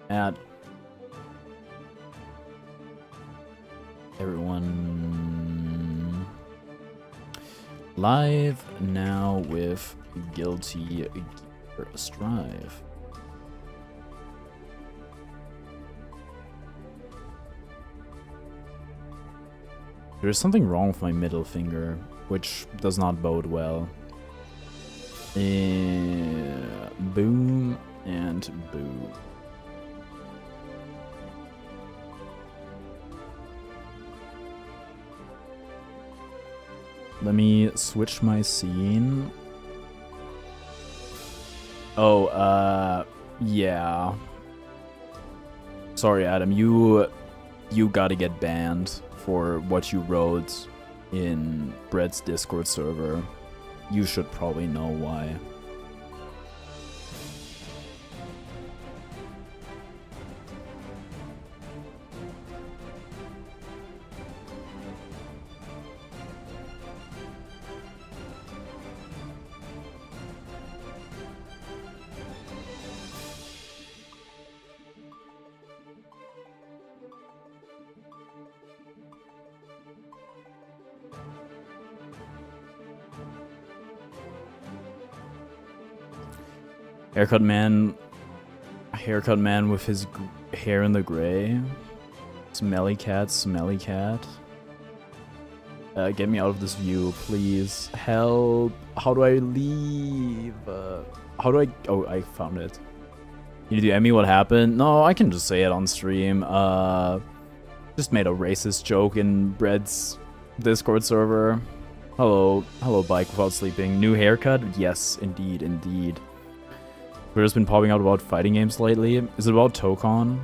At everyone live now with Guilty Gear Strive. There's something wrong with my middle finger, which does not bode well. Boom and boom. Let me switch my scene. Oh, yeah. Sorry, Adam, you gotta get banned for what you wrote in Brett's Discord server. You should probably know why. Haircut man with his hair in the gray. Smelly cat, smelly cat. Get me out of this view, please. Help. How do I leave? How do I... Oh, I found it. You DM me what happened? No, I can just say it on stream. Just made a racist joke in Bread's Discord server. Hello, bike without sleeping. New haircut? Yes, indeed, indeed. Twitter's been popping out about fighting games lately. Is it about Tokon?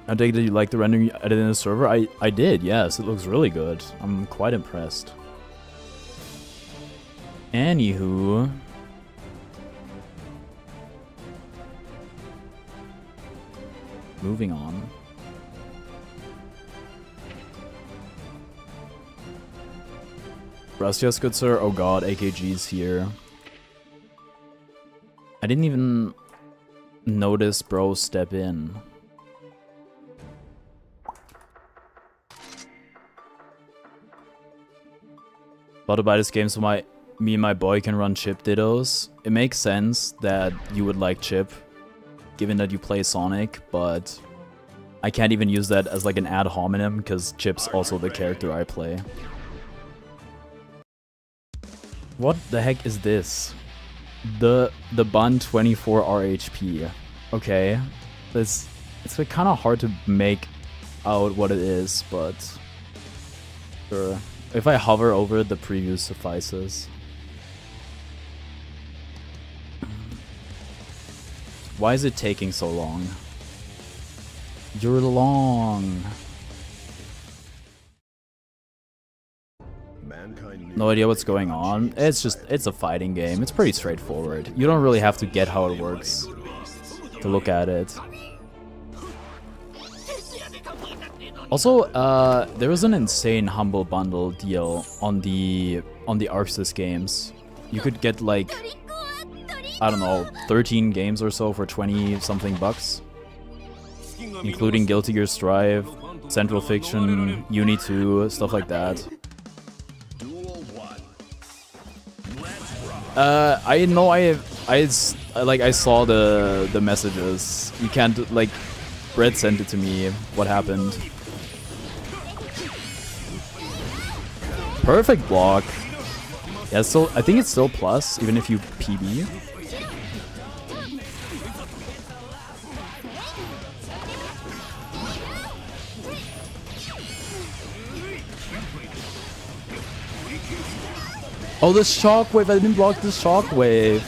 I take that you like the rendering you edited in the server. I did, yes. It looks really good. I'm quite impressed. Anywho. Moving on. Gracias, good sir. Oh god, AKG's here. I didn't even notice bro step in. About to buy this game so me and my boy can run Chip Dittos. It makes sense that you would like Chip, given that you play Sonic, but I can't even use that as like an ad hominem because Chip's also the character I play. What the heck is this? The Bun 24 RHP. Okay. It's like kind of hard to make out what it is, but sure. If I hover over it, the preview suffices. Why is it taking so long? You're long. No idea what's going on. It's a fighting game. It's pretty straightforward. You don't really have to get how it works to look at it. Also, there was an insane Humble Bundle deal on the Arxis games. You could get like, I don't know, 13 games or so for 20-something bucks. Including Guilty Gear Strive, Central Fiction, Uni 2, stuff like that. I know I saw the messages. You can't, like, Brett sent it to me, what happened. Perfect block. Yeah, so I think it's still plus, even if you PB. Oh, the shockwave! I didn't block the shockwave.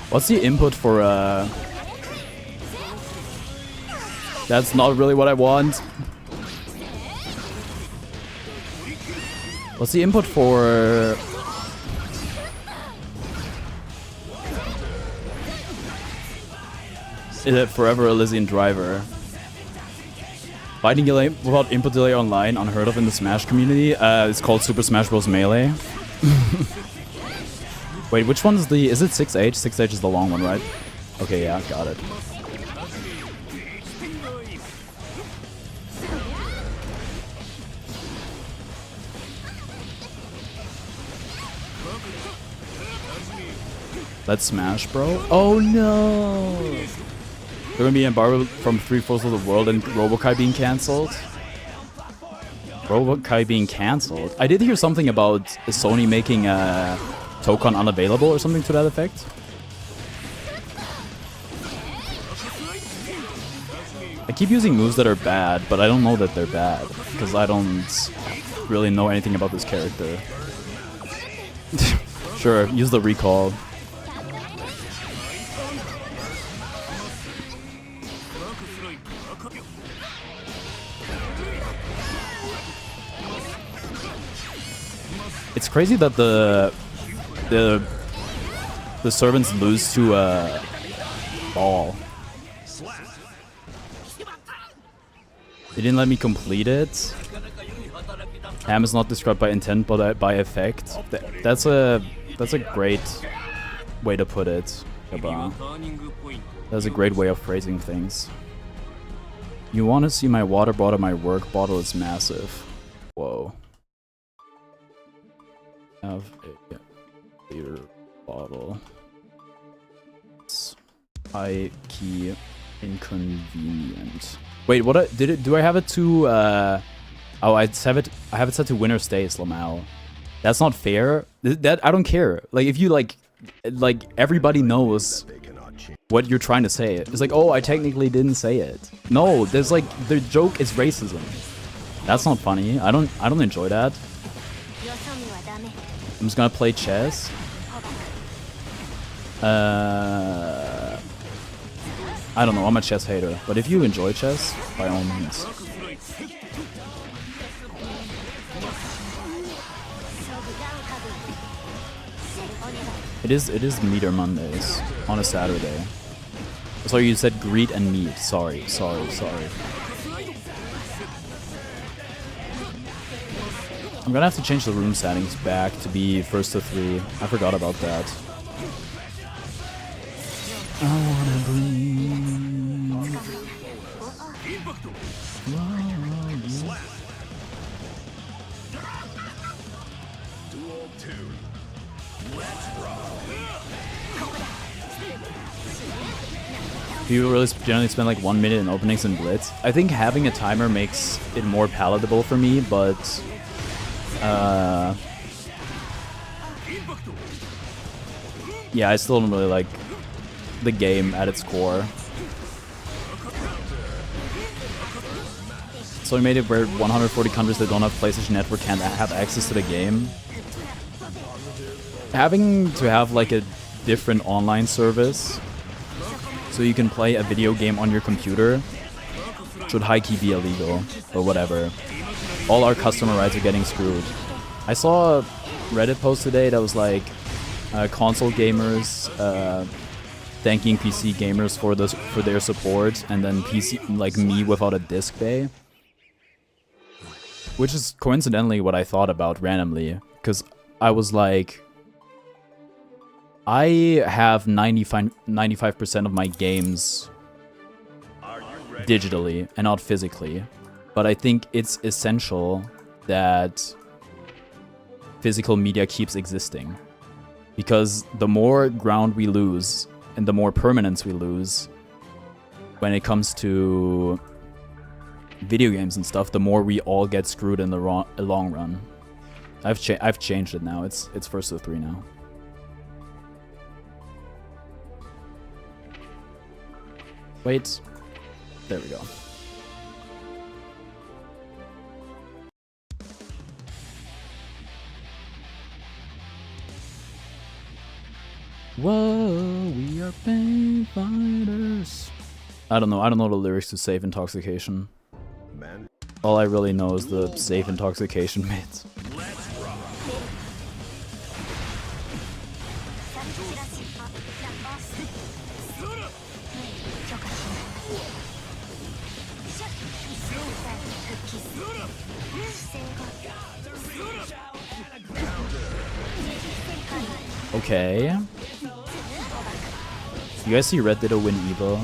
What's the input for That's not really what I want. What's the input for... Is it Forever Elysian Driver? Fighting delay without input delay online, unheard of in the Smash community. It's called Super Smash Bros. Melee. Wait, which one's the... Is it 6H? 6H is the long one, right? Okay, yeah, got it. Let's smash, bro. Oh no! They're gonna be embargoed from 3/4 of the world and Robokai being cancelled. Robokai being cancelled? I did hear something about Sony making Tokon unavailable or something to that effect. I keep using moves that are bad, but I don't know that they're bad because I don't really know anything about this character. Sure, use the recall. It's crazy that the servants lose to ball. They didn't let me complete it. Ham is not described by intent, but by effect. That's a great way to put it. That's a great way of phrasing things. You want to see my water bottle? My work bottle is massive. Whoa. Have a beer bottle. It's high key inconvenient. Wait, what? Do I have it to? Oh, I have it set to winner stays, Lamau. That's not fair. That I don't care. Like if you like everybody knows what you're trying to say. It's like, oh, I technically didn't say it. No, there's like the joke is racism. That's not funny. I don't enjoy that. I'm just gonna play chess. I don't know, I'm a chess hater, but if you enjoy chess, by all means. It is Meter Mondays on a Saturday. Sorry, you said greet and meet. Sorry. I'm gonna have to change the room settings back to be first to 3. I forgot about that. I wanna breathe. People really generally spend like 1 minute in openings and blitz. I think having a timer makes it more palatable for me, but yeah, I still don't really like the game at its core. So we made it where 140 countries that don't have PlayStation Network can't have access to the game. Having to have like a different online service so you can play a video game on your computer should high-key be illegal, or whatever. All our customer rights are getting screwed. I saw a Reddit post today that was like console gamers thanking PC gamers for their support, and then PC like me without a disc bay. Which is coincidentally what I thought about randomly, because I was like, I have 95% of my games digitally and not physically, but I think it's essential that physical media keeps existing, because the more ground we lose and the more permanence we lose when it comes to video games and stuff, the more we all get screwed in the long run. I've changed it now. It's first to 3 now. Wait. There we go. Whoa, we are pain fighters. I don't know the lyrics to Safe Intoxication. All I really know is the Safe Intoxication bit. Okay. You guys see Red Ditto win Evo?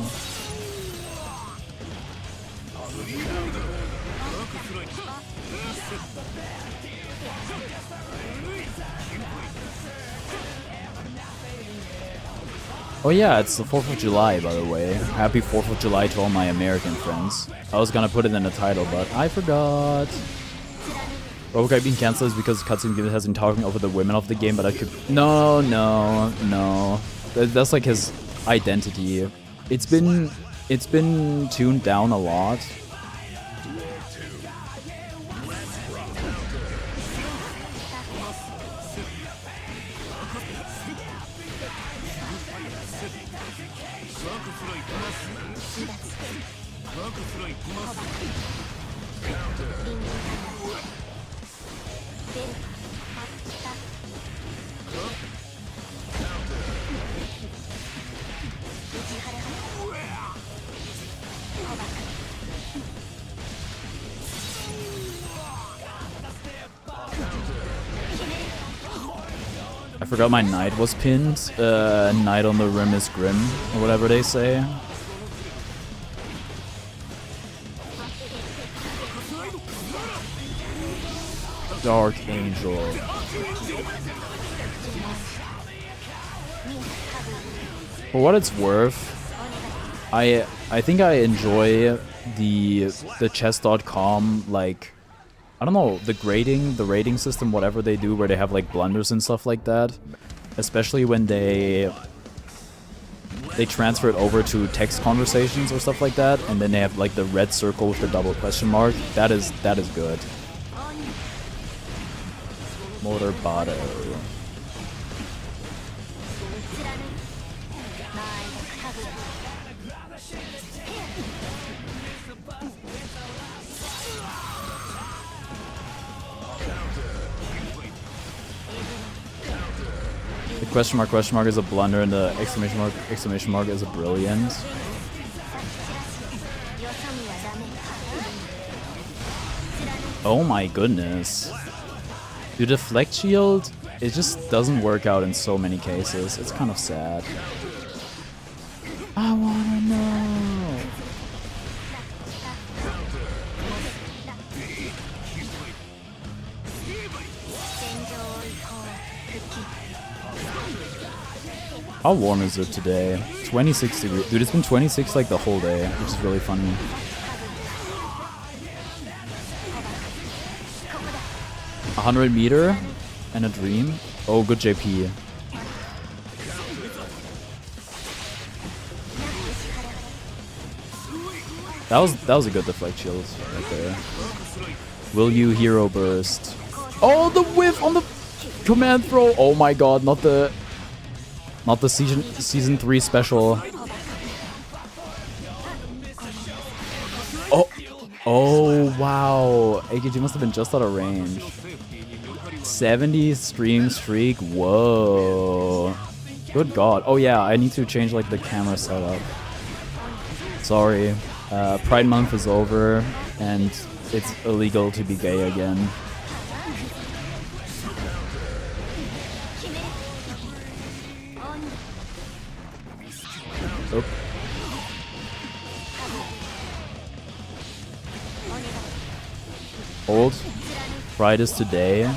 Oh yeah, it's the 4th of July, by the way. Happy 4th of July to all my American friends. I was gonna put it in the title, but I forgot. Robokai being cancelled is because Cutscene Gibbs has been talking over the women of the game, but I could... No. That's like his identity. It's been tuned down a lot. I forgot my knight was pinned. Knight on the rim is grim, or whatever they say. Dark Angel. For what it's worth, I think I enjoy the chess.com, like, I don't know, the rating system, whatever they do, where they have like blunders and stuff like that. Especially when they transfer it over to text conversations or stuff like that, and then they have like the red circle with the double question mark. That is good. Motor Botto. The question mark is a blunder, and the exclamation mark is a brilliant. Oh my goodness. Dude, the deflect shield, it just doesn't work out in so many cases. It's kind of sad. I wanna know. How warm is it today? 26 degrees. Dude, it's been 26 like the whole day, which is really funny. A 100-meter and a dream. Oh, good JP. That was a good deflect shield right there. Will you hero burst? Oh, the whiff on the command throw. Oh my god, not the season 3 special. Oh wow. AKG must have been just out of range. 70 stream streak. Whoa. Good god. Oh yeah, I need to change like the camera setup. Sorry. Pride month is over and it's illegal to be gay again. Oop. Hold. Pride is today.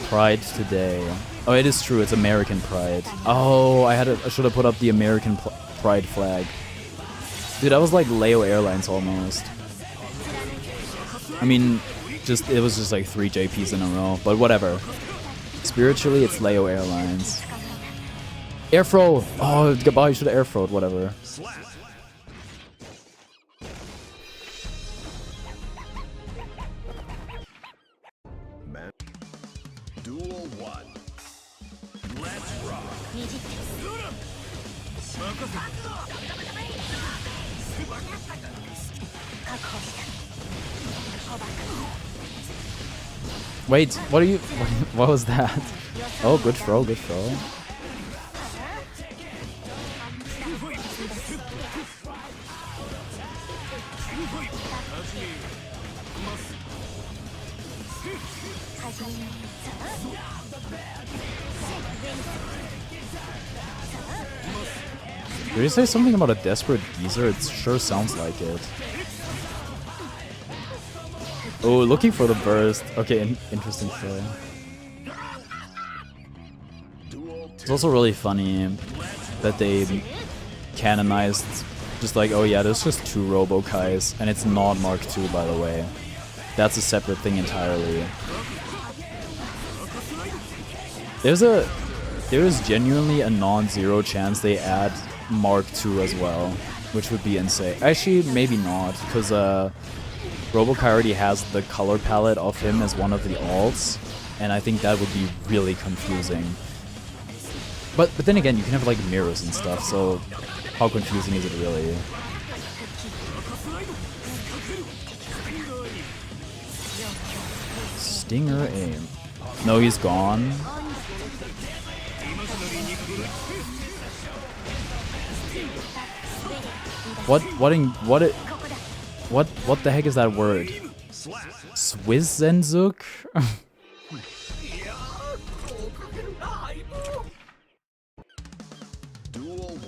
Pride today. Oh, it is true. It's American Pride. Oh, I should have put up the American Pride flag. Dude, that was like Leo Airlines almost. I mean, it was just like 3 JPs in a row, but whatever. Spiritually, it's Leo Airlines. Airthrow! Oh, goodbye, you should have airthrowed, whatever. Duel 1. Let's rock. Wait, what are you... What was that? Oh, good throw, good throw. Did you say something about a desperate geezer? It sure sounds like it. Oh, looking for the burst. Okay, interesting show. It's also really funny that they canonized just like, oh yeah, there's just 2 Robo-Kais, and it's not Mark II, by the way. That's a separate thing entirely. There is genuinely a non-zero chance they add Mark II as well, which would be insane. Actually, maybe not, because Robo-Kai already has the color palette of him as one of the alts, and I think that would be really confusing. But then again, you can have like mirrors and stuff, so how confusing is it really? Stinger aim. No, he's gone. What the heck is that word? Swizzenzuk?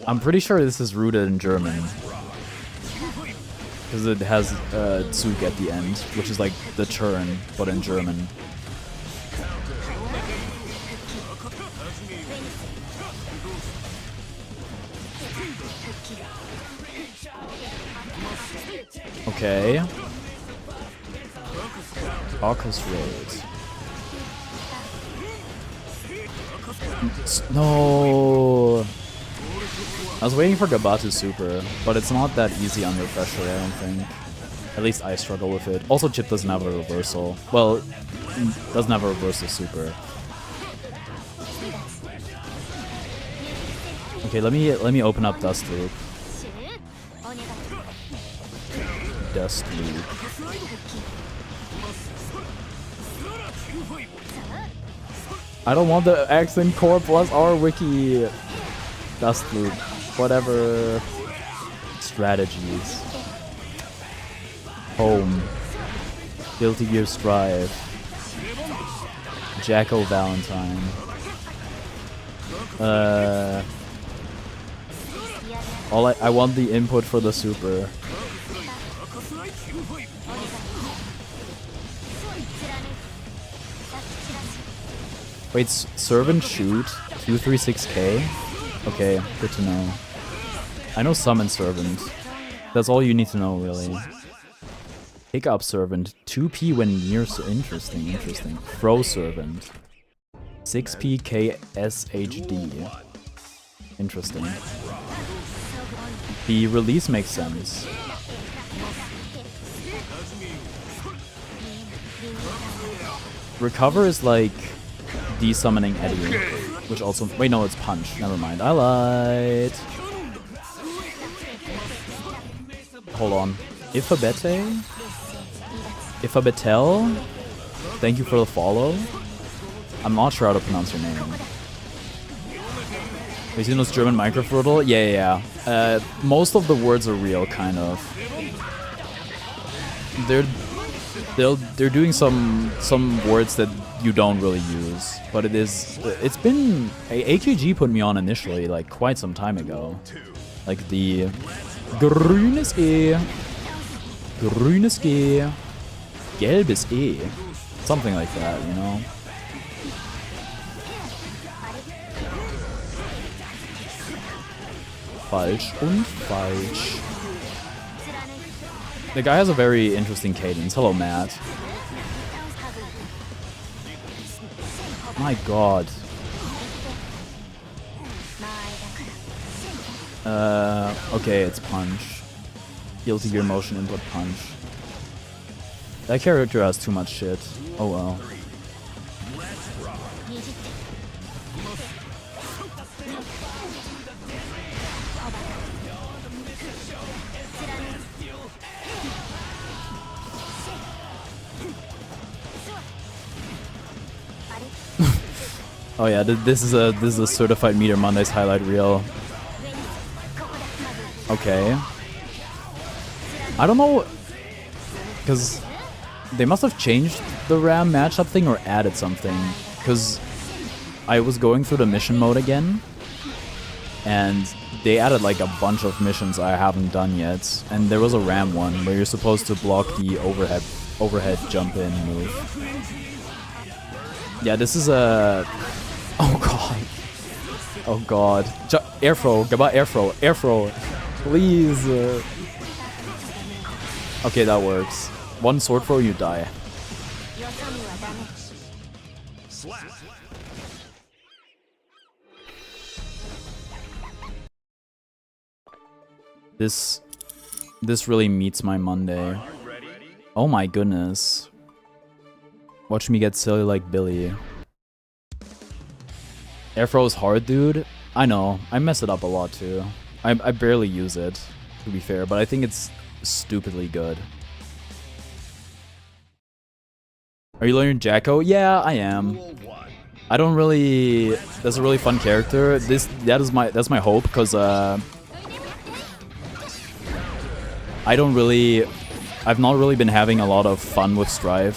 I'm pretty sure this is rooted in German. Because it has Zug at the end, which is like the turn, but in German. Okay. Orchestrate. No. I was waiting for Gabatu Super, but it's not that easy under pressure, I don't think. At least I struggle with it. Also, Chip doesn't have a reversal. Well, doesn't have a reversal super. Okay, let me open up Dust Loop. Dust Loop. I don't want the accent core plus R wiki. Dust Loop. Whatever. Strategies. Home. Guilty Gear Strive. Jacko Valentine. I want the input for the super. Wait, Servant Shoot 236k? Okay, good to know. I know Summon Servant. That's all you need to know, really. Pick up Servant 2p when near. So interesting. Throw Servant 6p KSHD. Interesting. The release makes sense. Recover is like de-summoning Eddie, which also... Wait, no, it's Punch. Never mind. I lied. Hold on. Ifabete? Ifabetel? Thank you for the follow. I'm not sure how to pronounce your name. Have you seen those German Minecraft? Yeah. Most of the words are real, kind of. They're doing some words that you don't really use, but it's been AQG put me on initially, like quite some time ago, like the grünes E, gelbes E, something like that, you know. Falsch und falsch. The guy has a very interesting cadence. Hello, Matt. My god. Okay, it's Punch. Guilty Gear Motion input Punch. That character has too much shit. Oh well. Oh yeah, this is a certified Meter Mondays highlight reel. Okay. I don't know, cause They must have changed the RAM matchup thing or added something, because I was going through the mission mode again, and they added like a bunch of missions I haven't done yet, and there was a RAM one where you're supposed to block the overhead jump in move. Yeah, this is a... Oh god. Oh god. Air throw, goodbye, air throw, please. Okay, that works. One sword throw, you die. This really meets my Monday. Oh my goodness. Watch me get silly like Billy. Air throw is hard, dude. I know. I mess it up a lot too. I barely use it, to be fair, but I think it's stupidly good. Are you learning Jacko? Yeah, I am. I don't really... That's a really fun character. That's my hope, because I've not really been having a lot of fun with Strive.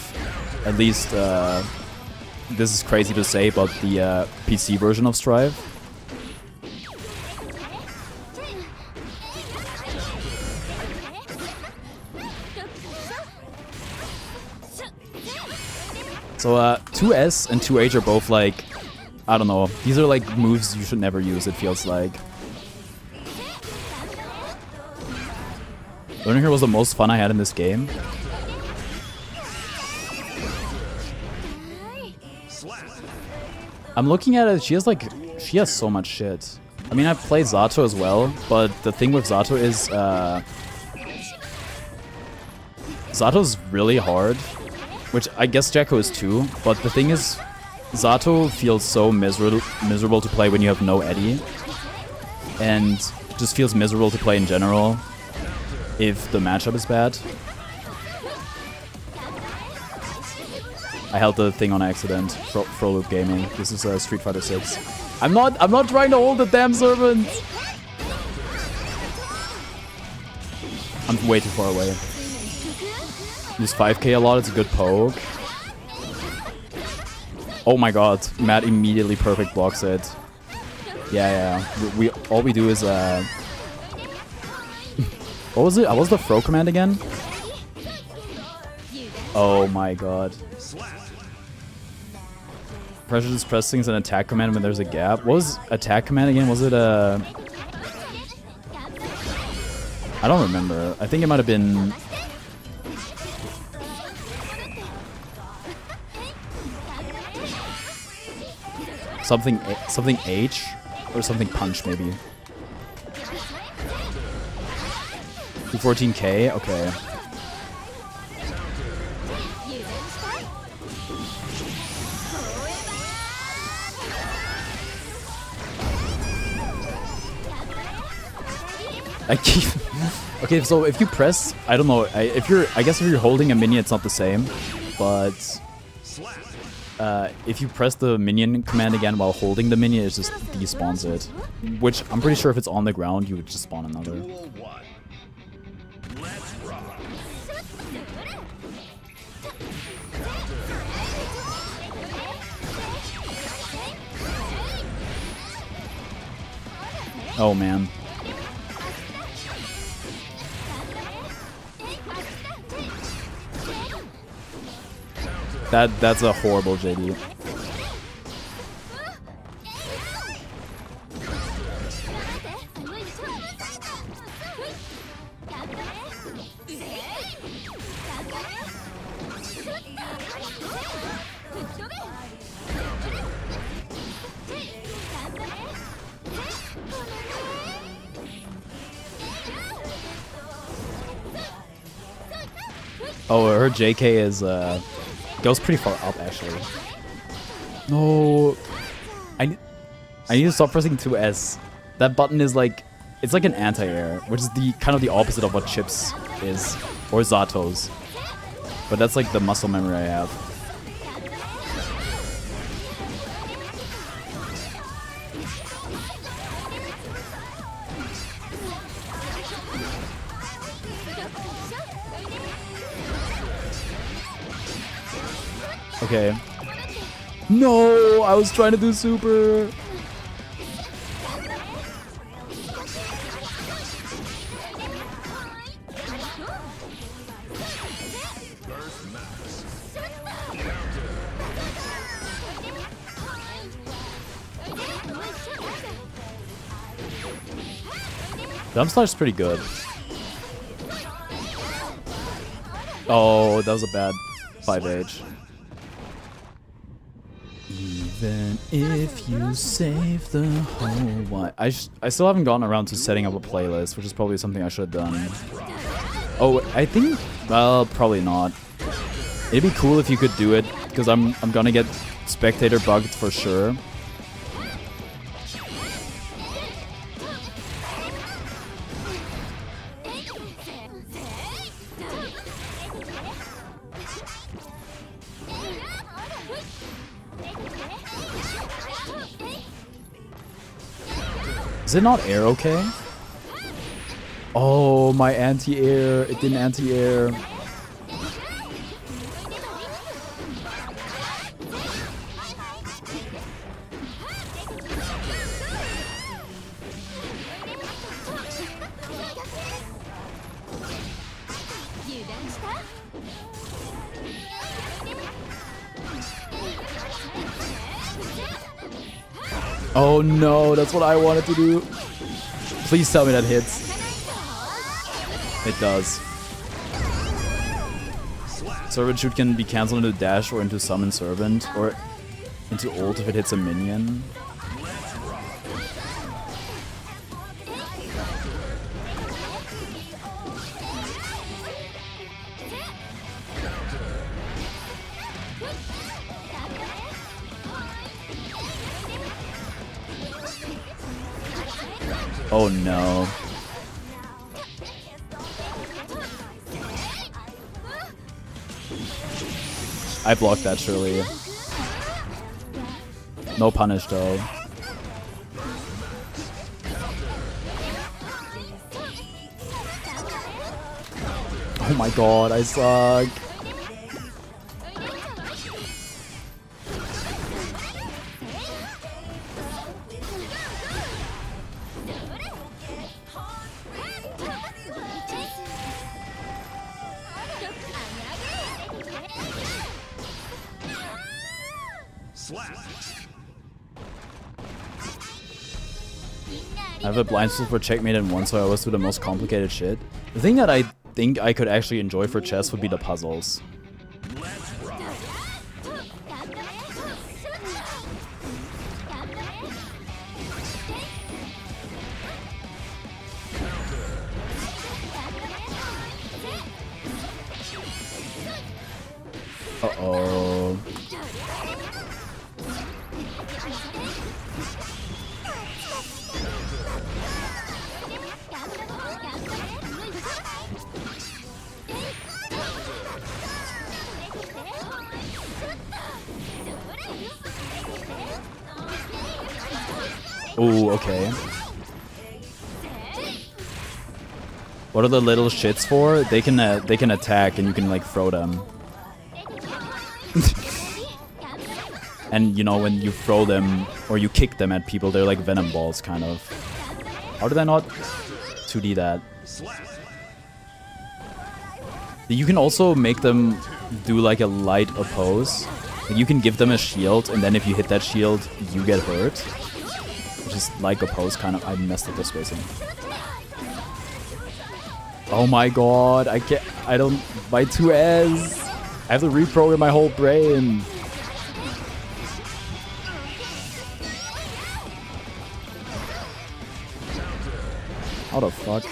At least, this is crazy to say, but the PC version of Strive. So 2S and 2H are both like, I don't know, these are like moves you should never use, it feels like. Learning her was the most fun I had in this game. I'm looking at it, she has so much shit. I mean, I've played Zato as well, but the thing with Zato is, Zato's really hard, which I guess Jacko is too, but the thing is, Zato feels so miserable to play when you have no Eddie, and just feels miserable to play in general if the matchup is bad. I held the thing on accident. Pro Loop Gaming. This is Street Fighter 6. I'm not trying to hold the damn servant. I'm way too far away. Use 5k a lot. It's a good poke. Oh my god! Matt immediately perfect blocks it. Yeah. All we do is what was it? What was the throw command again? Oh my god. Pressure just pressing is an attack command when there's a gap. What was attack command again? Was it a... I don't remember. I think it might have been... Something H? Or something punch, maybe. 214k? Okay. I keep... Okay, so if you press... I don't know. I guess if you're holding a minion, it's not the same. But... if you press the minion command again while holding the minion, it just despawns it. Which, I'm pretty sure if it's on the ground, you would just spawn another. Oh, man. That's a horrible JD. Oh, her JK is goes pretty far up actually. No, I need to stop pressing 2S. That button is like, it's like an anti-air, which is the kind of the opposite of what Chips is, or Zato's. But that's like the muscle memory I have. Okay. No, I was trying to do super. Jump Slash's pretty good. Oh, that was a bad 5H. Even if you save the whole world. I still haven't gotten around to setting up a playlist, which is probably something I should have done. Oh, I think, well, probably not. It'd be cool if you could do it, because I'm gonna get spectator bugged for sure. Is it not air okay? Oh, my anti-air. It didn't anti-air. Oh no, that's what I wanted to do. Please tell me that hits. It does. Servant shoot can be cancelled into dash or into summon servant or into ult if it hits a minion. Oh no. I blocked that surely. No punish though. Oh my god, I suck. I have a blind still for checkmate and one, so I always do the most complicated shit. The thing that I think I could actually enjoy for chess would be the puzzles. Uh-oh. Oh, okay. What are the little shits for? They can attack and you can like throw them. And you know when you throw them or you kick them at people, they're like venom balls kind of. How did I not 2D that? You can also make them do like a light oppose. Like you can give them a shield and then if you hit that shield, you get hurt. Which is like oppose kind of. I messed up the spacing. Oh my god, I can't. I don't. My 2S. I have to reprogram my whole brain. How the fuck?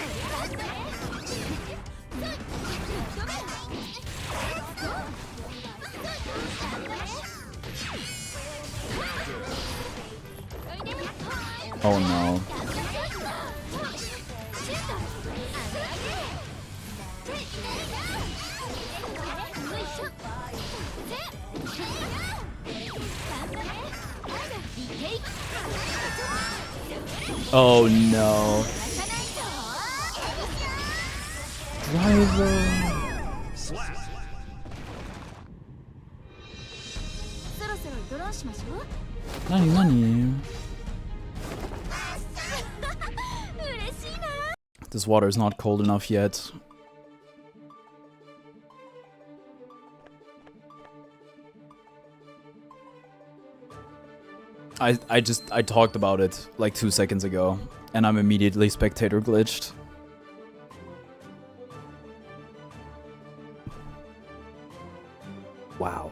Oh no. Oh no. Driver. Nani nani. This water is not cold enough yet. I talked about it like 2 seconds ago, and I'm immediately spectator glitched. Wow.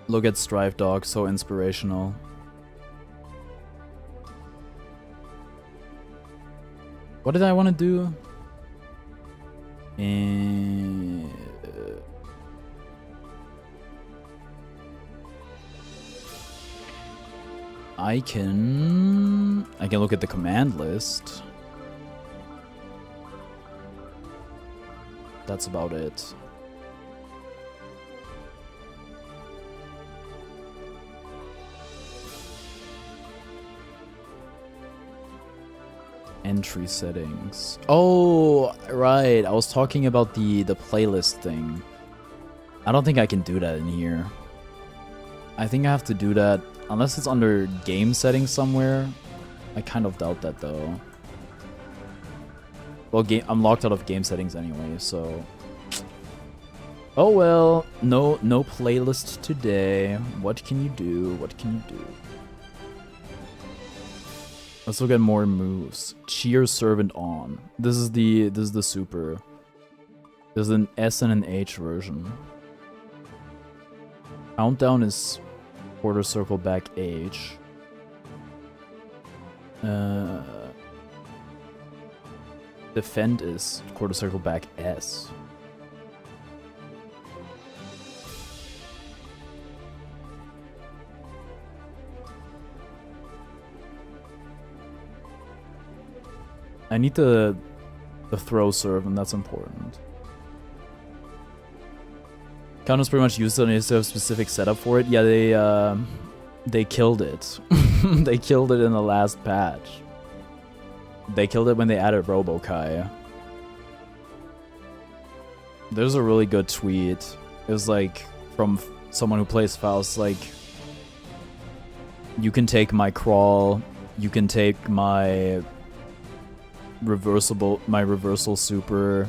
Look at Strive Dog, so inspirational. What did I want to do? I can look at the command list. That's about it. Entry settings. Oh, right. I was talking about the playlist thing. I don't think I can do that in here. I think I have to do that unless it's under game settings somewhere. I kind of doubt that though. Well, I'm locked out of game settings anyway, so. Oh well, no playlist today. What can you do? What can you do? Let's look at more moves. Cheer Servant on. This is the super. There's an S and an H version. Countdown is quarter circle back H. Defend is quarter circle back S. I need the throw serve, and that's important. Countdown's pretty much used, and they have a specific setup for it. Yeah, they killed it. They killed it in the last patch. They killed it when they added Robo-Kai. There's a really good tweet. It was like from someone who plays Faust, like, you can take my crawl, you can take my reversal super,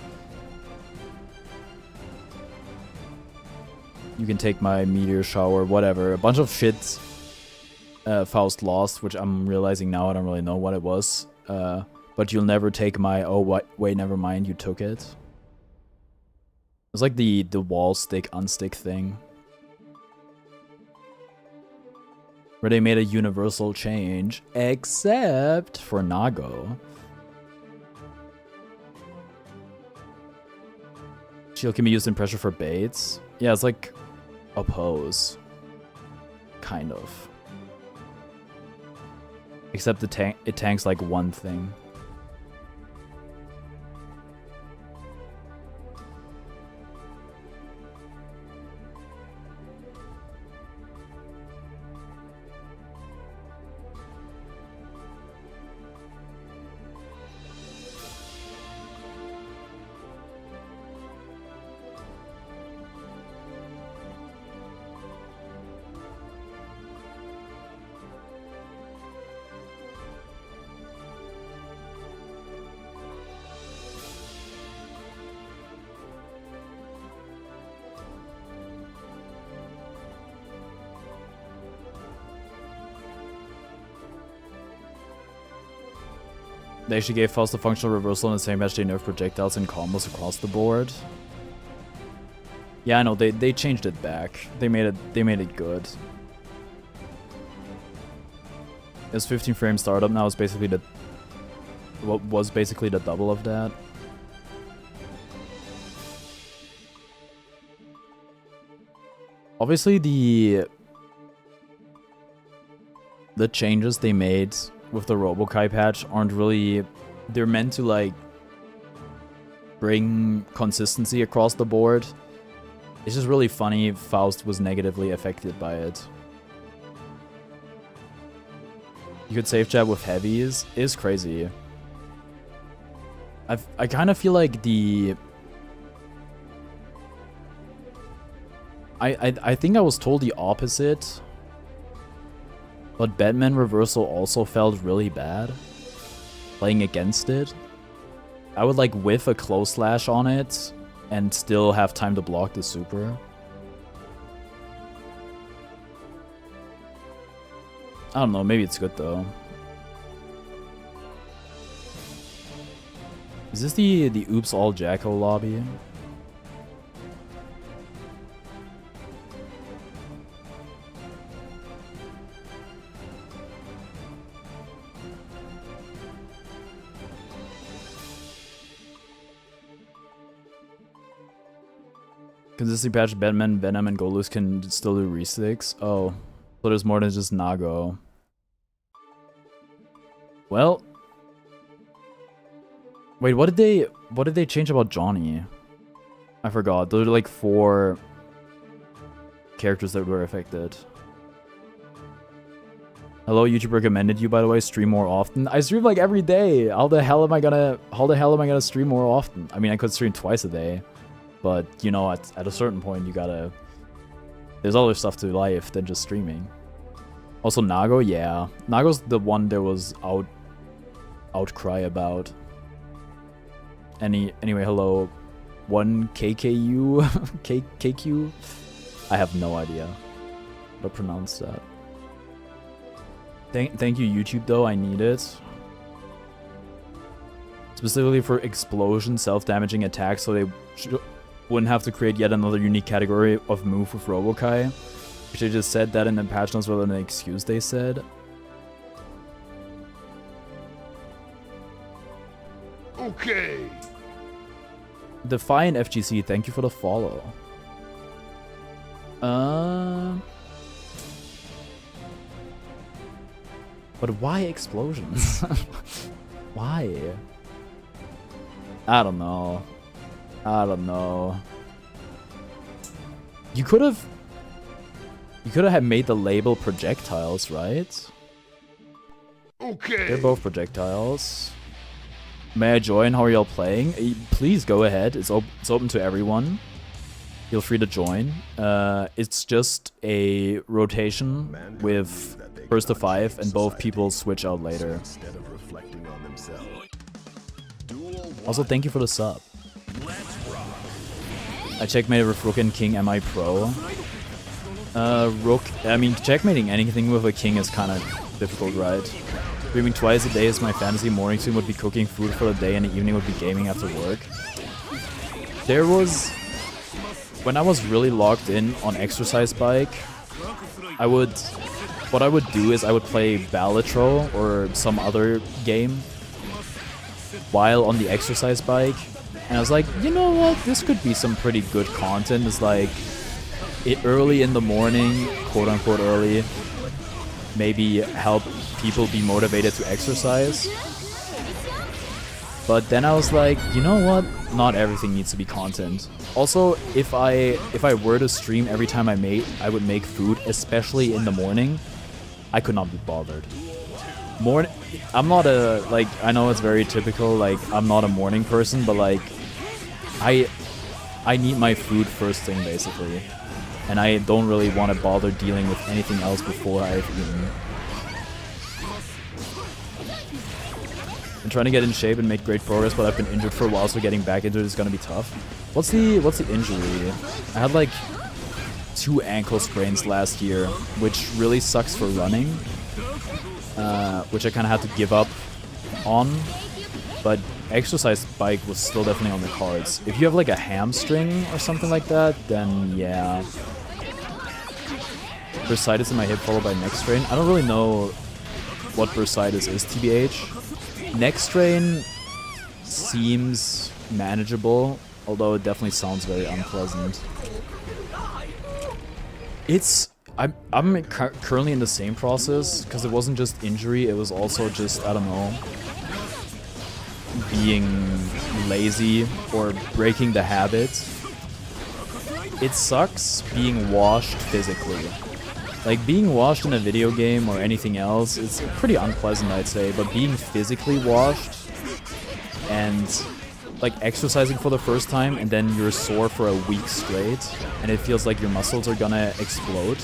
you can take my meteor shower, whatever. A bunch of shit Faust lost, which I'm realizing now I don't really know what it was. But you'll never take my, oh what, wait, never mind, you took it. It's like the wall stick unstick thing, where they made a universal change, except for Nago. Shield can be used in pressure for baits. Yeah, it's like oppose, kind of. Except it tanks like one thing. They actually gave Faust a functional reversal in the same match. They nerfed projectiles and combos across the board. Yeah, I know, they changed it back. They made it good. It's 15 frame startup now. It's basically what was basically the double of that. Obviously the changes they made with the Robo-Kai patch aren't really, they're meant to like bring consistency across the board. It's just really funny Faust was negatively affected by it. You could safe jab with heavies is crazy. I kind of feel like I think I was told the opposite. But Batman Reversal also felt really bad. Playing against it. I would like whiff a close slash on it and still have time to block the super. I don't know, maybe it's good though. Is this the Oops All Jacko lobby? Consistency patch, Batman, Venom, and Golus can still do resticks. Oh, so there's more than just Nago. Well, wait, what did they change about Johnny? I forgot. Those are like 4 characters that were affected. Hello, YouTube recommended you, by the way. Stream more often. I stream like every day. How the hell am I gonna stream more often? I mean, I could stream twice a day. But, you know, at a certain point, you gotta... There's other stuff to life than just streaming. Also, Nago, yeah. Nago's the one there was outcry about. Anyway, hello. 1KKU? KQ? I have no idea how to pronounce that. Thank you, YouTube, though. I need it. Specifically for explosion, self-damaging attacks, so they wouldn't have to create yet another unique category of move with Robokai. Which they just said that in the patch notes rather than an excuse they said. Okay. Defiant FGC, thank you for the follow. But why explosions? Why? I don't know. You could have made the label projectiles, right? Okay. They're both projectiles. May I join? How are y'all playing? Please go ahead. It's open to everyone. Feel free to join. It's just a rotation with first to 5, and both people switch out later. Also, thank you for the sub. I checkmated with Rook and King MI Pro. Rook, I mean, checkmating anything with a king is kind of difficult, right? Streaming twice a day is my fantasy. Morning soon would be cooking food for the day, and the evening would be gaming after work. There was... When I was really logged in on Exercise Bike, what I would do is I would play Balatro or some other game while on the Exercise Bike. And I was like, you know what, this could be some pretty good content. It's like, early in the morning, quote unquote early, maybe help people be motivated to exercise. But then I was like, you know what, not everything needs to be content. Also, if I were to stream every time I would make food, especially in the morning, I could not be bothered. I'm not a, like, I know it's very typical, like, I'm not a morning person, but like, I need my food first thing, basically. And I don't really want to bother dealing with anything else before I've eaten. I'm trying to get in shape and make great progress, but I've been injured for a while, so getting back into it is gonna be tough. What's the injury? I had like 2 ankle sprains last year, which really sucks for running. Which I kind of had to give up on. But Exercise Bike was still definitely on the cards. If you have like a hamstring or something like that, then yeah. Bursitis in my hip followed by neck strain. I don't really know what bursitis is, TBH. Neck strain seems manageable, although it definitely sounds very unpleasant. I'm currently in the same process, because it wasn't just injury, it was also just, I don't know, being lazy or breaking the habit. It sucks being washed physically. Like, being washed in a video game or anything else is pretty unpleasant, I'd say, but being physically washed and like exercising for the first time and then you're sore for a week straight and it feels like your muscles are gonna explode.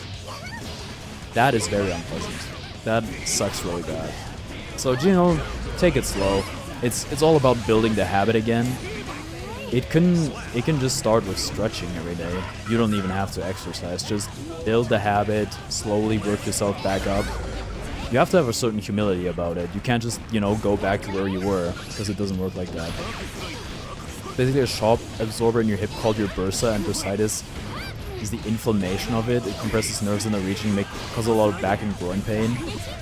That is very unpleasant. That sucks really bad. So, you know, take it slow. It's all about building the habit again. It can just start with stretching every day. You don't even have to exercise. Just build the habit, slowly work yourself back up. You have to have a certain humility about it. You can't just, you know, go back to where you were, because it doesn't work like that. Basically a shock absorber in your hip called your bursa, and bursitis is the inflammation of it. It compresses nerves in the region, causes a lot of back and groin pain.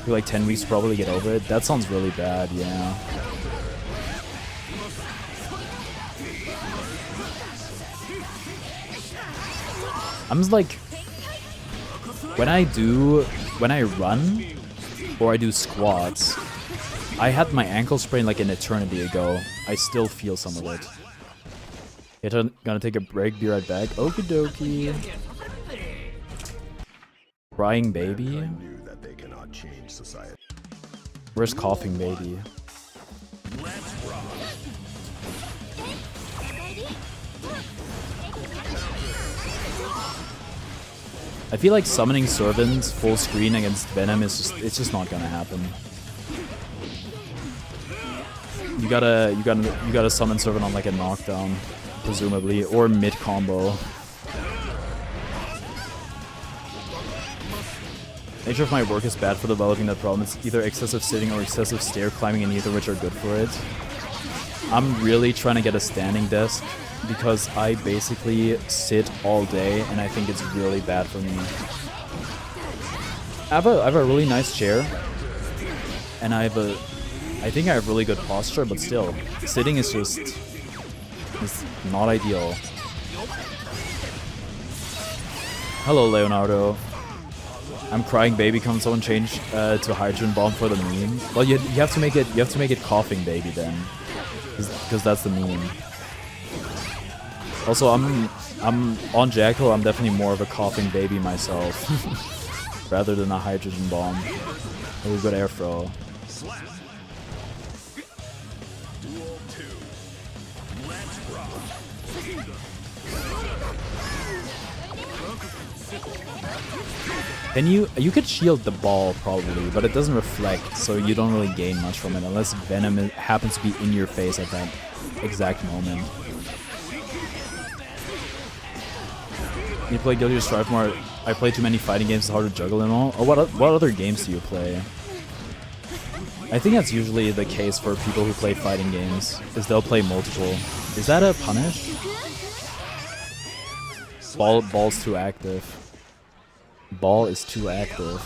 For like 10 weeks to probably get over it. That sounds really bad, yeah. I'm just like, when I run, or I do squats, I had my ankle sprain like an eternity ago. I still feel some of it. Okay, gonna take a break, be right back. Okie dokie. Crying baby? Where's coughing baby? I feel like summoning Servants full screen against Venom is just not gonna happen. You gotta summon Servant on like a knockdown, presumably, or mid combo. Nature of my work is bad for developing that problem. It's either excessive sitting or excessive stair climbing, and neither of which are good for it. I'm really trying to get a standing desk, because I basically sit all day, and I think it's really bad for me. I have a really nice chair, and I think I have really good posture, but still, sitting is not ideal. Hello, Leonardo. I'm crying baby. Can someone change to hydrogen bomb for the meme? Well, you have to make it coughing baby then, because that's the meme. Also, I'm on Jackal. I'm definitely more of a coughing baby myself, rather than a hydrogen bomb. Oh, we've got air throw. And you could shield the ball probably, but it doesn't reflect, so you don't really gain much from it unless Venom happens to be in your face at that exact moment. You play Guilty Gear Strive more. I play too many fighting games, it's hard to juggle and all. Oh, what other games do you play? I think that's usually the case for people who play fighting games, is they'll play multiple. Is that a punish? Ball's too active. Ball is too active.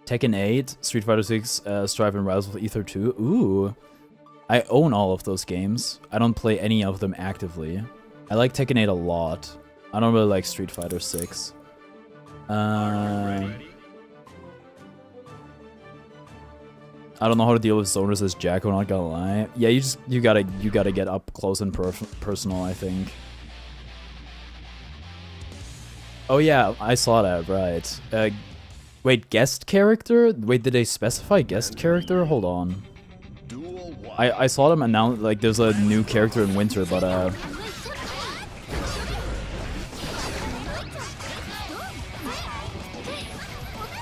Tekken 8, Street Fighter 6, Strive and Rise with Ether 2. Ooh. I own all of those games. I don't play any of them actively. I like Tekken 8 a lot. I don't really like Street Fighter 6. I don't know how to deal with zoners as Jacko, not gonna lie. Yeah, you gotta get up close and personal, I think. Oh yeah, I saw that, right. Wait, guest character? Wait, did they specify guest character? Hold on. I saw them announce, like, there's a new character in Winter, but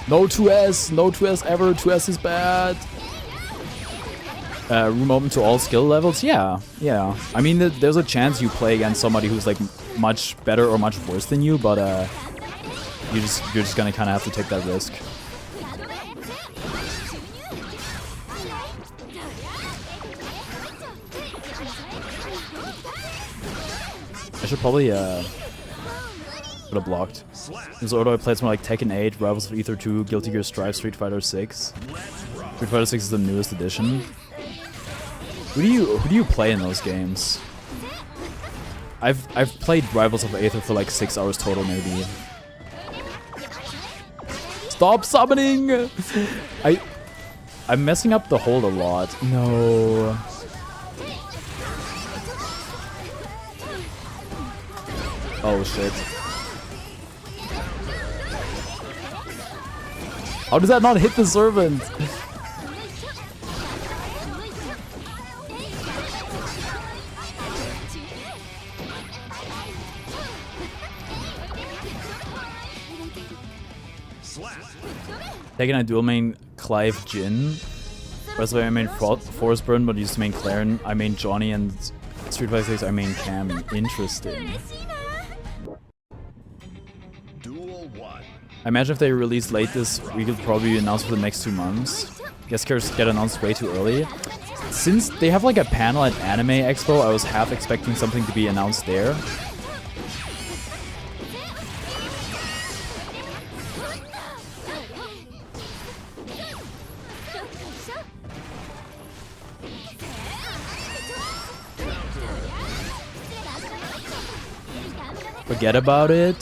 no 2S! No 2S ever! 2S is bad! Room open to all skill levels? Yeah. I mean, there's a chance you play against somebody who's, like, much better or much worse than you, but, you're just gonna kinda have to take that risk. I should probably, would have blocked. In this order, I played some like Tekken 8, Rivals of Ether 2, Guilty Gear Strive, Street Fighter 6. Street Fighter 6 is the newest edition. Who do you play in those games? I've played Rivals of Aether for like 6 hours total, maybe. Stop summoning! I'm messing up the hold a lot. No. Oh shit. How does that not hit the servant? Taking I dual main Clive Jin. Rest of I main Forceburn, but used to main Claren. I main Johnny, and Street Fighter 6 I main Cam. Interesting. I imagine if they release late this week, it'll probably be announced for the next 2 months. Guest characters get announced way too early. Since they have like a panel at Anime Expo, I was half expecting something to be announced there. Forget about it.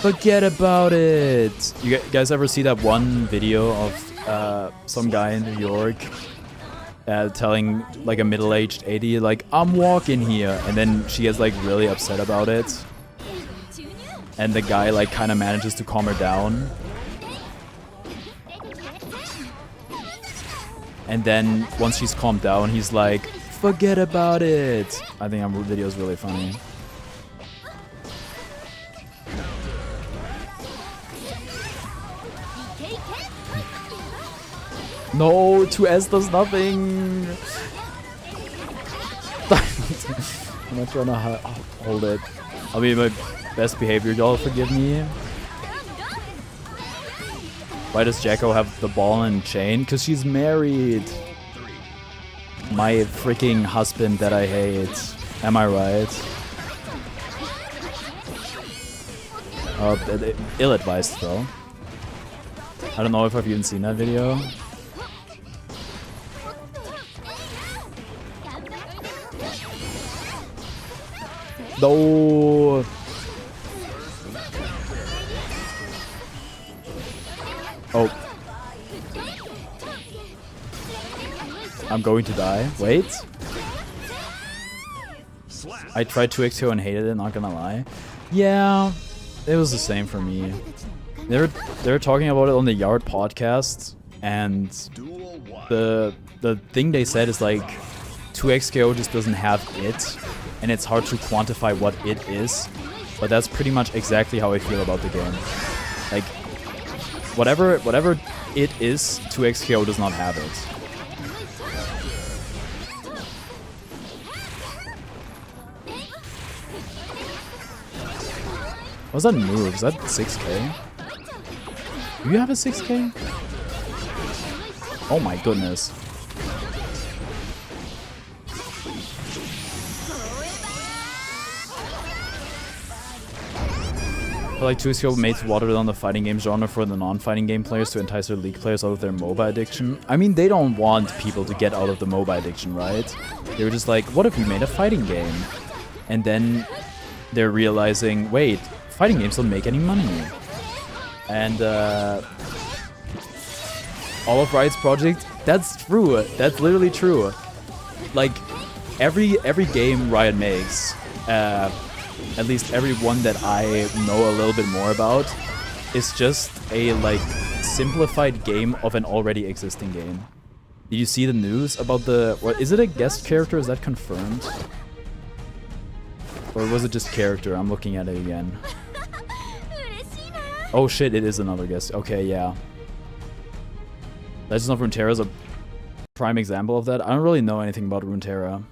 Forget about it. You guys ever see that one video of some guy in New York telling like a middle-aged 80 like, I'm walking here, and then she gets like really upset about it, and the guy like kind of manages to calm her down, and then once she's calmed down, he's like, forget about it. I think that video is really funny. No, 2S does nothing. I'm not trying to hold it. I'll be my best behavior, y'all forgive me. Why does Jacko have the ball and chain? Because she's married. My freaking husband that I hate. Am I right? Ill-advised though. I don't know if I've even seen that video. No. Oh. I'm going to die. Wait. I tried 2x2 and hated it, not gonna lie. Yeah, it was the same for me. They were talking about it on the Yard podcast, and the thing they said is like 2xKO just doesn't have it, and it's hard to quantify what it is, but that's pretty much exactly how I feel about the game. Like, whatever it is, 2xKO does not have it. What's that move? Is that 6k? Do you have a 6k? Oh my goodness. I like 2xKO made to water down the fighting game genre for the non-fighting game players to entice their League players out of their MOBA addiction. I mean, they don't want people to get out of the MOBA addiction, right? They were just like, what if we made a fighting game? And then they're realizing, wait, fighting games don't make any money. And all of Riot's project, that's true. That's literally true. Like, every game Riot makes, at least every one that I know a little bit more about, is just a like simplified game of an already existing game. Did you see the news about the, what is it, a guest character? Is that confirmed? Or was it just character? I'm looking at it again. Oh shit, it is another guest. Okay, yeah. Legends of Runeterra is a prime example of that. I don't really know anything about Runeterra,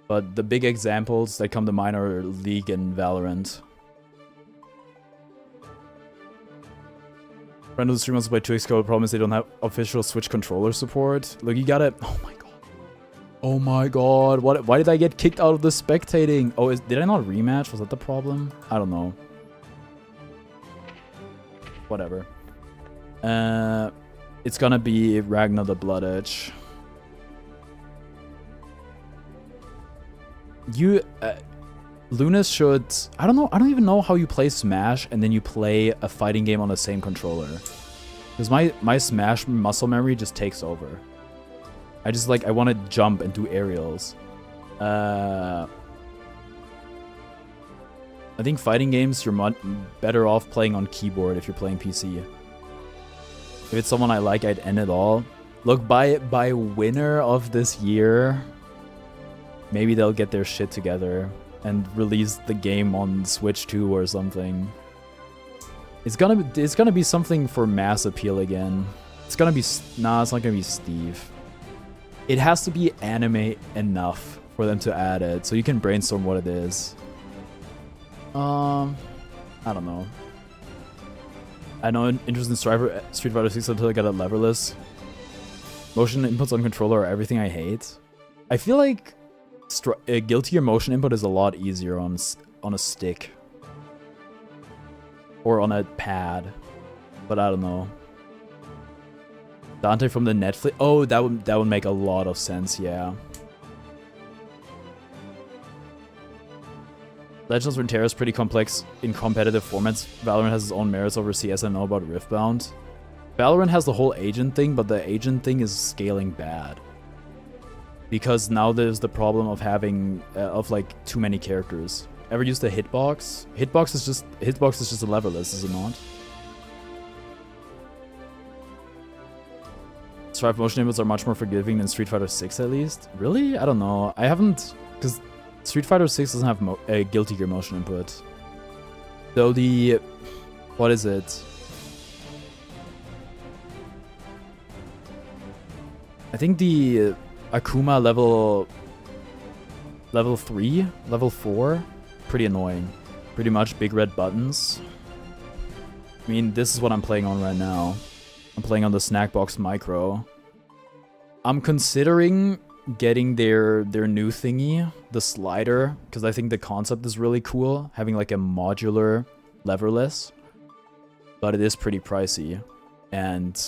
but the big examples that come to mind are League and Valorant. Friend of the stream wants to play 2xKO. The problem is they don't have official Switch controller support. Look, you gotta... Oh my god. Oh my god. What? Why did I get kicked out of the spectating? Oh, did I not rematch? Was that the problem? I don't know. Whatever. It's gonna be Ragnar the Blood Edge. You, Lunas should... I don't know. I don't even know how you play Smash and then you play a fighting game on the same controller. Because my Smash muscle memory just takes over. I just like, I want to jump and do aerials. I think fighting games, you're much better off playing on keyboard if you're playing PC. If it's someone I like, I'd end it all. Look, by winter of this year, maybe they'll get their shit together and release the game on Switch 2 or something. It's gonna be something for mass appeal again. It's gonna be nah. It's not gonna be Steve. It has to be anime enough for them to add it, so you can brainstorm what it is. I don't know. I know interest in Street Fighter 6 until I got it leverless. Motion inputs on controller are everything I hate. I feel like Guilty Gear motion input is a lot easier on a stick. Or on a pad. But I don't know. Dante from the Netflix. Oh, that would make a lot of sense, yeah. Legends of Runeterra is pretty complex in competitive formats. Valorant has its own merits over CS. I know about Riftbound. Valorant has the whole agent thing, but the agent thing is scaling bad. Because now there's the problem of having like too many characters. Ever used the hitbox? Hitbox is just a leverless, is it not? Strive motion inputs are much more forgiving than Street Fighter 6 at least. Really? I don't know. I haven't, because Street Fighter 6 doesn't have a Guilty Gear motion input. Though what is it? I think the Akuma level 3, level 4, pretty annoying. Pretty much big red buttons. I mean, this is what I'm playing on right now. I'm playing on the Snackbox Micro. I'm considering getting their new thingy, the slider, because I think the concept is really cool, having like a modular leverless. But it is pretty pricey. And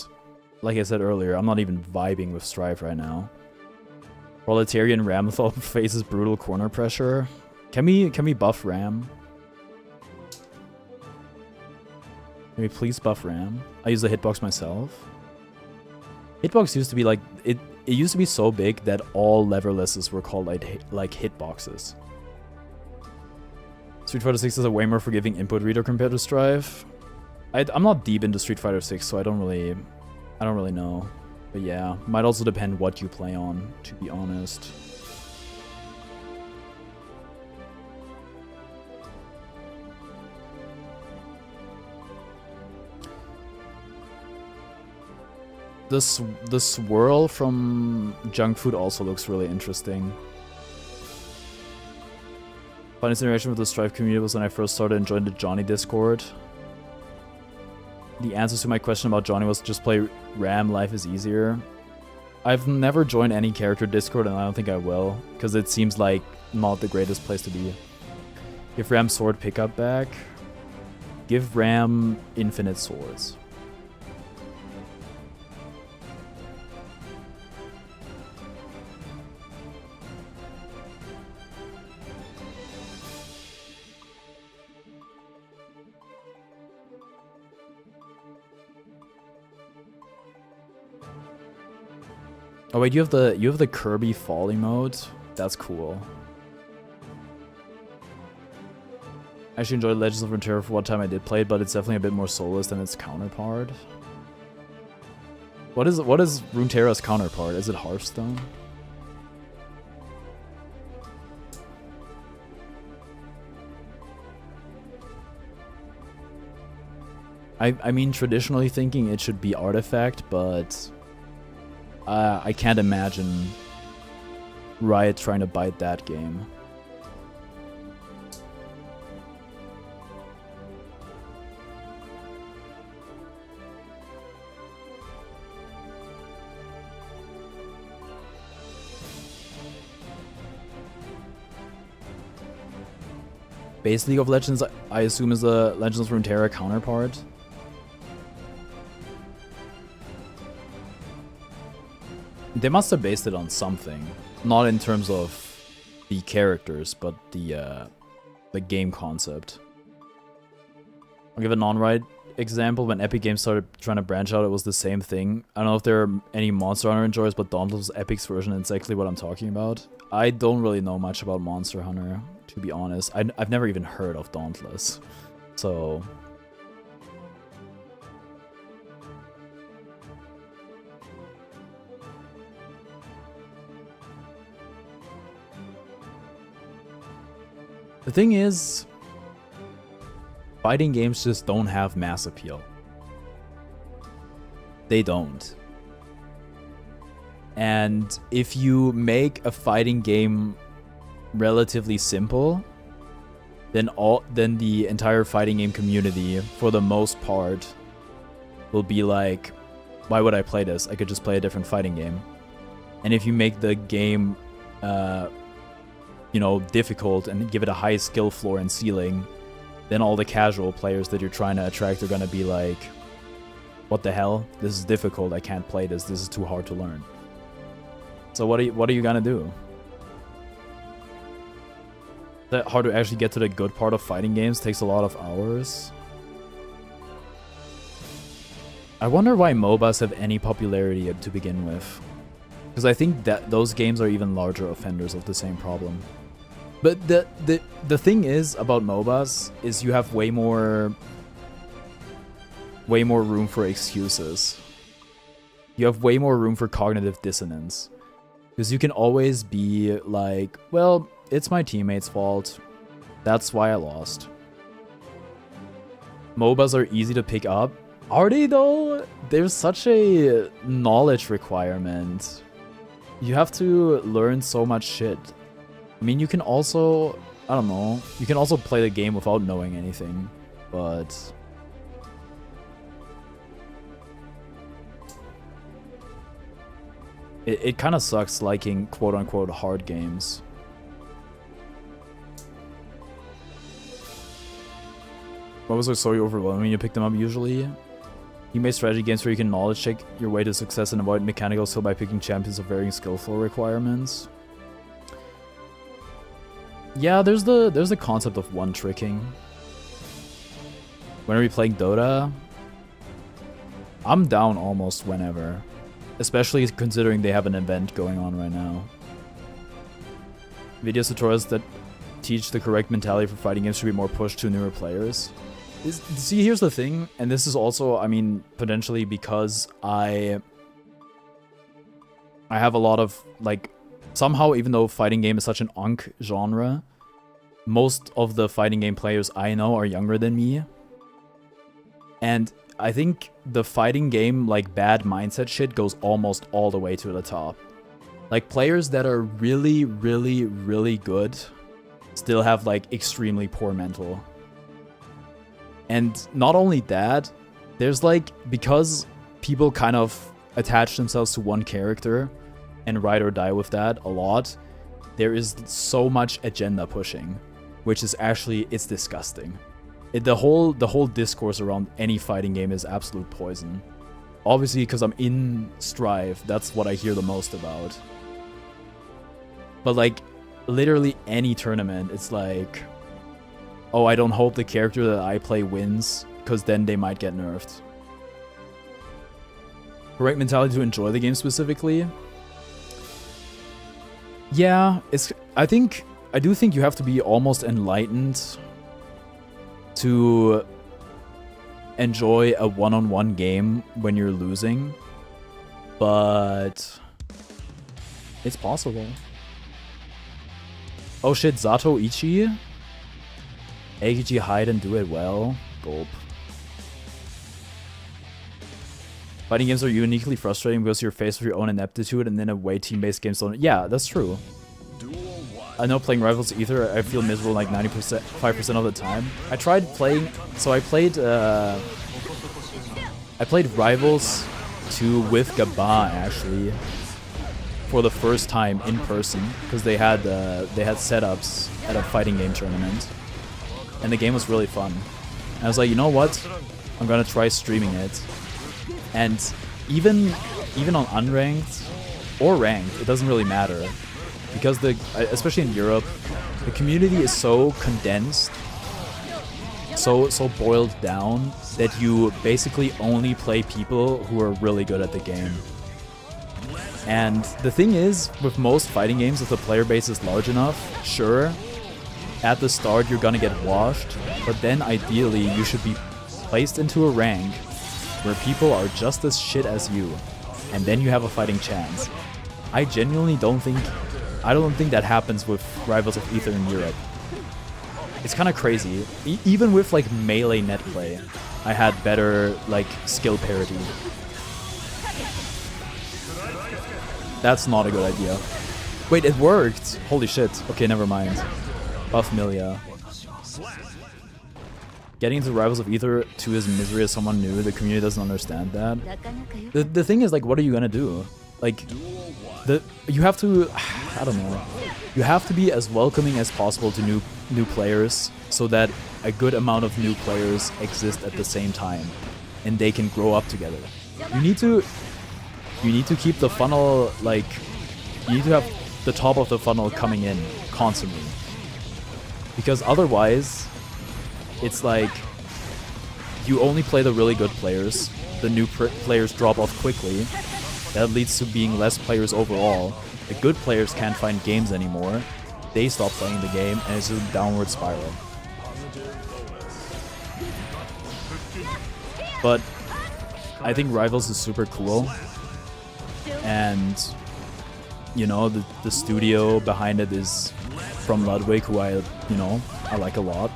like I said earlier, I'm not even vibing with Strive right now. Proletarian Ramthal faces brutal corner pressure. Can we buff Ram? Can we please buff Ram? I use the hitbox myself. Hitbox used to be like it used to be so big that all leverlesses were called like hitboxes. Street Fighter 6 is a way more forgiving input reader compared to Strive. I'm not deep into Street Fighter 6, so I don't really know. But yeah, might also depend what you play on, to be honest. The swirl from junk food also looks really interesting. Funniest interaction with the Strive community was when I first started and joined the Johnny Discord. The answer to my question about Johnny was just play Ram, life is easier. I've never joined any character Discord and I don't think I will, because it seems like not the greatest place to be. Give Ram sword pickup back. Give Ram infinite swords. Oh wait, you have the Kirby Fall emote? That's cool. I actually enjoyed Legends of Runeterra for what time I did play it, but it's definitely a bit more soulless than its counterpart. What is Runeterra's counterpart? Is it Hearthstone? I mean, traditionally thinking it should be Artifact, but I can't imagine Riot trying to bite that game. Base League of Legends, I assume, is the Legends of Runeterra counterpart. They must have based it on something, not in terms of the characters, but the game concept. I'll give a non-Riot example. When Epic Games started trying to branch out, it was the same thing. I don't know if there are any Monster Hunter enjoyers, but Dauntless was Epic's version, and exactly what I'm talking about. I don't really know much about Monster Hunter, to be honest. I've never even heard of Dauntless, so... The thing is, fighting games just don't have mass appeal. They don't. And if you make a fighting game relatively simple, then the entire fighting game community, for the most part, will be like, why would I play this? I could just play a different fighting game. And if you make the game, you know, difficult and give it a high skill floor and ceiling, then all the casual players that you're trying to attract are gonna be like, what the hell? This is difficult. I can't play this. This is too hard to learn. So what are you gonna do? That hard to actually get to the good part of fighting games takes a lot of hours. I wonder why MOBAs have any popularity to begin with. Because I think that those games are even larger offenders of the same problem. But the thing is about MOBAs is you have way more room for excuses. You have way more room for cognitive dissonance. Because you can always be like, well, it's my teammate's fault. That's why I lost. MOBAs are easy to pick up. Are they though? There's such a knowledge requirement. You have to learn so much shit. I mean, you can also, I don't know, you can also play the game without knowing anything, but it kind of sucks liking quote-unquote hard games. What was so overwhelming when you pick them up usually? You make strategy games where you can knowledge check your way to success and avoid mechanical skill by picking champions of varying skill floor requirements. Yeah, there's the concept of one-tricking. When are we playing Dota? I'm down almost whenever. Especially considering they have an event going on right now. Video tutorials that teach the correct mentality for fighting games should be more pushed to newer players. See, here's the thing, and this is also, I mean, potentially because I have a lot of, like, somehow, even though fighting game is such an unk genre, most of the fighting game players I know are younger than me. And I think the fighting game, like, bad mindset shit goes almost all the way to the top. Like, players that are really, really, really good still have, like, extremely poor mental. And not only that, there's like, because people kind of attach themselves to one character and ride or die with that a lot, there is so much agenda pushing, which is actually, it's disgusting. The whole discourse around any fighting game is absolute poison. Obviously, because I'm in Strive, that's what I hear the most about. But like, literally any tournament, it's like, oh, I don't hope the character that I play wins, because then they might get nerfed. Correct mentality to enjoy the game specifically? Yeah, I do think you have to be almost enlightened to enjoy a one-on-one game when you're losing, but it's possible. Oh shit, Zato Ichi? AKG hide and do it well. Gulp. Fighting games are uniquely frustrating because you're faced with your own ineptitude, and in a way team-based games don't. Yeah, that's true. I know playing Rivals Ether, I feel miserable like 5% of the time. I tried playing, so I played Rivals 2 with Gaba actually for the first time in person, because they had setups at a fighting game tournament. And the game was really fun. And I was like, you know what? I'm gonna try streaming it. And even on unranked or ranked, it doesn't really matter. Because especially in Europe, the community is so condensed, so boiled down, that you basically only play people who are really good at the game. And the thing is, with most fighting games, if the player base is large enough, sure, at the start you're gonna get washed, but then ideally you should be placed into a rank where people are just as shit as you, and then you have a fighting chance. I genuinely don't think that happens with Rivals of Ether in Europe. It's kind of crazy. Even with like melee net play, I had better like skill parity. That's not a good idea. Wait, it worked! Holy shit. Okay, never mind. Buff Milia. Getting into Rivals of Ether to his misery as someone new, the community doesn't understand that. The thing is, like, what are you gonna do? Like, you have to, I don't know. You have to be as welcoming as possible to new players so that a good amount of new players exist at the same time and they can grow up together. You need to keep the funnel, like, you need to have the top of the funnel coming in constantly. Because otherwise, it's like you only play the really good players, the new players drop off quickly, that leads to being less players overall. The good players can't find games anymore, they stop playing the game, and it's a downward spiral. But I think Rivals is super cool, and you know, the studio behind it is from Ludwig, who I like a lot.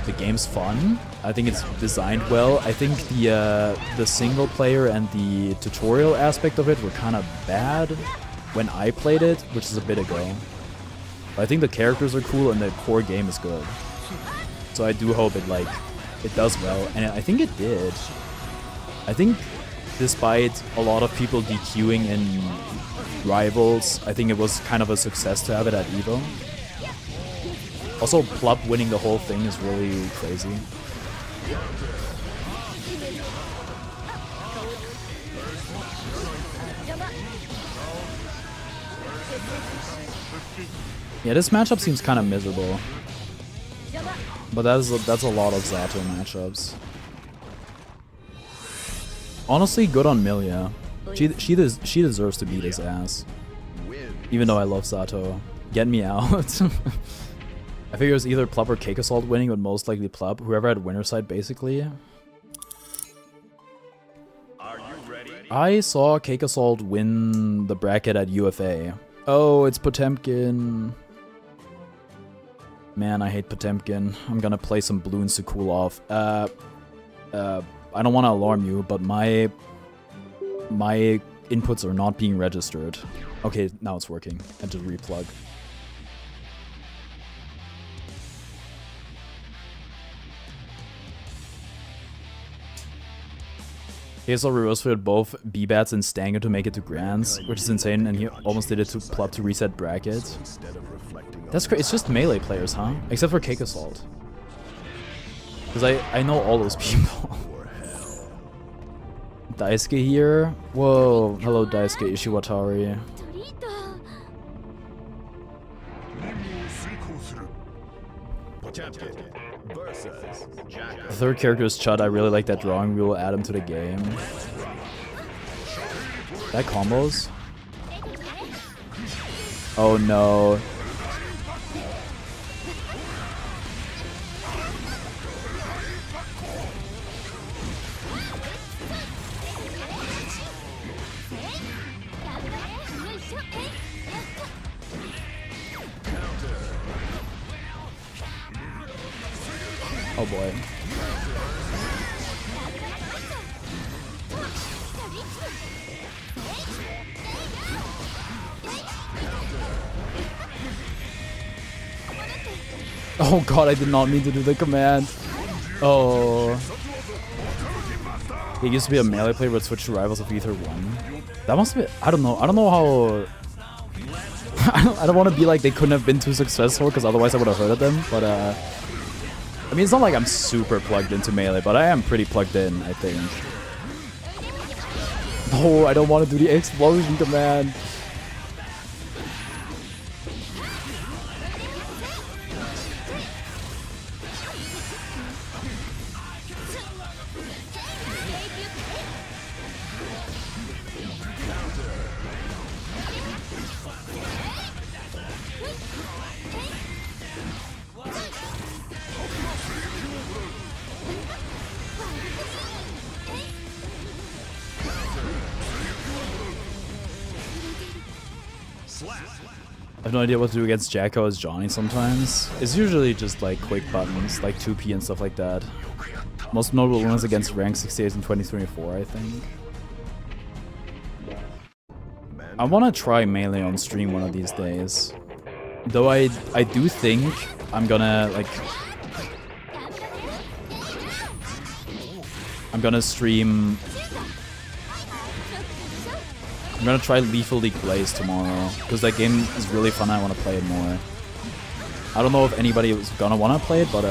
The game's fun. I think it's designed well. I think the single player and the tutorial aspect of it were kind of bad when I played it, which is a bit ago. But I think the characters are cool and the core game is good. So I do hope it does well, and I think it did. I think despite a lot of people DQing in Rivals, I think it was kind of a success to have it at EVO. Also, Plup winning the whole thing is really crazy. Yeah, this matchup seems kind of miserable. But that's a lot of Zato matchups. Honestly, good on Milia. She deserves to beat his ass. Even though I love Zato. Get me out. I figure it was either Plup or Cake Assault winning, but most likely Plup. Whoever had winner side, basically. Are you ready? I saw Cake Assault win the bracket at UFA. Oh, it's Potemkin. Man, I hate Potemkin. I'm gonna play some balloons to cool off. I don't want to alarm you, but my inputs are not being registered. Okay, now it's working. I had to replug. KSL reverse filled both B-Bats and Stanger to make it to Grands, which is insane, and he almost did it to Plup to reset bracket. That's crazy. It's just melee players, huh? Except for Cake Assault. Because I know all those people. Daisuke here? Whoa. Hello, Daisuke Ishiwatari. The third character is Chud. I really like that drawing. We will add him to the game. That combos? Oh no. Oh boy. Oh god, I did not mean to do the command. Oh. He used to be a melee player but switched to Rivals of Ether 1. That must be, I don't know how... I don't want to be like they couldn't have been too successful because otherwise I would have heard of them, but I mean, it's not like I'm super plugged into melee, but I am pretty plugged in, I think. No, I don't want to do the explosion command. have no idea what to do against Jacko as Johnny sometimes. It's usually just like quick buttons, like 2P and stuff like that. Most notable ones against rank 68 in 2024, I think. I want to try melee on stream one of these days. Though I do think I'm gonna like... I'm gonna stream... I'm gonna try Lethal League Blaze tomorrow, because that game is really fun and I want to play it more. I don't know if anybody is gonna want to play it, but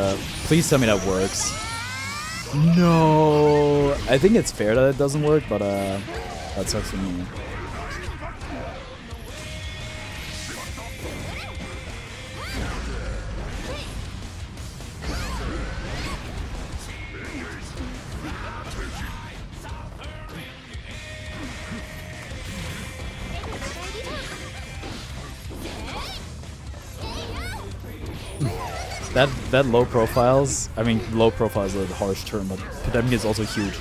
please tell me that works. No! I think it's fair that it doesn't work, but that sucks for me. That low profiles, I mean low profile is a harsh term, but pandemic is also huge.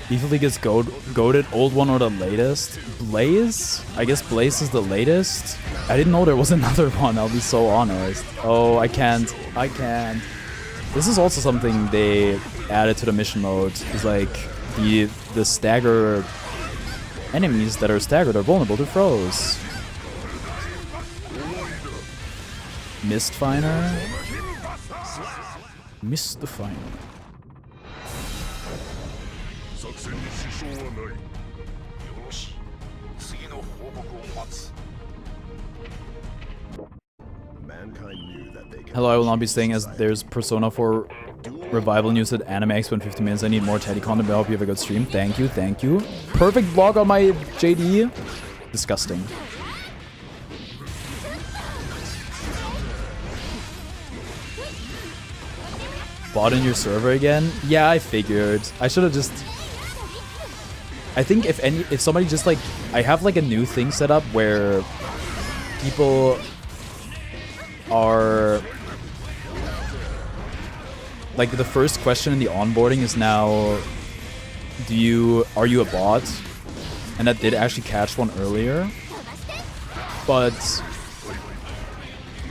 Lethal League is goated, old one or the latest? Blaze? I guess Blaze is the latest? I didn't know there was another one, I'll be so honest. Oh, I can't. This is also something they added to the mission mode. It's like the stagger enemies that are staggered are vulnerable to throws. Mistfinder? Mistfinder. Hello, I will not be staying as there's Persona 4 revival news at Anime Expo in 50 minutes. I need more Teddy content, but I hope you have a good stream. Thank you, thank you. Perfect vlog on my JD. Disgusting. Bot in your server again? Yeah, I figured. I should have just... I think if somebody just like... I have like a new thing set up where people are... Like the first question in the onboarding is now, are you a bot? And that did actually catch one earlier. But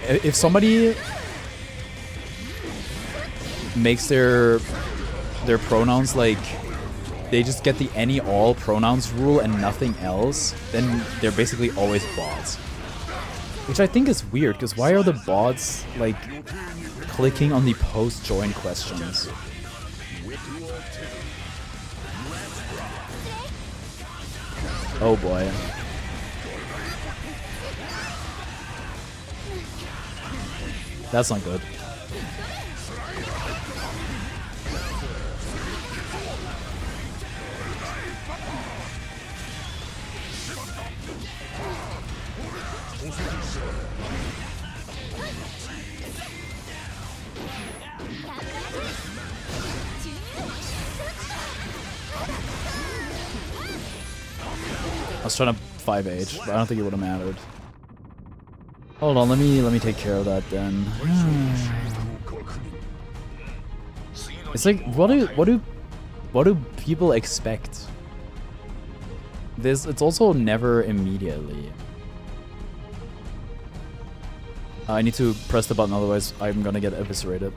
if somebody makes their pronouns like they just get the any all pronouns rule and nothing else, then they're basically always bots. Which I think is weird, because why are the bots like clicking on the post-join questions? Oh boy. That's not good. I was trying to 5H, but I don't think it would have mattered. Hold on, let me take care of that then. It's like, what do people expect? It's also never immediately. I need to press the button, otherwise I'm gonna get eviscerated.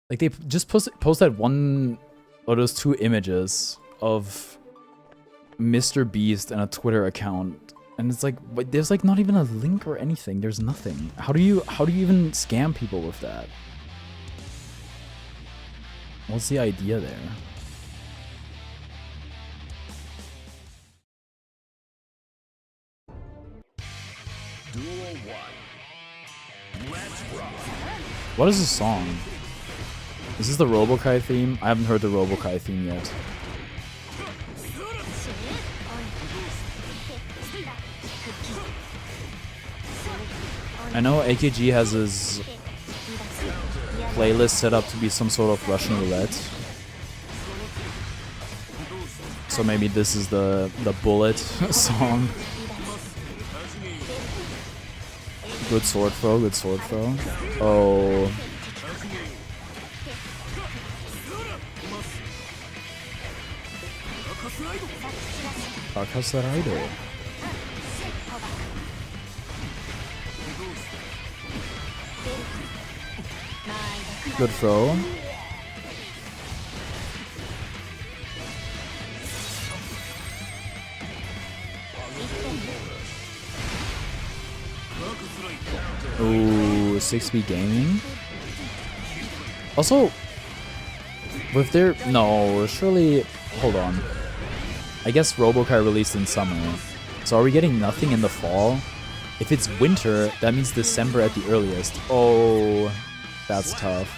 Like they just post that one or those two images of Mr. Beast and a Twitter account, and it's like, but there's like not even a link or anything. There's nothing. How do you even scam people with that? What's the idea there? What is this song? Is this the Robokai theme? I haven't heard the Robokai theme yet. I know AKG has his playlist set up to be some sort of Russian roulette. So maybe this is the bullet song. Good sword throw, good sword throw. Oh. Akasaraido. Good throw. Ooh, 6B gaming. Also, with their no, surely hold on. I guess Robokai released in summer. So are we getting nothing in the fall? If it's winter, that means December at the earliest. Oh, that's tough.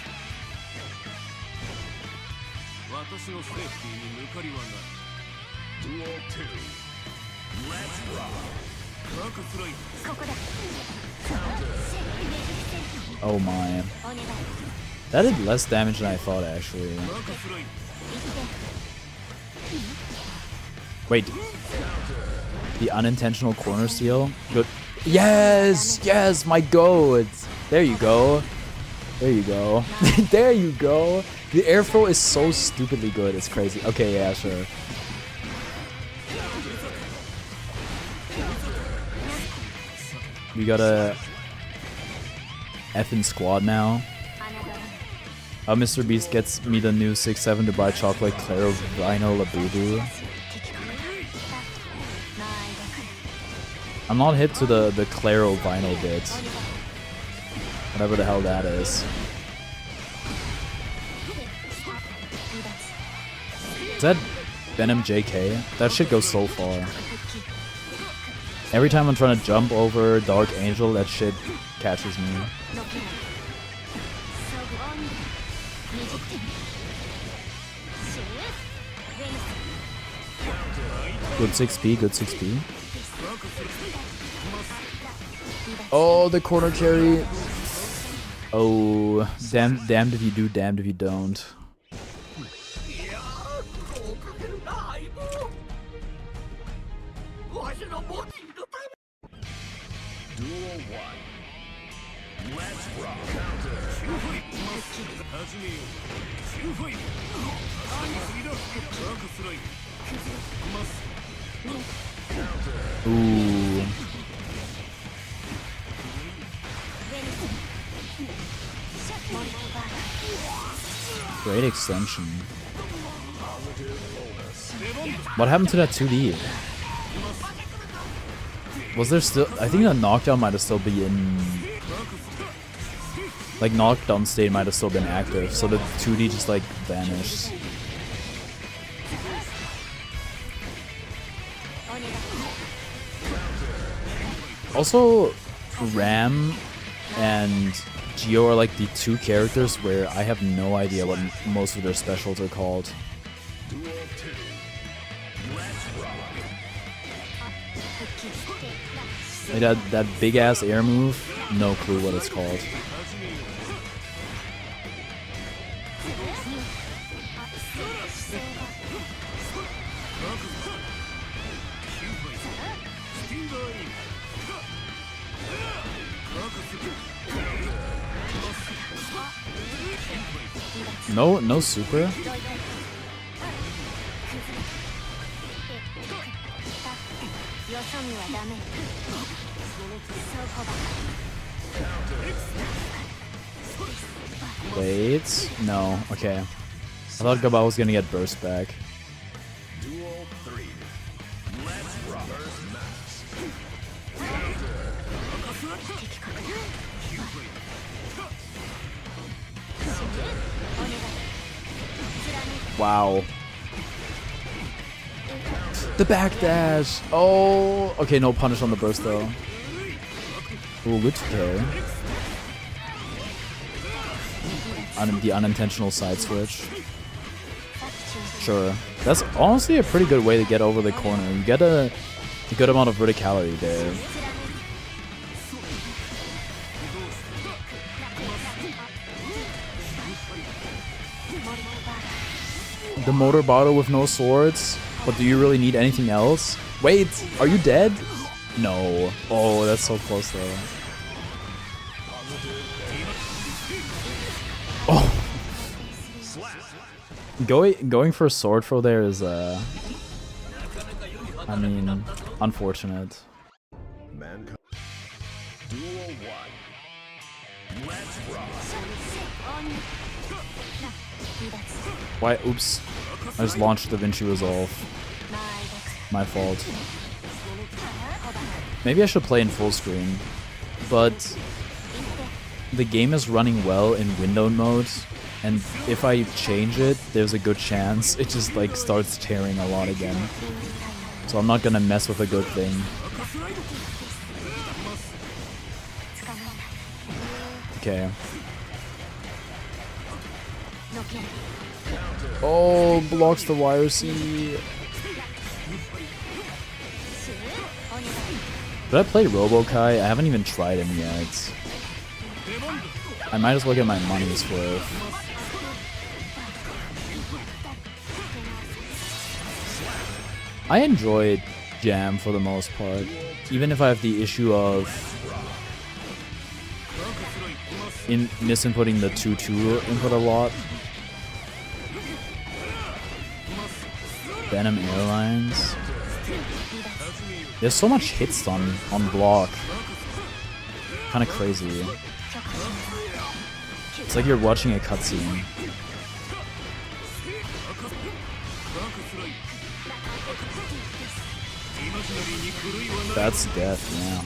Oh my. That did less damage than I thought, actually. Wait. The unintentional corner steal? Good. Yes! Yes! My goat! There you go. There you go. There you go. The air throw is so stupidly good. It's crazy. Okay, yeah, sure. We got a effing squad now. Mr. Beast gets me the new 6-7 to buy chocolate Claro Rhino Labubu. I'm not hip to the Claro vinyl bit. Whatever the hell that is. Is that Venom JK? That shit goes so far. Every time I'm trying to jump over Dark Angel, that shit catches me. Good 6P, good 6P. Oh, the corner carry. Oh, damned if you do, damned if you don't. Ooh. Great extension. What happened to that 2D? Was there still... I think the knockdown might have still been in... Like, knockdown state might have still been active, so the 2D just, like, vanished. Also, Ram and Geo are like the two characters where I have no idea what most of their specials are called. Like that big ass air move, no clue what it's called. No super. Wait, no, okay. I thought Gabal was gonna get burst back. Wow. The backdash! Oh! Okay, no punish on the burst though. Ooh, good play. The unintentional side switch. Sure. That's honestly a pretty good way to get over the corner. You get a good amount of verticality there. The motor bottle with no swords. But do you really need anything else? Wait, are you dead? No. Oh, that's so close though. Oh. Going for a sword throw there is, I mean, unfortunate. Mankind. Duel 1. Let's rock. Why? Oops. I just launched Da Vinci Resolve. My fault. Maybe I should play in full screen, but the game is running well in windowed mode, and if I change it, there's a good chance it just like starts tearing a lot again. So I'm not gonna mess with a good thing. Okay. Oh, blocks the YRC. Did I play Robokai? I haven't even tried him yet. I might as well get my money's worth. I enjoyed Jam for the most part, even if I have the issue of misinputting the 2-2 input a lot. Venom Airlines. There's so much hits on block. Kinda crazy. It's like you're watching a cutscene. That's death, yeah.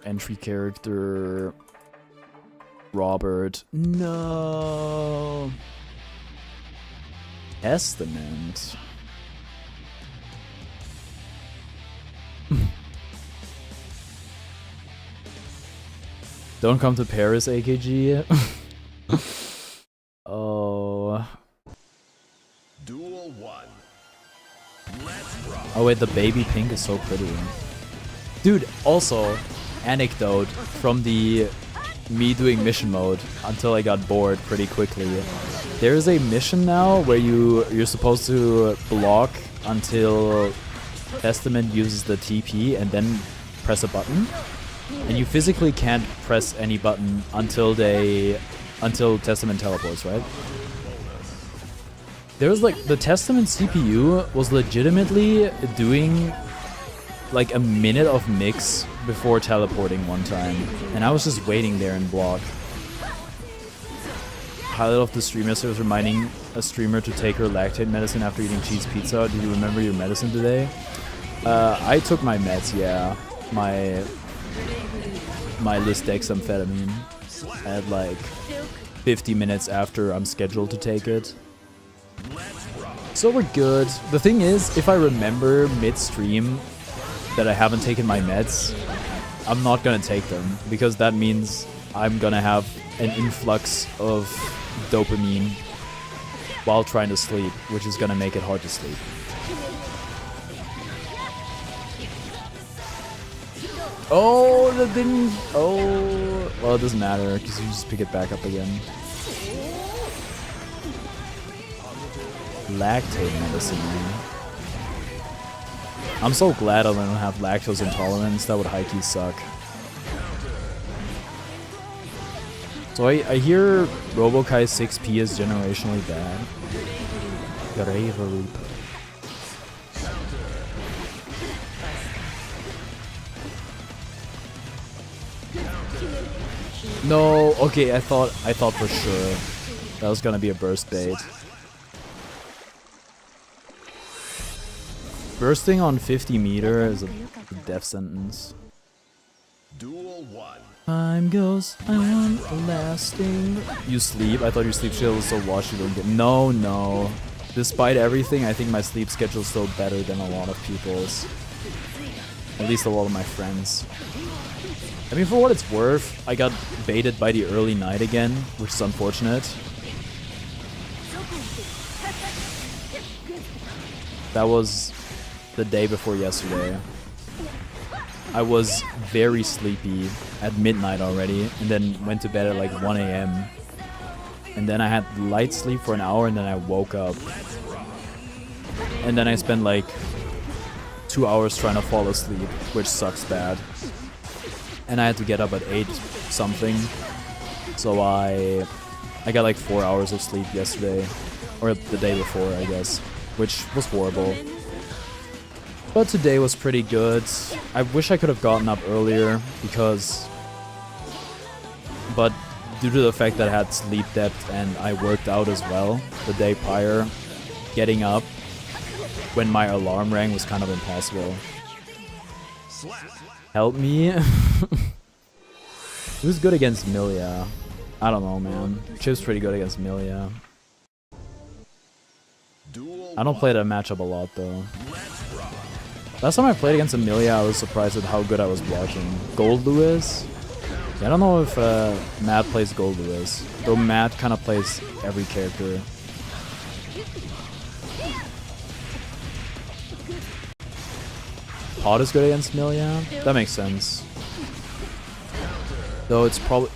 Entry character Robert. No. Testament. Don't come to Paris, AKG. Oh. Duel 1. Let's rock. Oh wait, the baby pink is so pretty. Dude, also, anecdote from the me doing mission mode until I got bored pretty quickly. There is a mission now where you're supposed to block until Testament uses the TP and then press a button. And you physically can't press any button until Testament teleports, right? There was like, the Testament CPU was legitimately doing like a minute of mix before teleporting one time, and I was just waiting there in block. Highlight of the stream yesterday was reminding a streamer to take her lactate medicine after eating cheese pizza. Did you remember your medicine today? I took my meds, yeah. My lisdexamphetamine at like 50 minutes after I'm scheduled to take it. So we're good. The thing is, if I remember mid-stream that I haven't taken my meds, I'm not gonna take them, because that means I'm gonna have an influx of dopamine while trying to sleep, which is gonna make it hard to sleep. Oh, that didn't... Oh... Well, it doesn't matter, because you just pick it back up again. Lactate medicine, man. I'm so glad I don't have lactose intolerance. That would high-key suck. So I hear Robokai 6P is generationally bad. Grave. No, okay, I thought for sure that was gonna be a burst bait. Bursting on 50 meter is a death sentence. Duel 1. Time goes on lasting. You sleep? I thought your sleep schedule was so washed you don't get... No. Despite everything, I think my sleep schedule is still better than a lot of people's. At least a lot of my friends. I mean, for what it's worth, I got baited by the early night again, which is unfortunate. That was the day before yesterday. I was very sleepy at midnight already, and then went to bed at like 1 a.m. And then I had light sleep for an hour, and then I woke up. And then I spent like 2 hours trying to fall asleep, which sucks bad. And I had to get up at 8 something. So I got like 4 hours of sleep yesterday. Or the day before, I guess. Which was horrible. But today was pretty good. I wish I could have gotten up earlier because... But due to the fact that I had sleep depth and I worked out as well the day prior, getting up when my alarm rang was kind of impossible. Help me. Who's good against Milia? I don't know, man. Chip's pretty good against Milia. I don't play that matchup a lot, though. Last time I played against Amelia, I was surprised at how good I was blocking. Gold Lewis? Yeah, I don't know if Matt plays Gold Lewis. Though Matt kind of plays every character. Pod is good against Amelia? That makes sense. Though it's probably...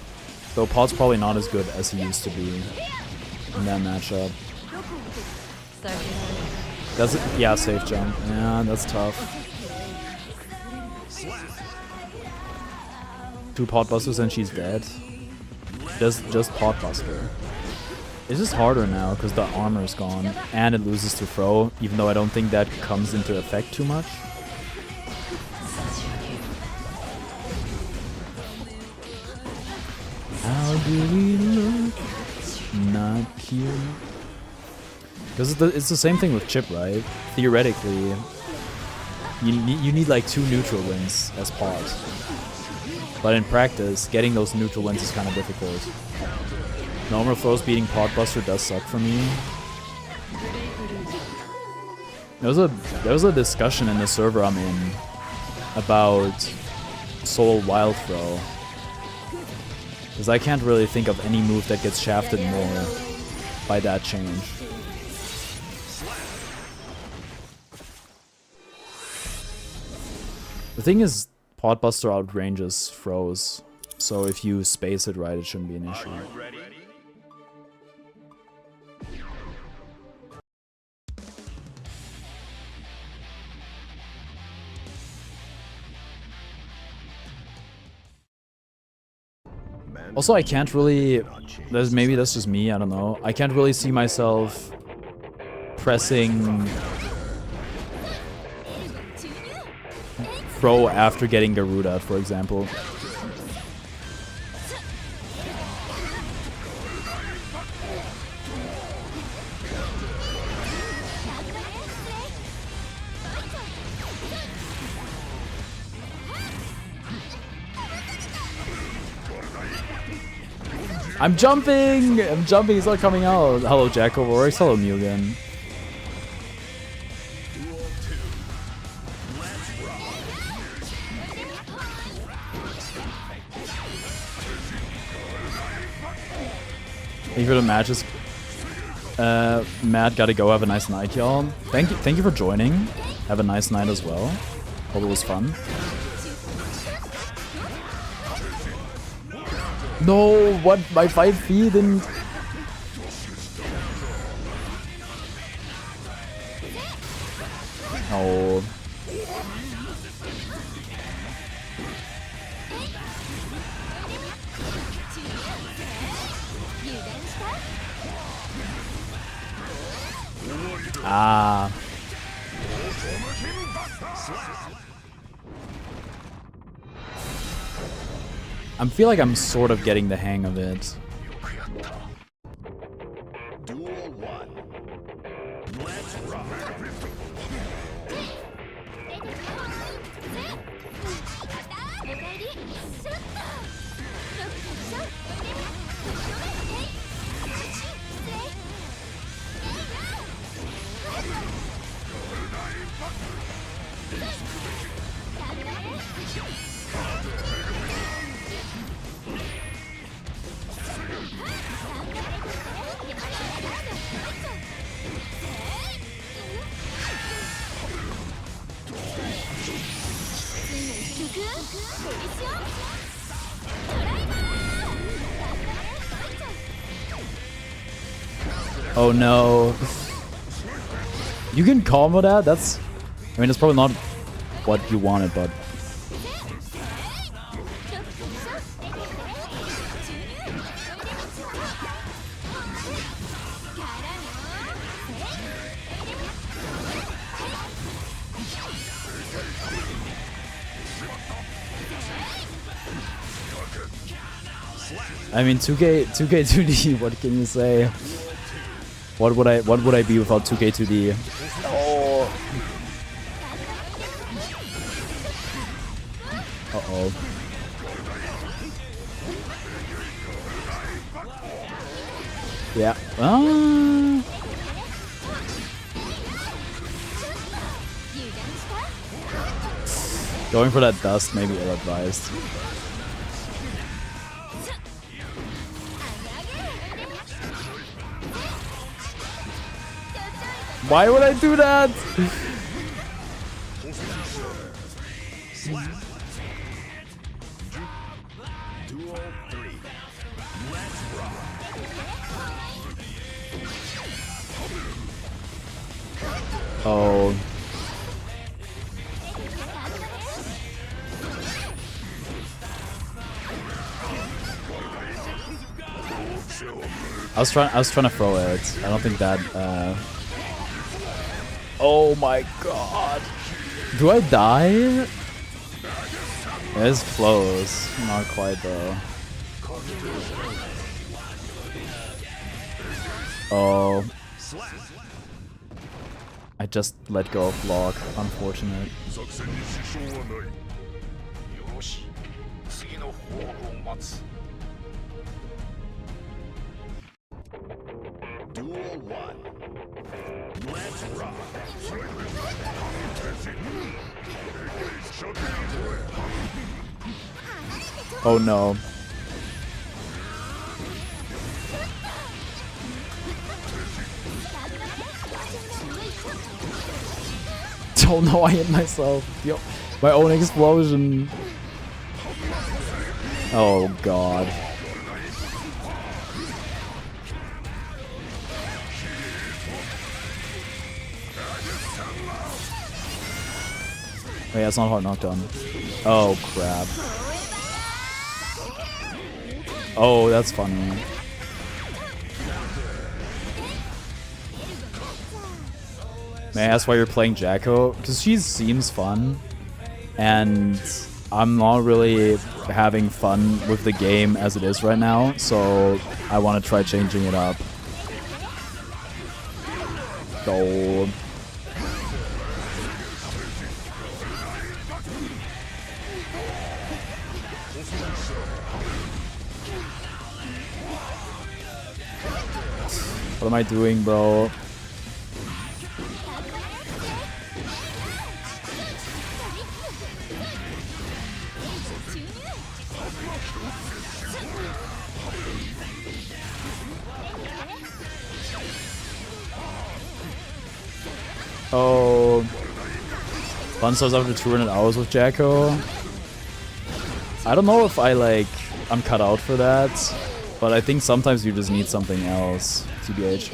Though Pod's probably not as good as he used to be in that matchup. That's it. Yeah, safe jump. Yeah, that's tough. 2 Podbusters and she's dead. Just Podbuster. It's just harder now because the armor's gone and it loses to throw, even though I don't think that comes into effect too much. How do we look? Not cute. Because it's the same thing with Chip, right? Theoretically, you need like 2 neutral wins as Pod. But in practice, getting those neutral wins is kind of difficult. Normal throws beating Podbuster does suck for me. There was a discussion in the server I'm in about Soul Wild Throw. Because I can't really think of any move that gets shafted more by that change. The thing is, Podbuster outranges throws, so if you space it right, it shouldn't be an issue. Also, I can't really... Maybe that's just me, I don't know. I can't really see myself pressing... throw after getting Garuda, for example. I'm jumping! I'm jumping, he's not coming out. Hello, Jacko Rorex. Hello, Mugen. Thank you for the matches. Matt, gotta go. Have a nice night, y'all. Thank you for joining. Have a nice night as well. Hope it was fun. No, what? My 5 feet didn't... Oh. Ah. I feel like I'm sort of getting the hang of it. Duel 1. Let's rock. Oh no. You can combo that? That's... I mean, it's probably not what you wanted, but... I mean, 2K2D, what can you say? What would I be without 2K2D? Oh. Uh-oh. Yeah. Going for that dust may be ill-advised. Why would I do that? Duel 3. Let's rock. Oh. I was trying to throw it. I don't think that Oh my god. Do I die? It's close. Not quite though. Oh. I just let go of block. Unfortunate. Duel 1. Let's rock. Oh no. Oh no, I hit myself. Yo, my own explosion. Oh god. Oh yeah, it's not hard knockdown. Oh crap. Oh, that's funny. May I ask why you're playing Jacko? Because she seems fun, and I'm not really having fun with the game as it is right now, so I want to try changing it up. Gold. What am I doing, bro? Oh, fun starts after 200 hours with Jacko. I don't know if I'm cut out for that, but I think sometimes you just need something else, TBH.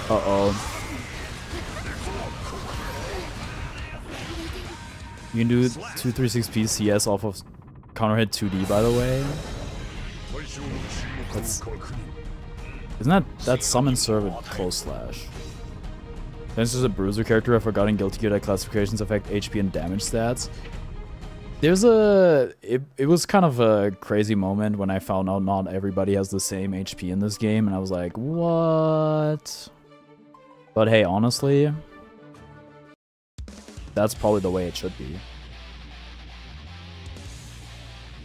Uh-oh. You can do 236p CS off of counter hit 2D, by the way. That's summon serve at close slash. This is a bruiser character. I've forgotten Guilty Gear that classifications affect HP and damage stats. There's it was kind of a crazy moment when I found out not everybody has the same HP in this game, and I was like, what? But hey, honestly, that's probably the way it should be.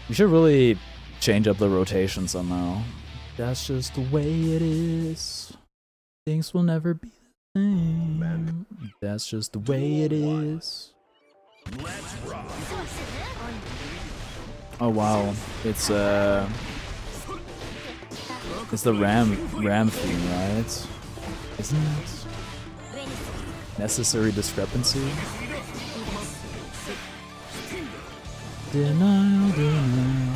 You should really change up the rotation somehow. That's just the way it is. Things will never be the same. That's just the way it is. Let's rock. Oh wow, it's the Ram theme, right? Isn't it? Necessary discrepancy. Denial, denial.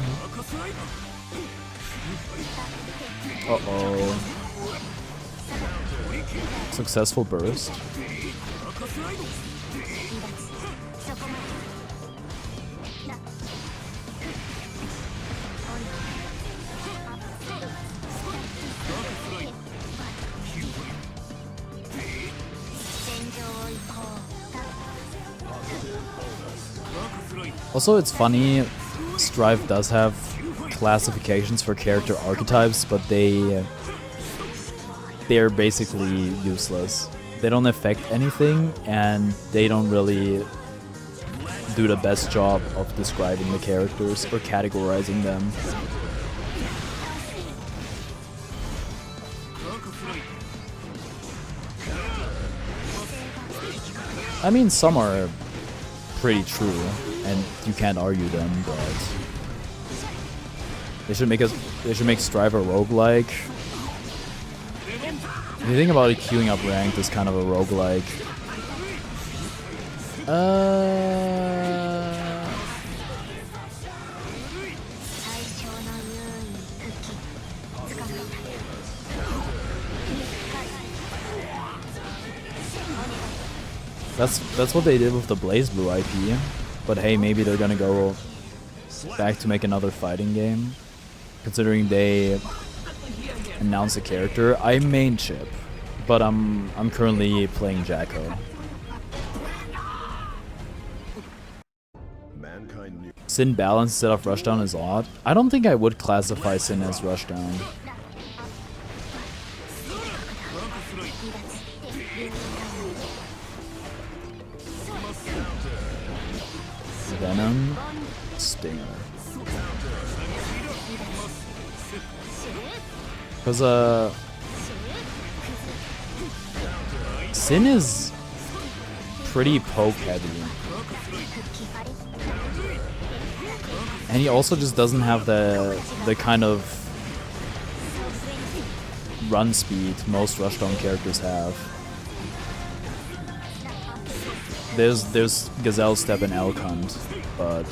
Uh-oh. Successful burst. Also, it's funny, Strive does have classifications for character archetypes, but they're basically useless. They don't affect anything, and they don't really do the best job of describing the characters or categorizing them. I mean, some are pretty true, and you can't argue them, but they should make Strive a roguelike. If you think about it, queuing up ranked is kind of a roguelike. That's what they did with the Blaze Blue IP. But hey, maybe they're gonna go back to make another fighting game. Considering they announced a character. I main Chip, but I'm currently playing Jacko. Sin balance instead of rushdown is odd. I don't think I would classify Sin as rushdown. Venom, Stinger. Because Sin is pretty poke heavy. And he also just doesn't have the kind of run speed most rushdown characters have. There's Gazelle Step and Elk Hunt, but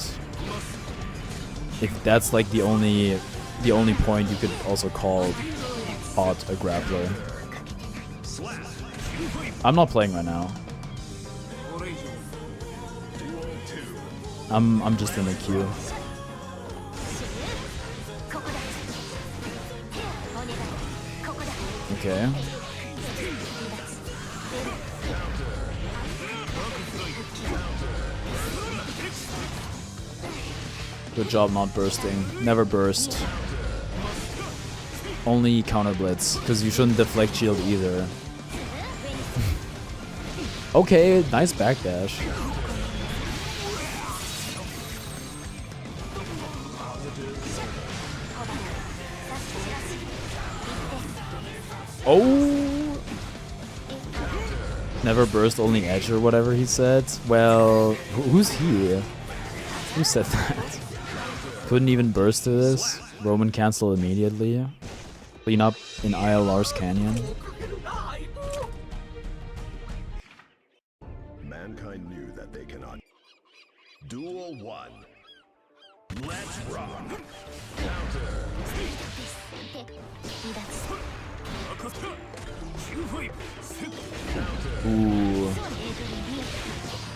if that's like the only point, you could also call Hot a grappler. I'm not playing right now. I'm just in the queue. Okay. Good job not bursting. Never burst. Only counter blitz, because you shouldn't deflect shield either. Okay, nice backdash. Oh! Never burst, only edge or whatever he said. Well, who's he? Who said that? Couldn't even burst to this. Roman cancel immediately. Clean up in ILR's canyon. Mankind knew that they cannot. Duel 1. Let's rock. Ooh.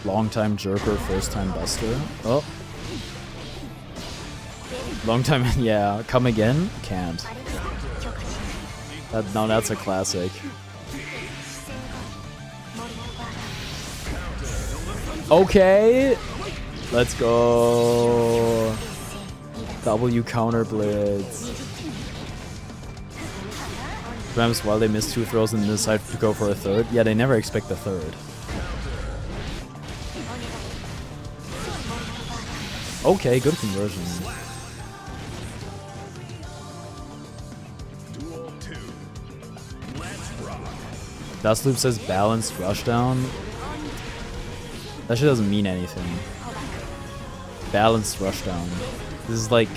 Long time jerker, first time buster. Oh. Long time, yeah. Come again? Can't. No, that's a classic. Okay. Let's go. W counter blitz. Rams, while they miss 2 throws and decide to go for a third. Yeah, they never expect the third. Okay, good conversion. Duel 2. Let's rock. Dust Loop says balanced rushdown. That shit doesn't mean anything. Balanced rushdown. This is like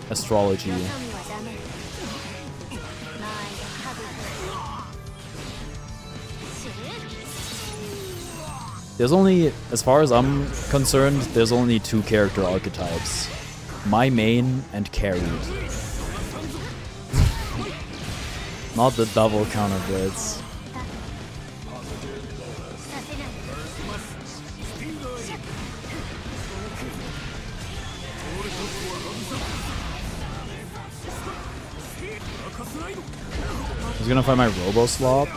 astrology. There's only, as far as I'm concerned, there's only 2 character archetypes. My main and carried. Not the double counter blitz. I was gonna find my Robo Slop.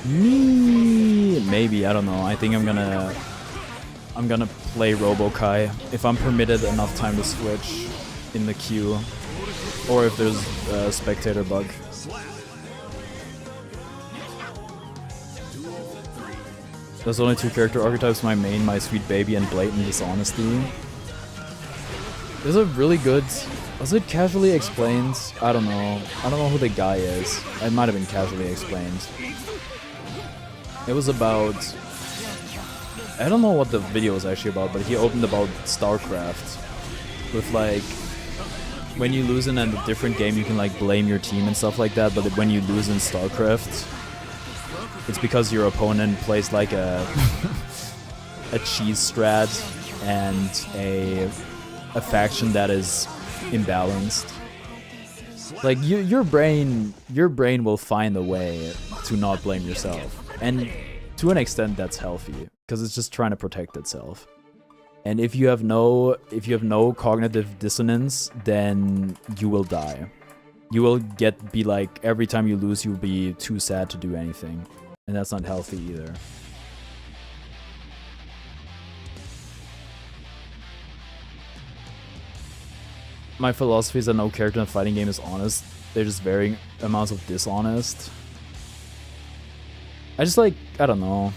Maybe, I don't know. I think I'm gonna play Robo-Kai if I'm permitted enough time to switch in the queue, or if there's a spectator bug. There's only 2 character archetypes, my main, my sweet baby, and blatant dishonesty. There's a really good... Was it casually explained? I don't know. I don't know who the guy is. It might have been casually explained. It was about... I don't know what the video was actually about, but he opened about StarCraft. With like... When you lose in a different game, you can like blame your team and stuff like that, but when you lose in StarCraft, it's because your opponent plays like a... a cheese strat and a faction that is imbalanced. Like your brain will find a way to not blame yourself, and to an extent that's healthy because it's just trying to protect itself. And if you have no cognitive dissonance, then you will die. You will be like, every time you lose you'll be too sad to do anything, and that's not healthy either. My philosophy is that no character in a fighting game is honest. They're just varying amounts of dishonest. I just like, I don't know.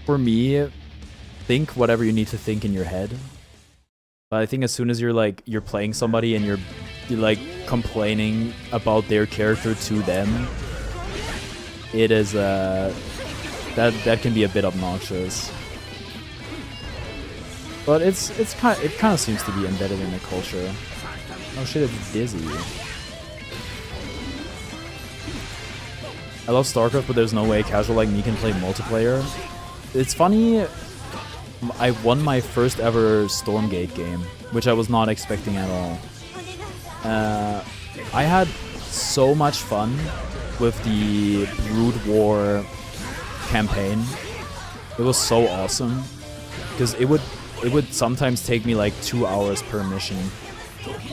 For me, think whatever you need to think in your head. But I think as soon as you're playing somebody and you're like complaining about their character to them, it is that can be a bit obnoxious. But it kind of seems to be embedded in the culture. Oh shit, it's Dizzy. I love StarCraft, but there's no way a casual like me can play multiplayer. It's funny, I won my first ever Stormgate game, which I was not expecting at all. I had so much fun with the Brood War campaign. It was so awesome, because it would sometimes take me like 2 hours per mission.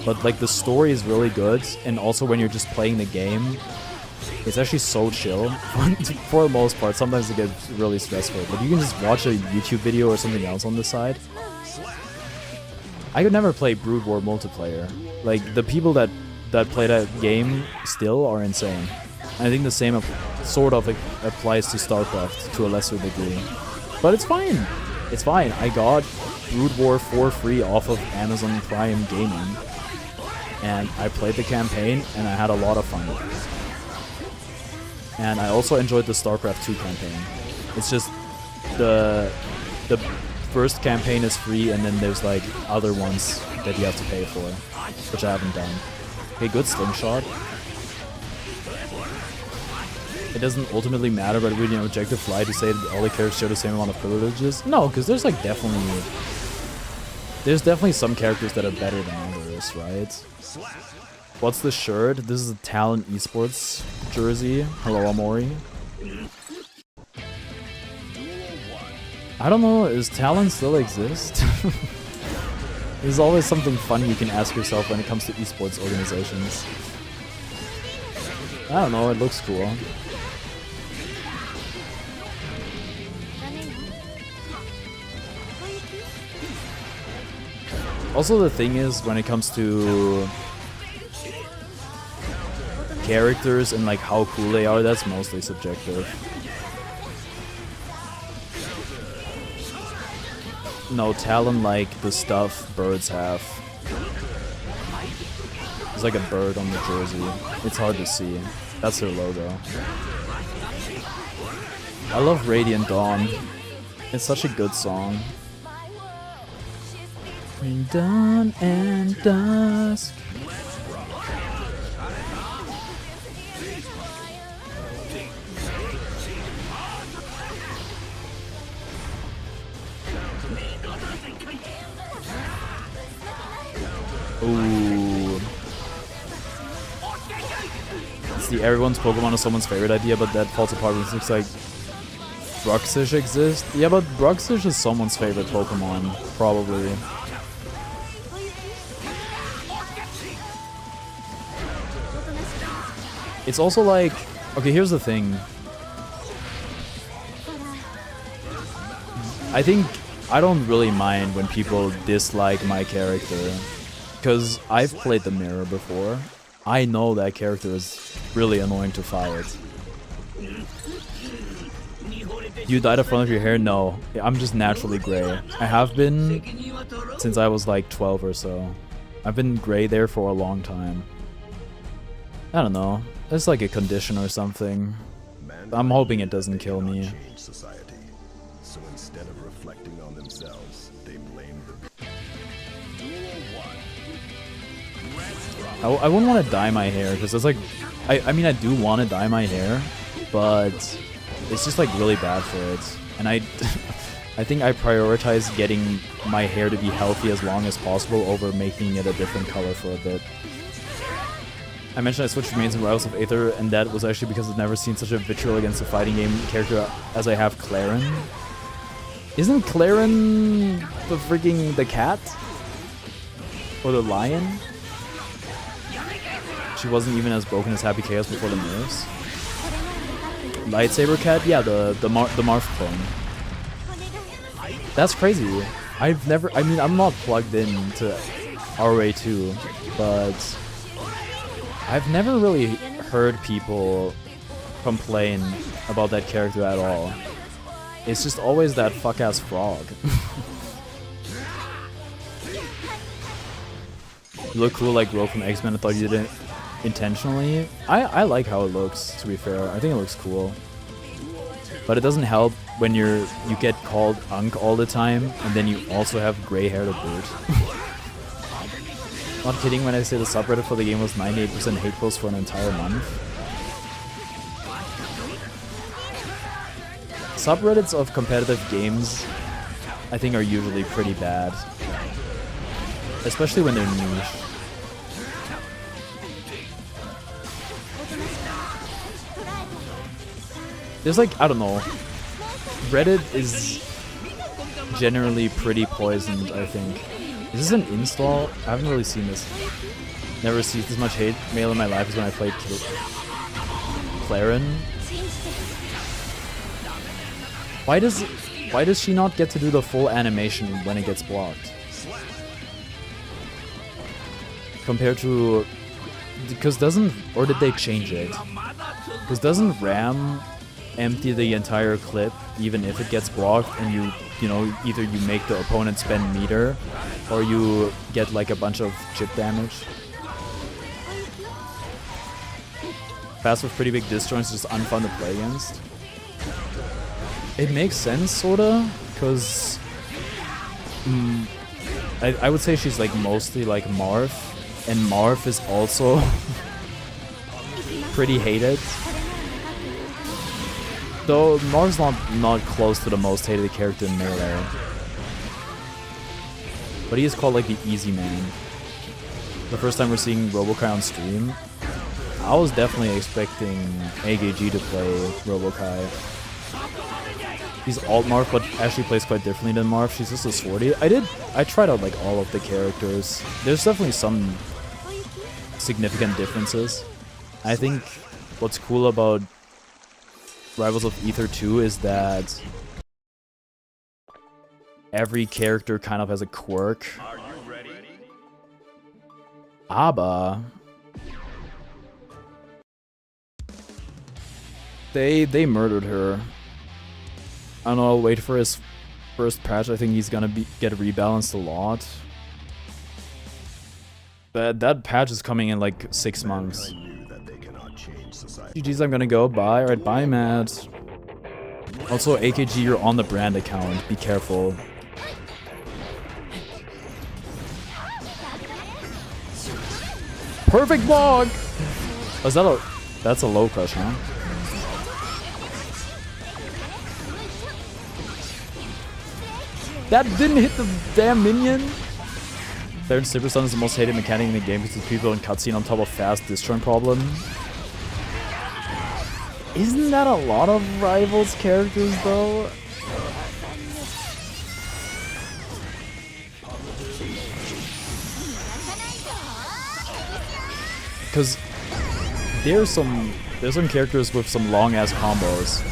But like the story is really good, and also when you're just playing the game, it's actually so chill for the most part. Sometimes it gets really stressful, but you can just watch a YouTube video or something else on the side. I could never play Brood War multiplayer. Like the people that play that game still are insane. And I think the same sort of applies to StarCraft to a lesser degree. But it's fine. It's fine. I got Brood War for free off of Amazon Prime Gaming, and I played the campaign and I had a lot of fun. And I also enjoyed the StarCraft 2 campaign. It's just the first campaign is free, and then there's like other ones that you have to pay for, which I haven't done. Okay, good slingshot. It doesn't ultimately matter, but reading an objective fly to say that all the characters share the same amount of privileges? No, because there's like definitely some characters that are better than others, right? What's the shirt? This is a Talon Esports jersey. Hello, Amori. I don't know, does Talon still exist? There's always something fun you can ask yourself when it comes to esports organizations. I don't know, it looks cool. Also, the thing is, when it comes to characters and like how cool they are, that's mostly subjective. No, Talon like the stuff birds have. There's like a bird on the jersey. It's hard to see. That's their logo. I love Radiant Dawn. It's such a good song. Between dawn and dusk. Ooh. See, everyone's Pokemon is someone's favorite idea, but that falls apart when it looks like Bruxish exists. Yeah, but Bruxish is someone's favorite Pokemon, probably. It's also like, okay, here's the thing. I think I don't really mind when people dislike my character, because I've played the mirror before. I know that character is really annoying to fight. You dyed the front of your hair? No, I'm just naturally gray. I have been since I was like 12 or so. I've been gray there for a long time. I don't know. It's like a condition or something. I'm hoping it doesn't kill me. So instead of reflecting on themselves, they blame the I wouldn't want to dye my hair because it's like, I mean I do want to dye my hair, but it's just like really bad for it. And I think I prioritize getting my hair to be healthy as long as possible over making it a different color for a bit. I mentioned I switched mains in Rivals of Aether, and that was actually because I've never seen such a vitriol against a fighting game character as I have Claren. Isn't Claren the cat? Or the lion? She wasn't even as broken as Happy Chaos before the nerfs. Lightsaber cat? Yeah, the Marth clone. That's crazy. I've never, I mean, I'm not plugged in to RA2, but I've never really heard people complain about that character at all. It's just always that fuck-ass frog. You look cool like Ro from X-Men. I thought you did it intentionally. I like how it looks, to be fair. I think it looks cool. But it doesn't help when you get called Unk all the time, and then you also have gray hair to boot. Not kidding when I say the subreddit for the game was 98% hate posts for an entire month. Subreddits of competitive games, I think, are usually pretty bad. Especially when they're niche. There's like, I don't know. Reddit is generally pretty poisoned, I think. Is this an install? I haven't really seen this. Never received as much hate mail in my life as when I played Claren. Why does she not get to do the full animation when it gets blocked? Compared to, because or did they change it? Because doesn't Ram empty the entire clip even if it gets blocked, and you know, either you make the opponent spend meter or you get like a bunch of chip damage. Fast with pretty big disjoints, just unfun to play against. It makes sense, sorta, because I would say she's like mostly like Marth, and Marth is also pretty hated. Though Marth's not close to the most hated character in Melee. But he is called like the easy man. The first time we're seeing Robokai on stream, I was definitely expecting AKG to play Robokai. He's alt Marth, but actually plays quite differently than Marth. She's just a swordy. I tried out like all of the characters. There's definitely some significant differences. I think what's cool about Rivals of Aether 2 is that every character kind of has a quirk. Are you ready? Abba. They murdered her. I don't know, I'll wait for his first patch. I think he's gonna get rebalanced a lot. That patch is coming in like 6 months. GG's, I'm gonna go. Bye. Alright, bye, Matt. Also, AKG, you're on the brand account. Be careful. Perfect bog! Oh, is that that's a low crush, huh? That didn't hit the damn minion? Clarence Superstun is the most hated mechanic in the game because it's people in cutscene on top of fast disjoint problem. Isn't that a lot of Rivals characters though? Because there's some characters with some long ass combos.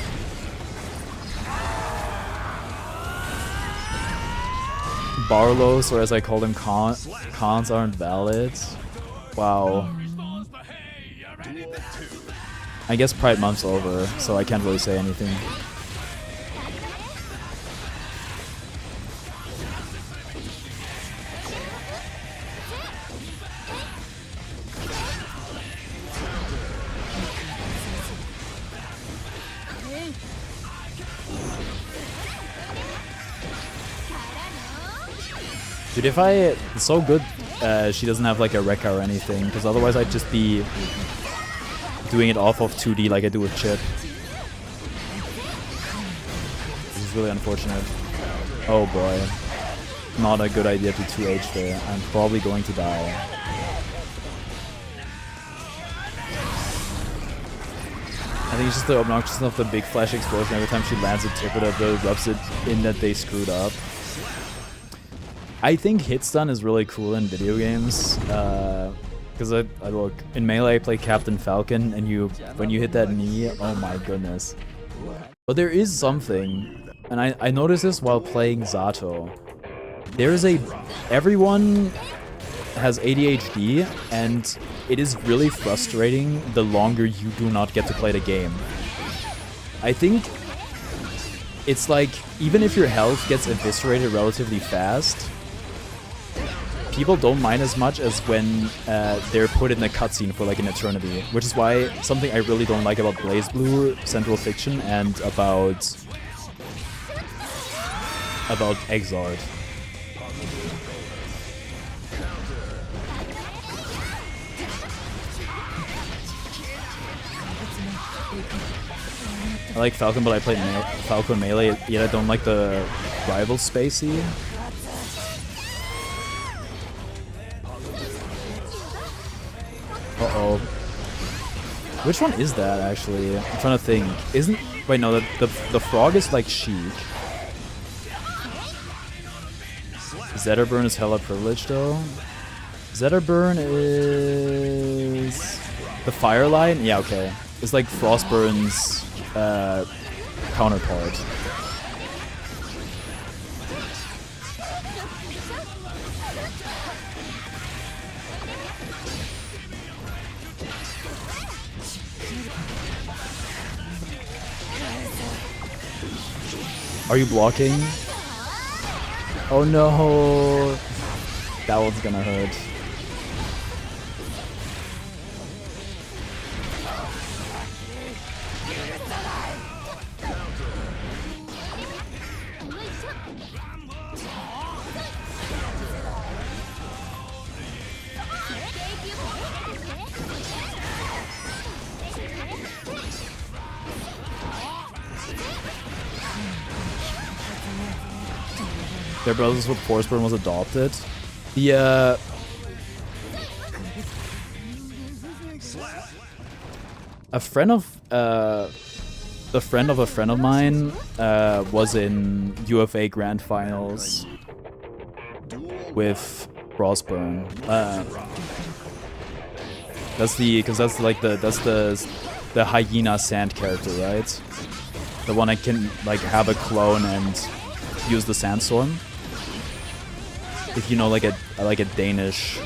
Barlows, or as I call them, cons aren't valid. Wow. I guess Pride Month's over, so I can't really say anything. Dude, if it's so good she doesn't have like a Rekka or anything, because otherwise I'd just be doing it off of 2D like I do with Chip. This is really unfortunate. Oh boy. Not a good idea to 2H there. I'm probably going to die. I think it's just the obnoxiousness of the big flash explosion every time she lands a tip that rubs it in that they screwed up. I think hit stun is really cool in video games. Because I look, in Melee I play Captain Falcon, and when you hit that knee, oh my goodness. But there is something, and I noticed this while playing Zato. Everyone has ADHD, and it is really frustrating the longer you do not get to play the game. I think it's like, even if your health gets eviscerated relatively fast, people don't mind as much as when they're put in a cutscene for like an eternity, which is why something I really don't like about BlazBlue, Central Fiction, and about Exard. I like Falcon, but I play Falcon Melee, yet I don't like the rival spacey. Uh-oh. Which one is that, actually? I'm trying to think. Wait, no, the frog is like Sheik. Zetterburn is hella privileged, though. Zetterburn is... the Fireline? Yeah, okay. It's like Frostburn's counterpart. Are you blocking? Oh no! That one's gonna hurt. Their brothers with Forceburn was adopted. The a friend of the friend of a friend of mine was in UFA Grand Finals with Frostburn. That's the hyena sand character, right? The one that can like have a clone and use the sandstorm. If you know like a Danish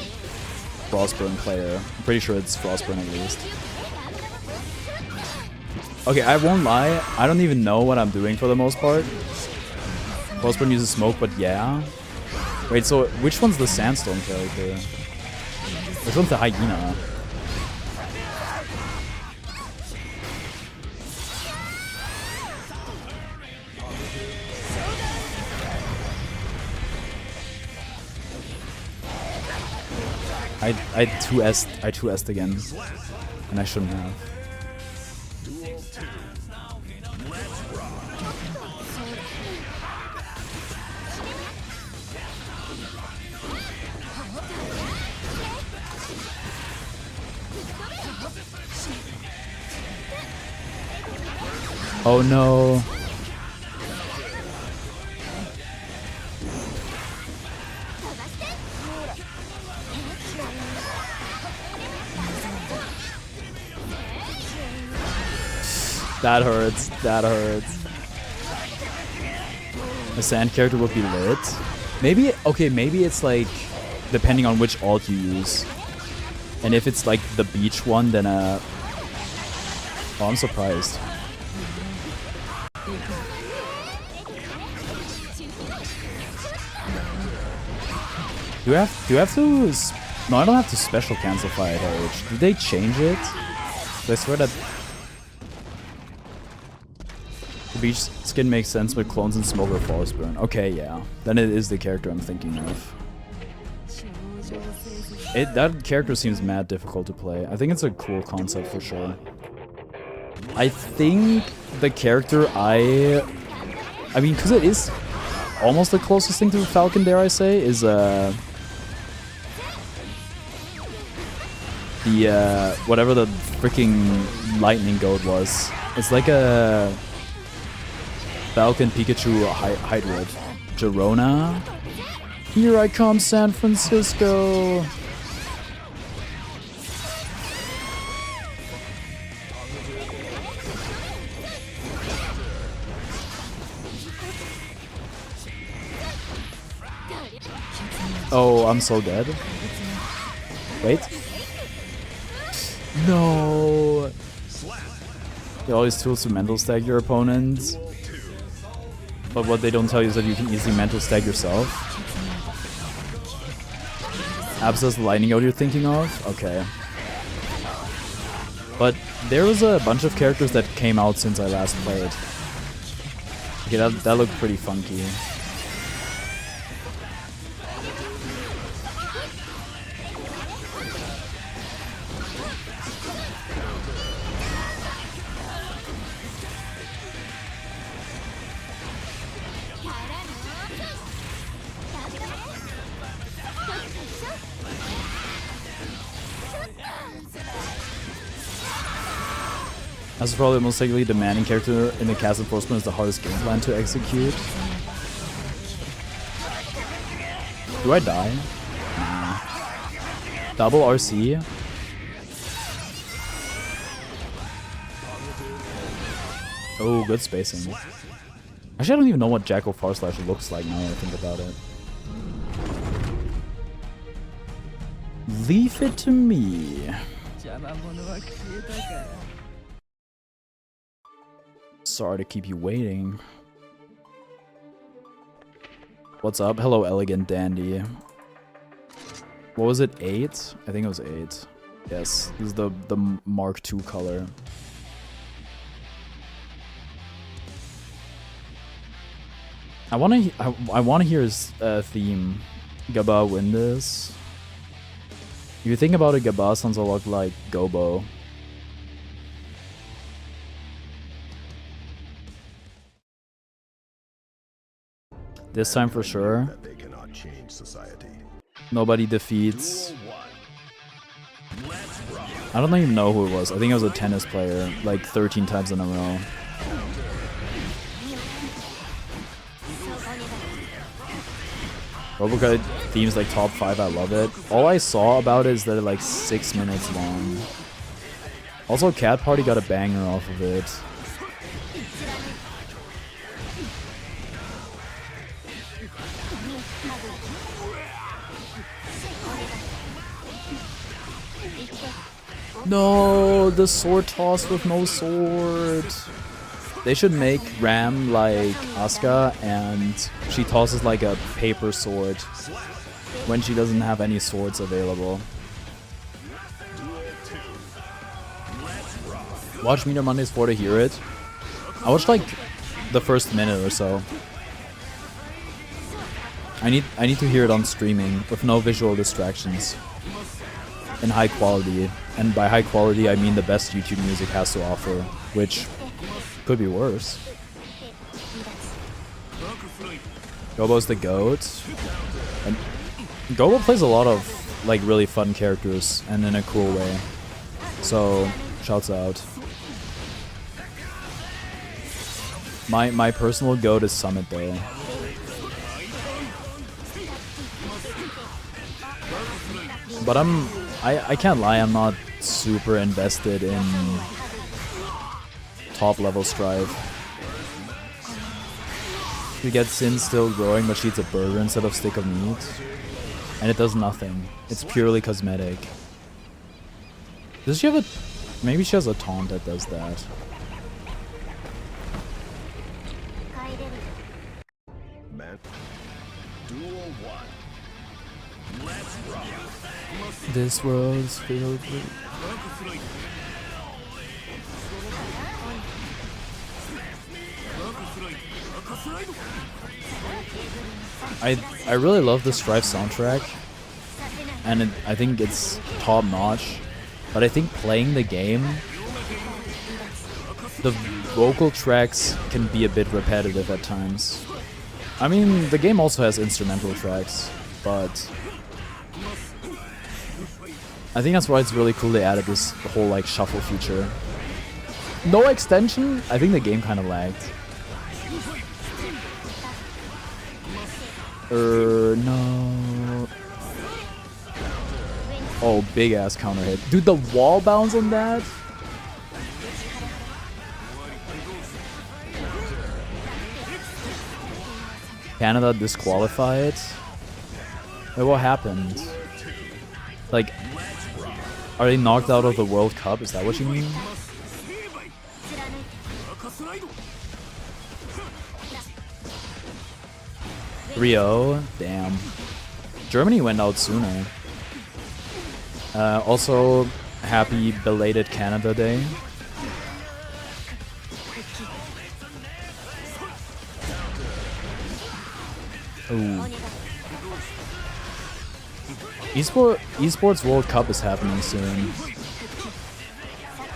Frostburn player. I'm pretty sure it's Frostburn at least. Okay, I won't lie, I don't even know what I'm doing for the most part. Frostburn uses smoke, but yeah. Wait, so which one's the sandstorm character? Which one's the hyena? I 2S'd again, and I shouldn't have. Oh no. That hurts. That hurts. A sand character would be lit. Maybe, okay, maybe it's like, depending on which alt you use. And if it's like the beach one, then oh, I'm surprised. Do you have to? No, I don't have to special cancel Fire Age. Did they change it? I swear that the beach skin makes sense with clones and smoke or forest burn. Okay, yeah, then it is the character I'm thinking of. That character seems mad difficult to play. I think it's a cool concept for sure. I think the character I mean, because it is almost the closest thing to a Falcon, dare I say, is whatever the freaking lightning goat was. It's like a Falcon Pikachu Hydroid. Girona? Here I come, San Francisco! Oh, I'm so dead. Wait. No! You always tools to mental stack your opponents. But what they don't tell you is that you can easily mental stack yourself. Absa's the lightning out you're thinking of? Okay. But there was a bunch of characters that came out since I last played. Okay, that looked pretty funky. As probably the most likely demanding character in the cast enforcement is the hardest game plan to execute. Do I die? Nah. Double RC? Oh, good spacing. Actually, I don't even know what Jackal Farslash looks like now that I think about it. Leave it to me. Sorry to keep you waiting. What's up? Hello, elegant dandy. What was it? 8? I think it was 8. Yes, this is the Mark II color. I wanna hear his theme. Gaba win this. If you think about it, Gaba sounds a lot like Gobo. This time for sure. Nobody defeats. I don't even know who it was. I think it was a tennis player, like 13 times in a row. Robocop theme's like top 5, I love it. All I saw about it is that it's like 6 minutes long. Also, Cat Party got a banger off of it. No, the sword toss with no sword. They should make Ram like Asuka and she tosses like a paper sword when she doesn't have any swords available. Watch Meter Mondays 4 to hear it. I watched like the first minute or so. I need to hear it on streaming with no visual distractions. In high quality. And by high quality I mean the best YouTube music has to offer, which could be worse. Gobo's the GOAT. And Gobo plays a lot of like really fun characters and in a cool way. So shouts out. My personal goat is Summit though. But I can't lie, I'm not super invested in top level Strive. You get Sin still growing, but she eats a burger instead of stick of meat. And it does nothing. It's purely cosmetic. Does she have a... Maybe she has a taunt that does that. Man. Duel 1. Let's rock. This world's filled with... I really love the Strife soundtrack, and I think it's top notch. But I think playing the game, the vocal tracks can be a bit repetitive at times. I mean, the game also has instrumental tracks, but I think that's why it's really cool they added this whole like shuffle feature. No extension? I think the game kind of lagged. No. Oh, big ass counter hit. Dude, the wall bounce on that? Canada disqualified? Wait, what happened? Like, are they knocked out of the World Cup? Is that what you mean? Rio? Damn. Germany went out sooner. Also, happy belated Canada Day. Ooh. Esports World Cup is happening soon.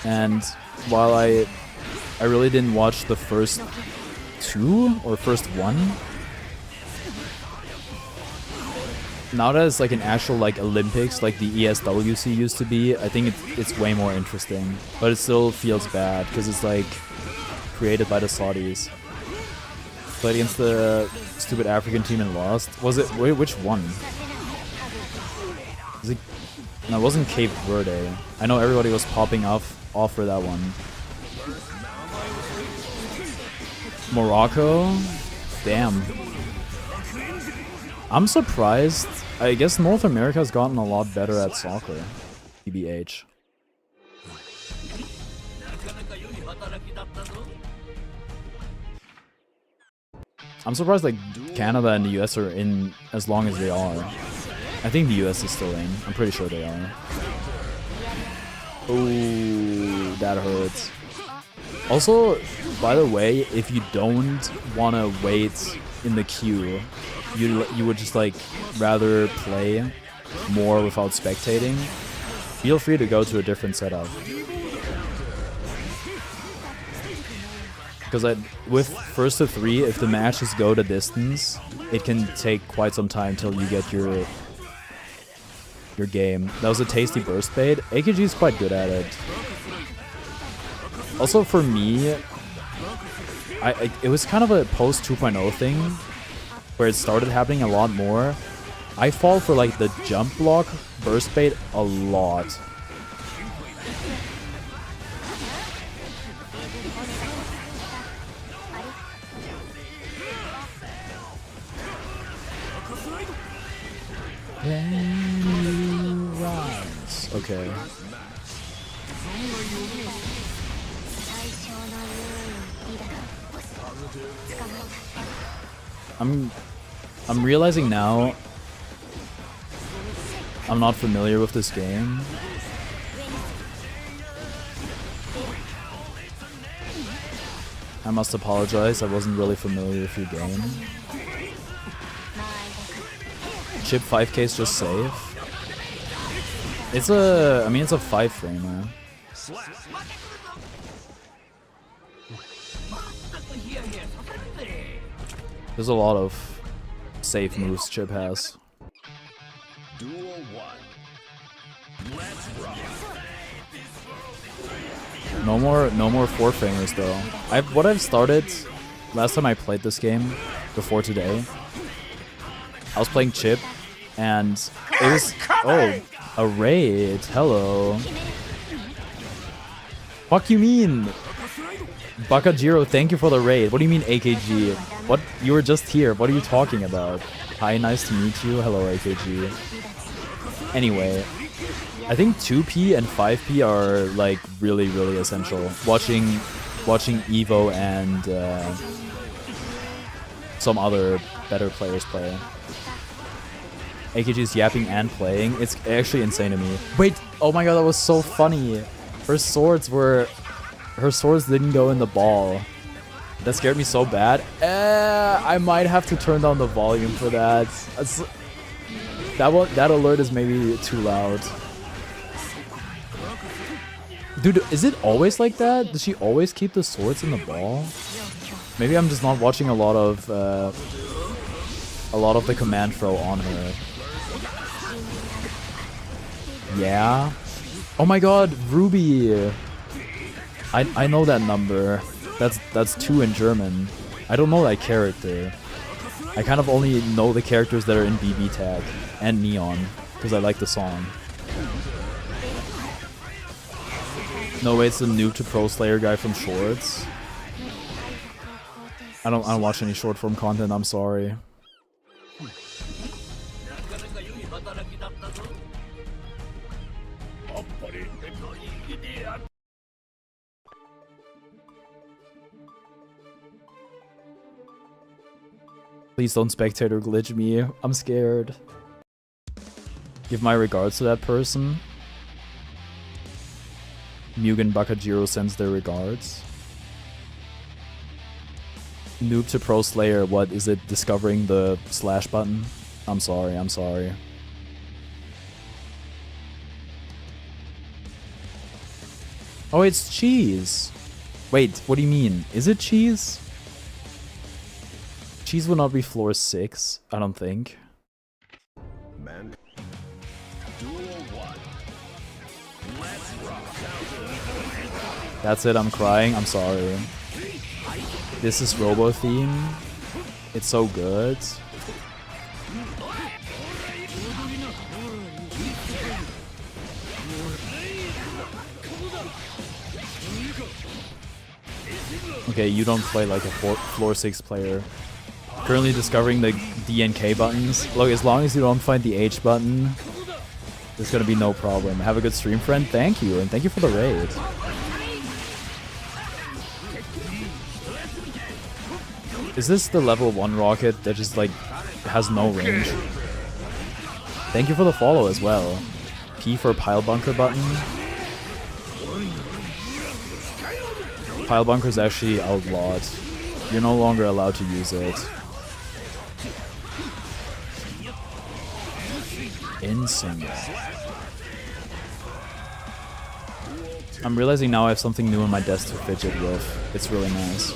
And while I really didn't watch the first two or first one, now that it's like an actual like Olympics like the ESWC used to be, I think it's way more interesting. But it still feels bad because it's like created by the Saudis. Played against the stupid African team and lost. Was it? Wait, which one? Was it? No, it wasn't Cape Verde. I know everybody was popping off for that one. Morocco? Damn. I'm surprised. I guess North America has gotten a lot better at soccer. TBH. I'm surprised like Canada and the US are in as long as they are. I think the US is still in. I'm pretty sure they are. Ooh, that hurts. Also, by the way, if you don't want to wait in the queue, you would just like rather play more without spectating, feel free to go to a different setup. Because with first to three, if the matches go the distance, it can take quite some time till you get your game. That was a tasty burst bait. AKG is quite good at it. Also for me, it was kind of a post 2.0 thing, where it started happening a lot more. I fall for like the jump block burst bait a lot. Okay. I'm realizing now I'm not familiar with this game. I must apologize, I wasn't really familiar with your game. Chip 5k is just safe. It's a, I mean it's a 5-framer. There's a lot of safe moves Chip has. Duel 1. Let's rock. No more 4-framers though. What I've started last time I played this game, before today, I was playing Chip, and it was, oh, a raid, hello. Fuck you mean? Bakajiro, thank you for the raid. What do you mean AKG? What? You were just here, what are you talking about? Hi, nice to meet you, hello AKG. Anyway, I think 2P and 5P are like really, really essential. Watching Evo and some other better players play. AKG is yapping and playing. It's actually insane to me. Wait, oh my god, that was so funny. Her swords didn't go in the ball. That scared me so bad. I might have to turn down the volume for that. That alert is maybe too loud. Dude, is it always like that? Does she always keep the swords in the ball? Maybe I'm just not watching a lot of the command throw on her. Yeah. Oh my god, Ruby. I know that number. That's 2 in German. I don't know that character. I kind of only know the characters that are in BB Tag and Neon because I like the song. No way, it's the noob to pro slayer guy from Shorts. I don't watch any short form content, I'm sorry. Please don't spectator glitch me. I'm scared. Give my regards to that person. Mugen Bakajiro sends their regards. Noob to pro slayer, what is it? Discovering the slash button? I'm sorry, I'm sorry. Oh, it's cheese. Wait, what do you mean? Is it cheese? Cheese will not be floor 6, I don't think. Man. Duel 1. Let's rock. That's it, I'm crying, I'm sorry. This is Robo theme. It's so good. Okay, you don't play like a floor 6 player. Currently discovering the DNK buttons. Look, as long as you don't find the H button, there's gonna be no problem. Have a good stream, friend. Thank you, and thank you for the raid. Is this the level 1 rocket that just like has no range? Thank you for the follow as well. P for pile bunker button. Pile bunker is actually outlawed. You're no longer allowed to use it. Insane. I'm realizing now I have something new on my desk to fidget with. It's really nice.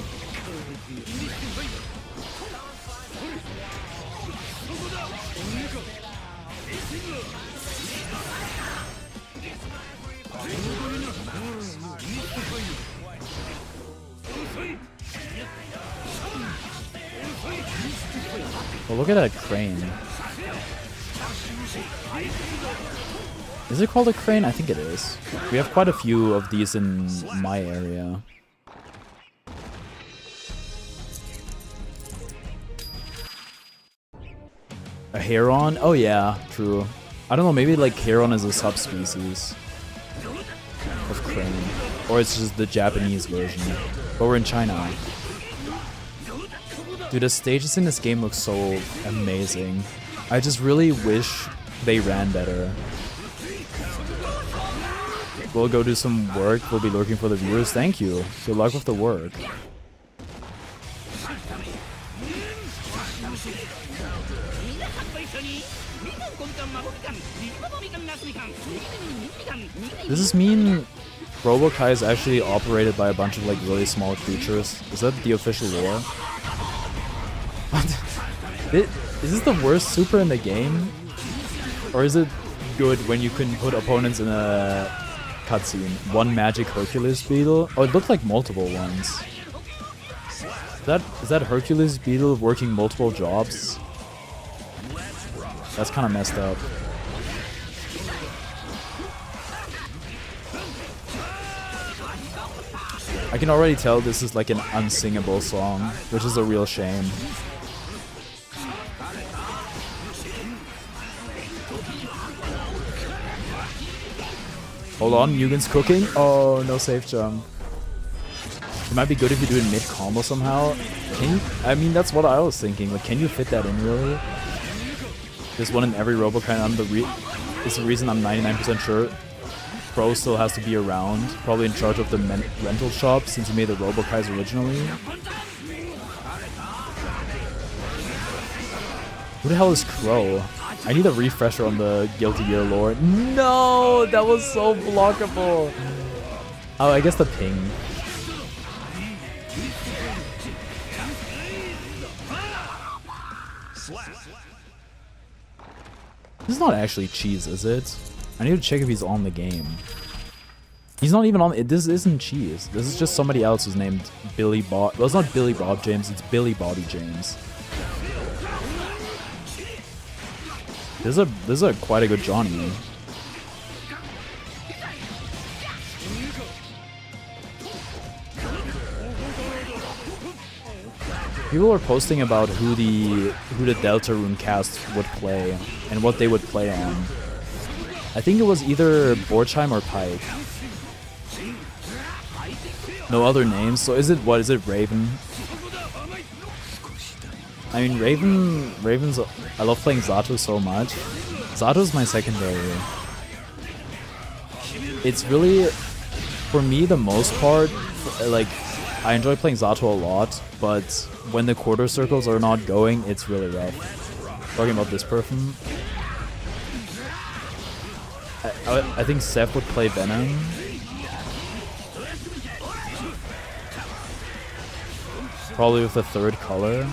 Well, look at that crane. Is it called a crane? I think it is. We have quite a few of these in my area. A heron? Oh yeah, true. I don't know, maybe like heron is a subspecies of crane. Or it's just the Japanese version. But we're in China. Dude, the stages in this game look so amazing. I just really wish they ran better. We'll go do some work. We'll be lurking for the viewers. Thank you. Good luck with the work. Does this mean Robokai is actually operated by a bunch of like really small creatures? Is that the official lore? Is this the worst super in the game? Or is it good when you can put opponents in a cutscene? One magic Hercules beetle? Oh, it looked like multiple ones. Is that Hercules Beetle working multiple jobs? That's kind of messed up. I can already tell this is like an unsingable song, which is a real shame. Hold on, Mugen's cooking. Oh, no safe jump. It might be good if you do it mid-combo somehow. Can you? I mean, that's what I was thinking. Like, can you fit that in, really? There's one in every Robokai. It's the reason I'm 99% sure Pro still has to be around. Probably in charge of the rental shop, since he made the Robokais originally. Who the hell is Crow? I need a refresher on the Guilty Gear lore. No! That was so blockable! Oh, I guess the ping. This is not actually Cheese, is it? I need to check if he's on the game. He's not even on. This isn't Cheese. This is just somebody else who's named Billy Bob. Well, it's not Billy Bob James. It's Billy Bobby James. This is a quite a good Johnny. People are posting about who the Deltarune cast would play and what they would play on. I think it was either Borchheim or Pike. No other names. So is it what? Is it Raven? I mean, Raven's. I love playing Zato so much. Zato's my secondary. It's really, for me, the most part, like, I enjoy playing Zato a lot, but when the quarter circles are not going, it's really rough. Talking about this person. I think Seth would play Venom. Probably with the third color.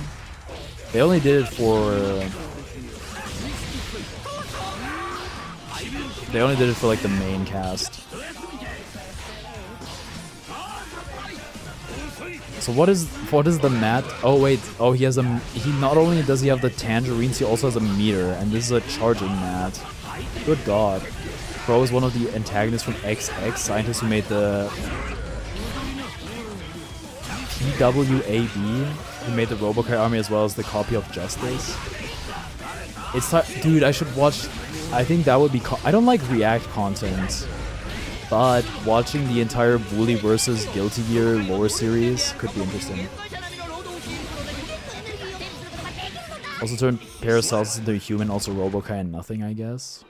They only did it for... They only did it for like the main cast. So what is the mat? Oh wait, oh he has a... He not only does he have the tangerines, he also has a meter, and this is a charging mat. Good god. Bro is one of the antagonists from XX, scientists who made the PWAB, who made the Robokai army as well as the copy of Justice. It's dude, I should watch. I think that would be. I don't like React content, but watching the entire Bully versus Guilty Gear lore series could be interesting. Also turn Paracelsus into a human, also Robokai and nothing, I guess.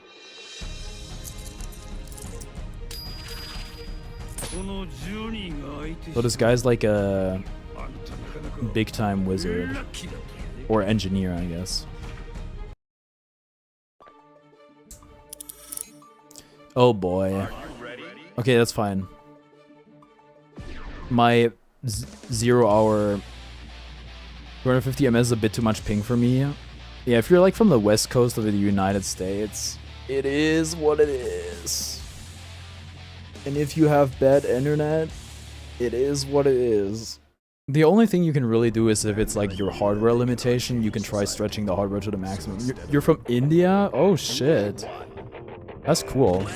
So this guy's like a big time wizard. Or engineer, I guess. Oh boy. Okay, that's fine. My 0 hour 250 ms is a bit too much ping for me. Yeah, if you're like from the west coast of the United States, it is what it is. And if you have bad internet, it is what it is. The only thing you can really do is if it's like your hardware limitation, you can try stretching the hardware to the maximum. You're from India? Oh shit. That's cool.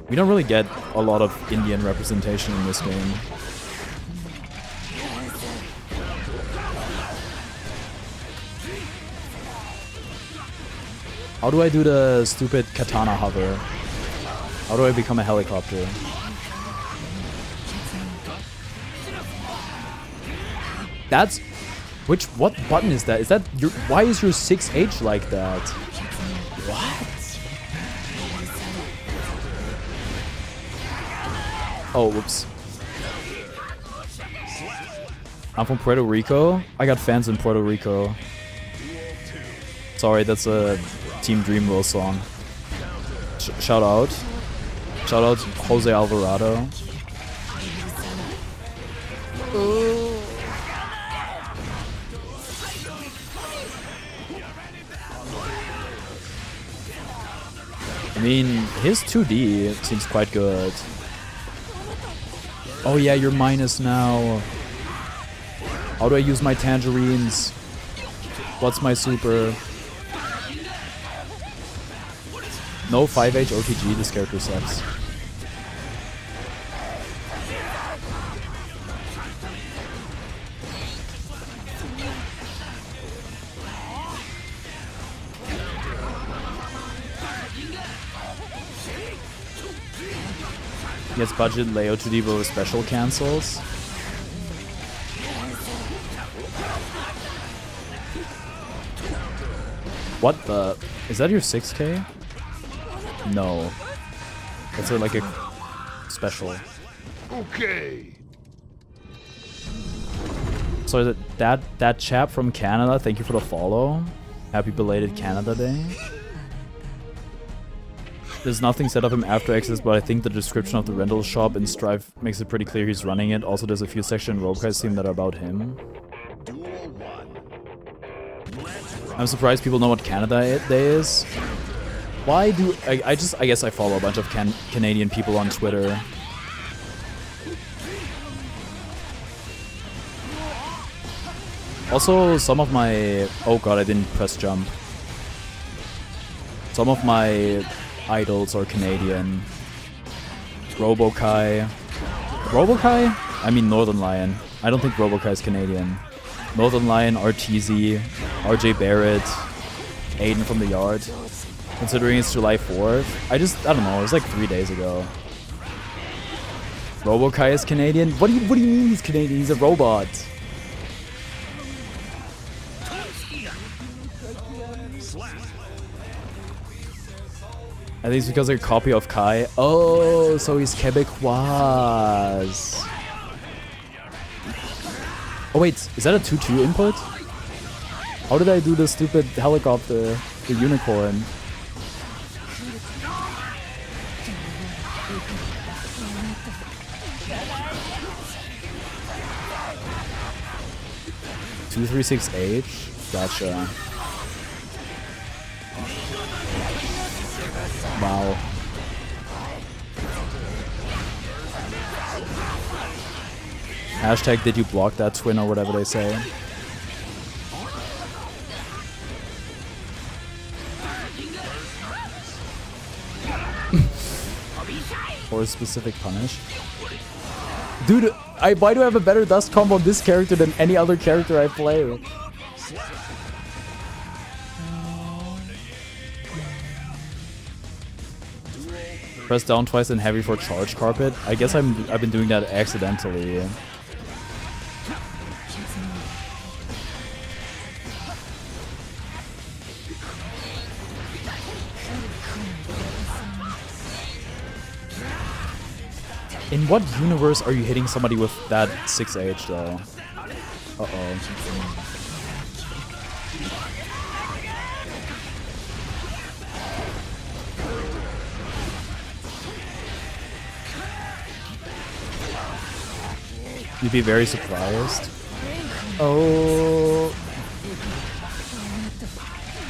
We don't really get a lot of Indian representation in this game. How do I do the stupid katana hover? How do I become a helicopter? That's... what button is that? Is that your... Why is your 6H like that? What? Oh, whoops. I'm from Puerto Rico. I got fans in Puerto Rico. Sorry, that's a Team Dreamville song. Shout out. Shout out Jose Alvarado. I mean, his 2D seems quite good. Oh yeah, you're minus now. How do I use my tangerines? What's my super? No 5H OTG, this character sucks. Gets budget Leo to Devo with special cancels. What the? Is that your 6K? No. That's like a special. Okay. So that chap from Canada, thank you for the follow. Happy belated Canada Day. There's nothing set up him after Access, but I think the description of the rental shop in Strive makes it pretty clear he's running it. Also, there's a few sections in Robokai's team that are about him. I'm surprised people know what Canada Day is. Why do... I guess I follow a bunch of Canadian people on Twitter. Also, some of my... Oh god, I didn't press jump. Some of my idols are Canadian. Robokai. Robokai? I mean Northern Lion. I don't think Robokai is Canadian. Northern Lion, RTZ, RJ Barrett, Aiden from the Yard. Considering it's July 4th. I don't know, it was like 3 days ago. Robokai is Canadian? What do you mean he's Canadian? He's a robot. I think it's because they're a copy of Kai. Oh, so he's Quebecois. Oh wait, is that a 2-2 input? How did I do the stupid helicopter, the unicorn? Two 3-6-H? Gotcha. Wow. Hashtag did you block that twin or whatever they say. Or a specific punish. Dude, why do I have a better dust combo on this character than any other character I play? Press down twice and heavy for charge carpet. I guess I've been doing that accidentally. In what universe are you hitting somebody with that 6H though? Uh-oh. You'd be very surprised. Oh.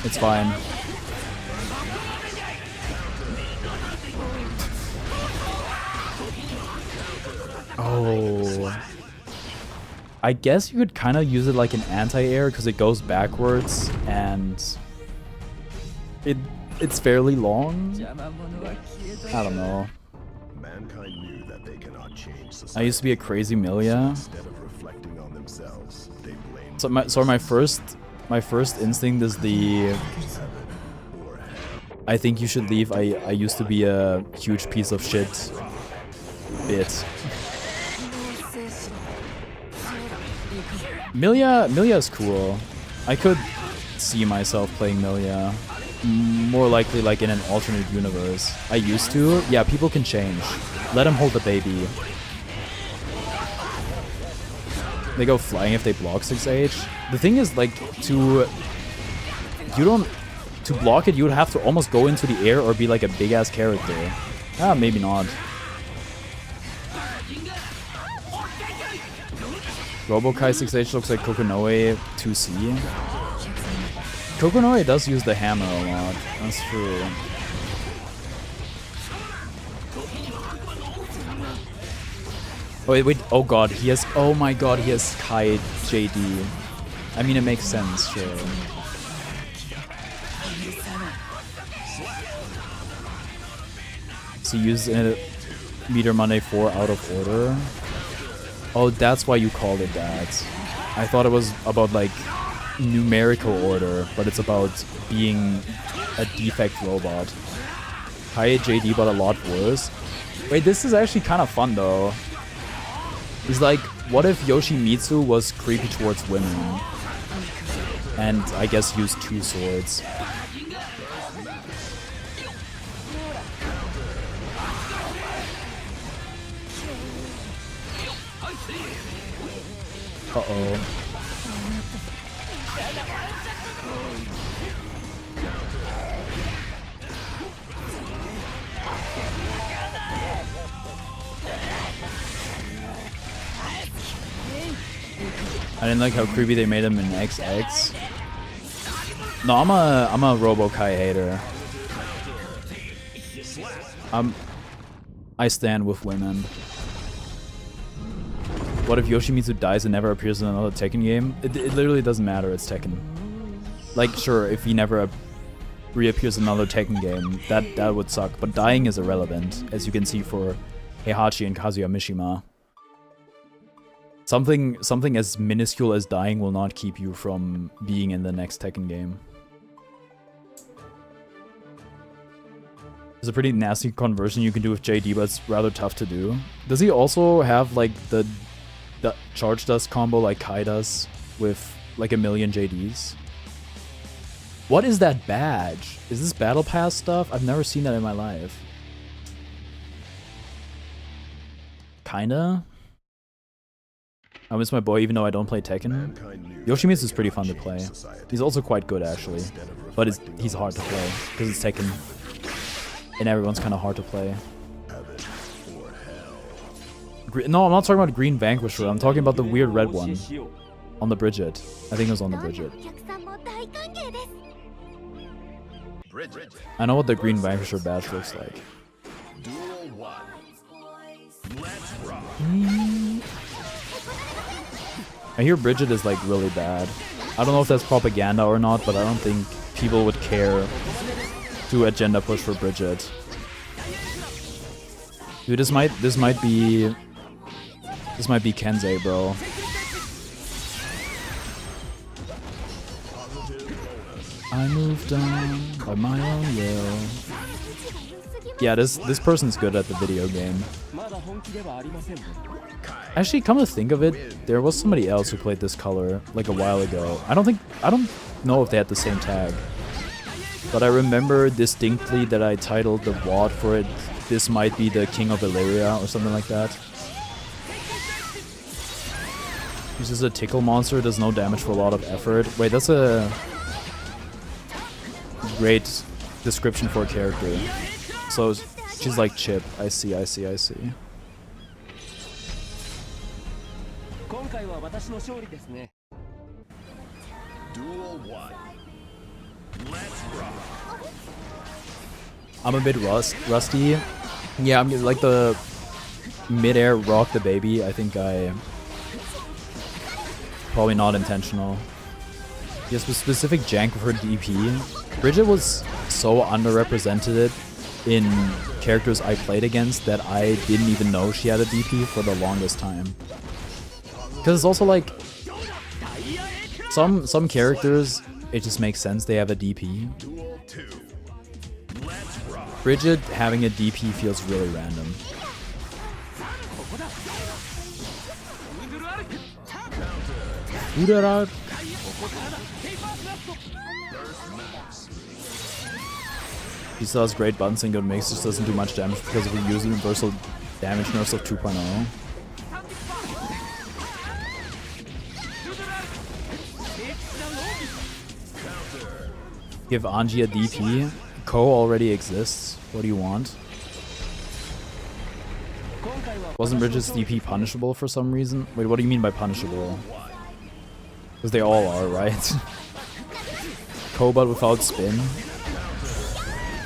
It's fine. Oh. I guess you could kind of use it like an anti-air because it goes backwards and it's fairly long. I don't know. Mankind knew that they cannot change society. I used to be a crazy Milia. Instead of reflecting on themselves, they blame So my first instinct is the I think you should leave. I used to be a huge piece of shit bit. Milia is cool. I could see myself playing Milia. More likely like in an alternate universe. I used to. Yeah, people can change. Let him hold the baby. They go flying if they block 6H. The thing is like to block it you would have to almost go into the air or be like a big ass character. Ah, maybe not. Robokai 6H looks like Kokonoe 2C. Kokonoe does use the hammer a lot. That's true. Oh, wait, oh god, he has, oh my god, he has Kai JD. I mean, it makes sense, sure. So use Meter Monday 4 out of order. Oh, that's why you called it that. I thought it was about like numerical order, but it's about being a defect robot. Kai JD, but a lot worse. Wait, this is actually kind of fun though. He's like, what if Yoshimitsu was creepy towards women? And I guess used 2 swords. Uh-oh. I didn't like how creepy they made him in XX. No, I'm a Robo-Kai hater. I stand with women. What if Yoshimitsu dies and never appears in another Tekken game? It literally doesn't matter, it's Tekken. Like, sure, if he never reappears in another Tekken game, that would suck. But dying is irrelevant, as you can see for Heihachi and Kazuya Mishima. Something as minuscule as dying will not keep you from being in the next Tekken game. There's a pretty nasty conversion you can do with JD, but it's rather tough to do. Does he also have like the charge dust combo like Kai does with like a million JDs? What is that badge? Is this battle pass stuff? I've never seen that in my life. Kinda. I miss my boy even though I don't play Tekken. Yoshimitsu is pretty fun to play. He's also quite good actually. But he's hard to play because it's Tekken. And everyone's kind of hard to play. No, I'm not talking about Green Vanquisher. I'm talking about the weird red one. On the Bridget. I think it was on the Bridget. I know what the Green Vanquisher badge looks like. I hear Bridget is like really bad. I don't know if that's propaganda or not, but I don't think people would care to agenda push for Bridget. Dude, this might be Kensei, bro. I moved on by my own will. Yeah, this person's good at the video game. Actually, come to think of it, there was somebody else who played this color like a while ago. I don't know if they had the same tag. But I remember distinctly that I titled the VOD for it, "This might be the King of Illyria" or something like that. Uses a tickle monster, does no damage for a lot of effort. Wait, that's a great description for a character. So she's like Chip. I see. Duel 1. Let's rock. I'm a bit rusty. Yeah, I'm like the mid-air rock the baby. I think probably not intentional. Yes, with specific jank with her DP. Bridget was so underrepresented in characters I played against that I didn't even know she had a DP for the longest time. Because it's also like some characters, it just makes sense they have a DP. Bridget having a DP feels really random. He still has great buttons and good mix, just doesn't do much damage because of the universal damage nerfs of 2.0. Give Anji a DP. Ko already exists. What do you want? Wasn't Bridget's DP punishable for some reason? Wait, what do you mean by punishable? Because they all are, right? Ko but without spin.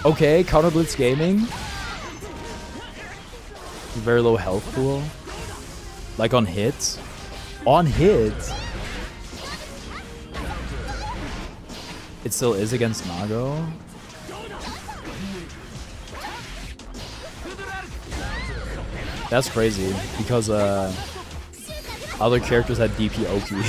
Okay, Counter Blitz Gaming. Very low health pool. Like on hit? On hit? It still is against Nago? That's crazy, because other characters had DP Oki.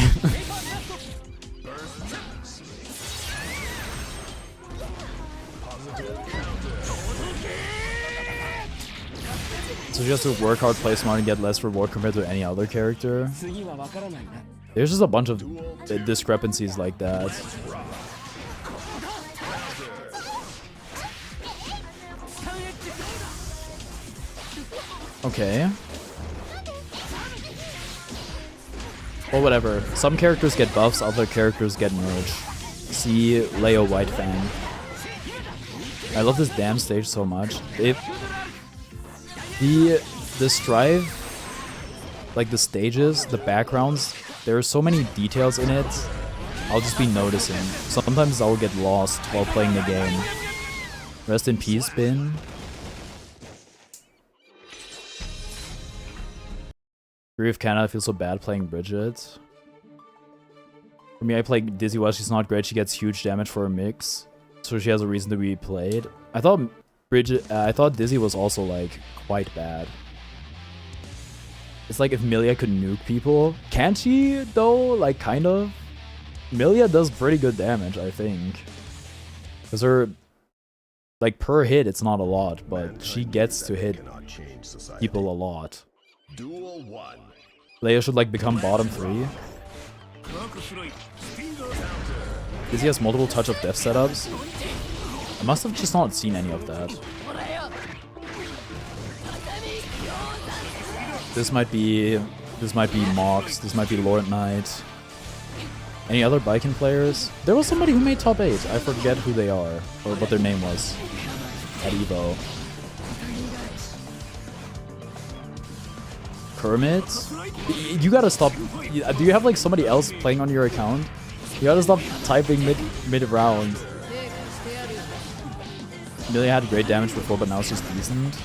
So just to work hard, play smart, and get less reward compared to any other character. There's just a bunch of discrepancies like that. Okay. Well, whatever. Some characters get buffs, other characters get merged. See Leo White Fang. I love this damn stage so much. The Strive, like the stages, the backgrounds, there are so many details in it. I'll just be noticing. Sometimes I'll get lost while playing the game. Rest in peace, Bin. Agree with Canada, I feel so bad playing Bridget. For me, I play Dizzy while she's not great. She gets huge damage for her mix, so she has a reason to be played. I thought Dizzy was also like quite bad. It's like if Milia could nuke people. Can't she though? Like kind of. Milia does pretty good damage, I think. Because her, like per hit, it's not a lot, but she gets to hit people a lot. Duel 1. Leia should like become bottom 3. Dizzy has multiple touch of death setups. I must have just not seen any of that. This might be Mox, this might be Lord Knight. Any other Baiken players? There was somebody who made top 8. I forget who they are, or what their name was at EVO. Kermit? You gotta stop. Do you have like somebody else playing on your account? You gotta stop typing mid-round. Milia had great damage before, but now she's decent.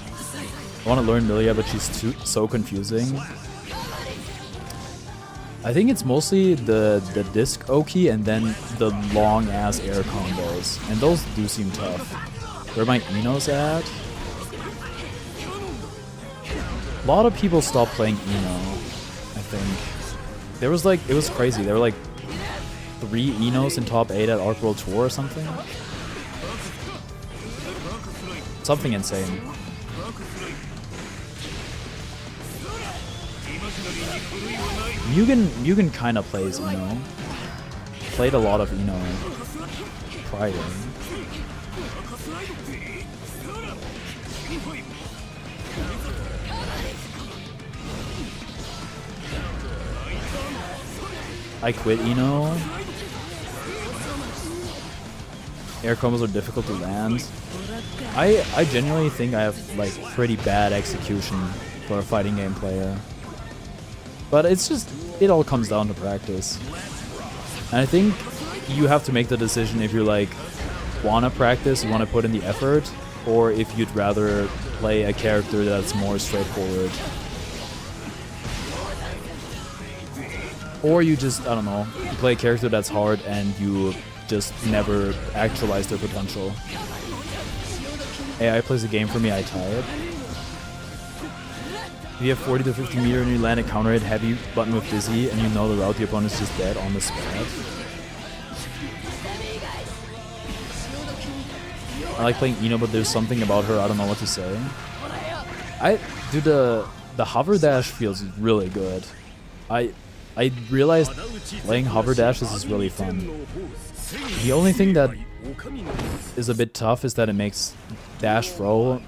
I want to learn Milia, but she's so confusing. I think it's mostly the disc Oki and then the long ass air combos, and those do seem tough. Where are my Enos at? A lot of people stopped playing Eno, I think. There was like, it was crazy. There were like 3 Enos in top 8 at Arc World Tour or something. Something insane. Mugen kind of plays Eno. Played a lot of Eno prior. I quit Eno. Air combos are difficult to land. I genuinely think I have like pretty bad execution for a fighting game player. But it's just, it all comes down to practice. And I think you have to make the decision if you're like, wanna practice, you wanna put in the effort, or if you'd rather play a character that's more straightforward. Or you just, I don't know, you play a character that's hard and you just never actualize their potential. AI plays a game for me, I tie it. If you have 40 to 50 meter and you land a counter hit heavy button with Dizzy and you know the route, the opponent's just dead on the spot. I like playing Eno, but there's something about her I don't know what to say. Dude, the hover dash feels really good. I realized playing hover dashes is really fun. The only thing that is a bit tough is that it makes dash throw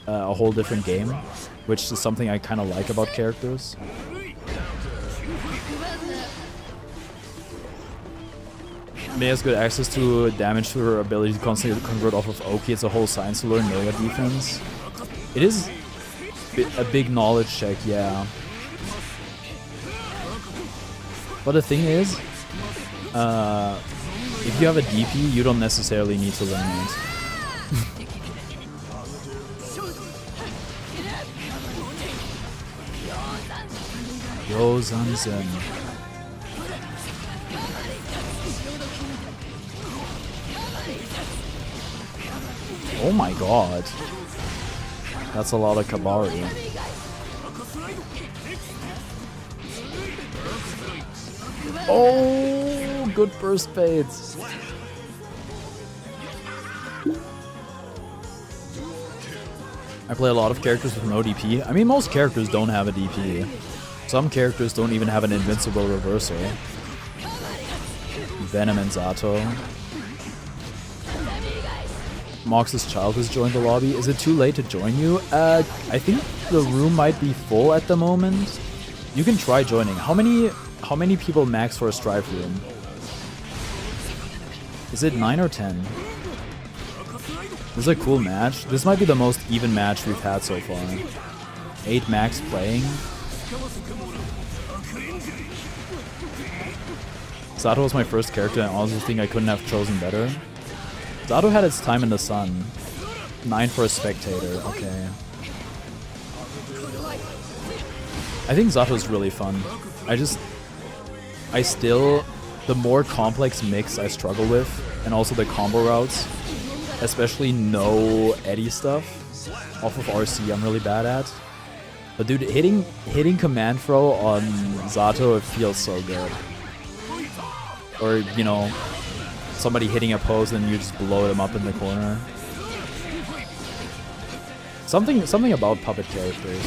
a whole different game, which is something I kind of like about characters. May has good access to damage to her ability to constantly convert off of Oki. It's a whole science to learn Milia defense. It is a big knowledge check, yeah. But the thing is, if you have a DP, you don't necessarily need to learn it. Yo, Zanzen. Oh my god. That's a lot of Kabari. Oh, good burst fades. I play a lot of characters with no DP. I mean, most characters don't have a DP. Some characters don't even have an invincible reversal. Venom and Zato. Mox's child has joined the lobby. Is it too late to join you? I think the room might be full at the moment. You can try joining. How many people max for a strife room? Is it 9 or 10? This is a cool match. This might be the most even match we've had so far. 8 max playing. Zato was my first character, and I honestly think I couldn't have chosen better. Zato had its time in the sun. 9 for a spectator, okay. I think Zato is really fun. The more complex mix I struggle with, and also the combo routes, especially no Eddie stuff, off of RC I'm really bad at. But dude, hitting command throw on Zato, it feels so good. Or, you know, somebody hitting a pose and you just blow them up in the corner. Something about puppet characters.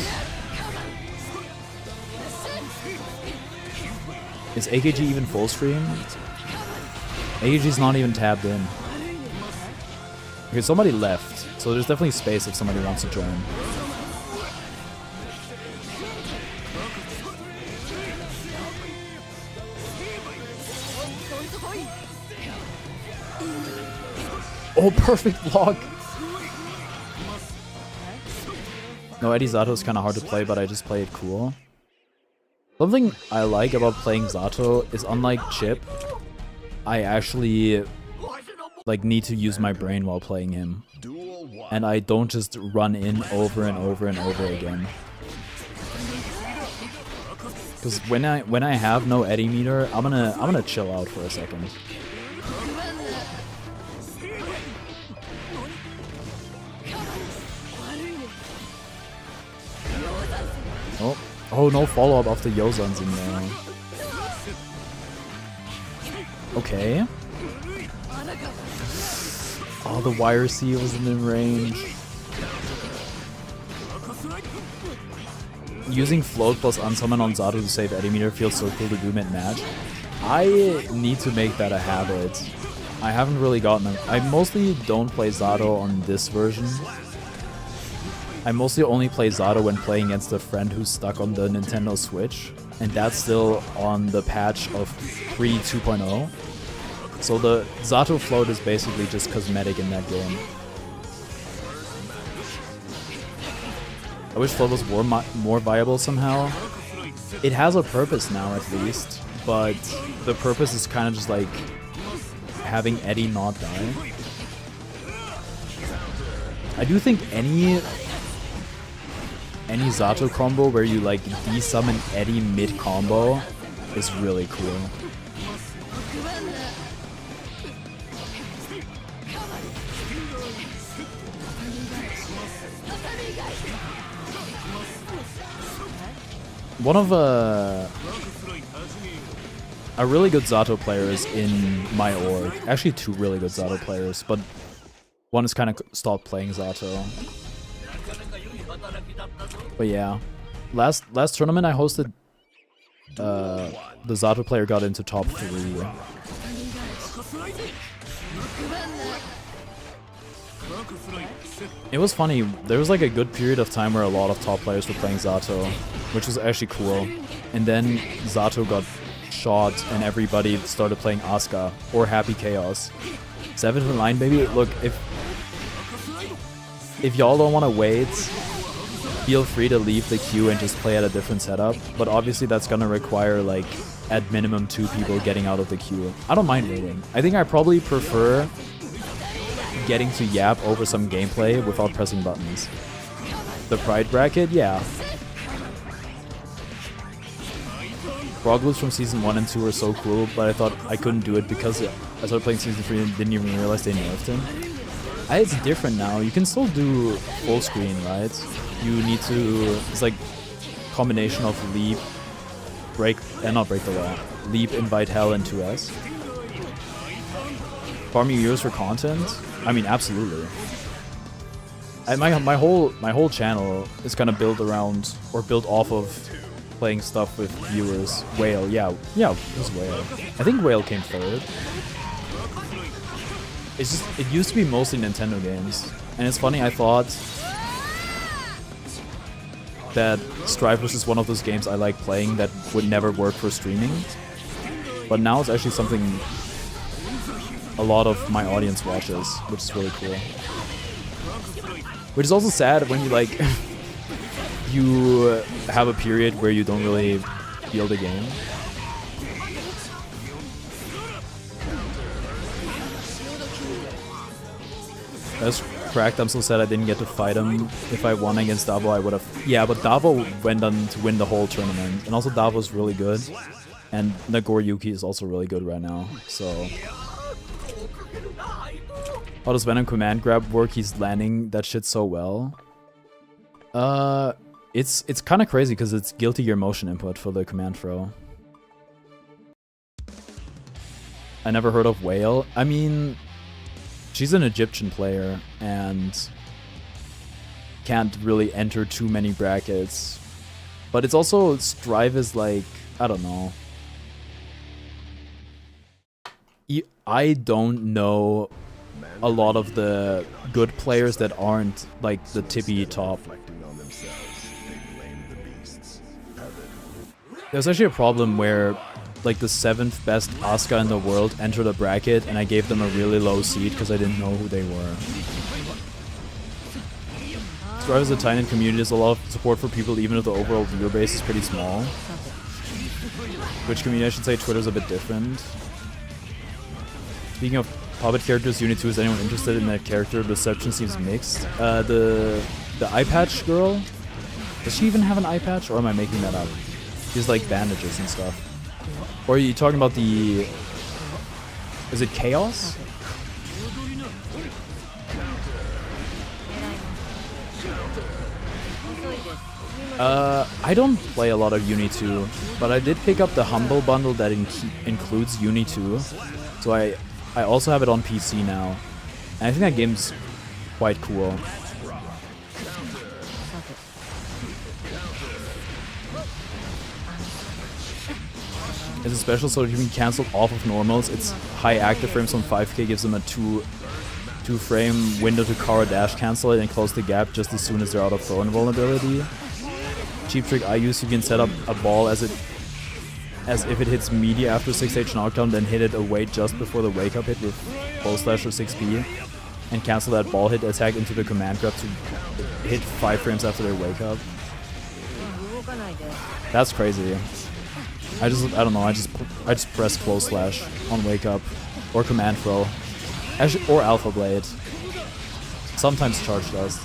Is AKG even full stream? AKG's not even tabbed in. Okay, somebody left, so there's definitely space if somebody wants to join. Oh, perfect block! No, Eddie Zato is kind of hard to play, but I just play it cool. Something I like about playing Zato is, unlike Chip, I actually need to use my brain while playing him. And I don't just run in over and over and over again. Because when I have no Eddie meter, I'm gonna chill out for a second. Oh, no follow-up of the Yozans in there. Okay. Oh, the wire C wasn't in range. Using float plus unsummon on Zato to save Eddie meter feels so cool to do mid-match. I need to make that a habit. I haven't really gotten it. I mostly don't play Zato on this version. I mostly only play Zato when playing against a friend who's stuck on the Nintendo Switch, and that's still on the patch of pre-2.0. So the Zato float is basically just cosmetic in that game. I wish float was more viable somehow. It has a purpose now at least, but the purpose is kind of just like having Eddie not die. I do think any Zato combo where you like desummon Eddie mid-combo is really cool. One of a really good Zato player is in my org. Actually, 2 really good Zato players, but one has kind of stopped playing Zato. But yeah, last tournament I hosted, the Zato player got into top 3. It was funny, there was like a good period of time where a lot of top players were playing Zato, which was actually cool. And then Zato got shot and everybody started playing Asuka or Happy Chaos. 7th in line, baby. Look, if y'all don't want to wait, feel free to leave the queue and just play at a different setup. But obviously that's gonna require like at minimum 2 people getting out of the queue. I don't mind waiting. I think I probably prefer getting to yap over some gameplay without pressing buttons. The pride bracket, yeah. Frog Loops from Season 1 and 2 were so cool, but I thought I couldn't do it because I started playing Season 3 and didn't even realize they nerfed him. It's different now. You can still do full screen, right? You need to... It's like combination of leap, not break the law. Leap, invite hell, and 2S. Farming years for content? I mean, absolutely. My whole channel is kind of built around, or built off of playing stuff with viewers. Whale, yeah, it was Whale. I think Whale came third. It's just, it used to be mostly Nintendo games. And it's funny, I thought that Strife was just one of those games I like playing that would never work for streaming. But now it's actually something a lot of my audience watches, which is really cool. Which is also sad when you like you have a period where you don't really feel the game. That's cracked. I'm so sad I didn't get to fight him. If I won against Davo, I would have. Yeah, but Davo went on to win the whole tournament, and also Davo's really good, and Nagor Yuki is also really good right now. So. How does Venom command grab work? He's landing that shit so well. It's kind of crazy because it's Guilty Gear motion input for the command throw. I never heard of Whale. I mean, she's an Egyptian player and can't really enter too many brackets. But it's also, Strive is like, I don't know. I don't know a lot of the good players that aren't like the tippy top. There's actually a problem where like the 7th best Asuka in the world entered a bracket and I gave them a really low seed because I didn't know who they were. Strive is a tiny community, there's a lot of support for people even if the overall viewer base is pretty small. Which community I should say, Twitter's a bit different. Speaking of Puppet characters, Unit 2, is anyone interested in that character? The reception seems mixed. The eye patch girl? Does she even have an eye patch, or am I making that up? She's like bandages and stuff. Or are you talking about the... Is it Chaos? I don't play a lot of Uni 2, but I did pick up the Humble bundle that includes Uni 2. So I also have it on PC now. And I think that game's quite cool. It's a special so you can cancel off of normals. It's high active frames on 5K, gives them a 2 frame window to Kara dash cancel it and close the gap just as soon as they're out of throw invulnerability. Cheap trick I use, you can set up a ball as if it hits media after 6H knockdown, then hit it away just before the wake up hit with bow slash or 6B, and cancel that ball hit attack into the command grab to hit 5 frames after their wake up. That's crazy. I don't know, I just press close slash on wake up, or command throw, actually, or alpha blade. Sometimes charge does.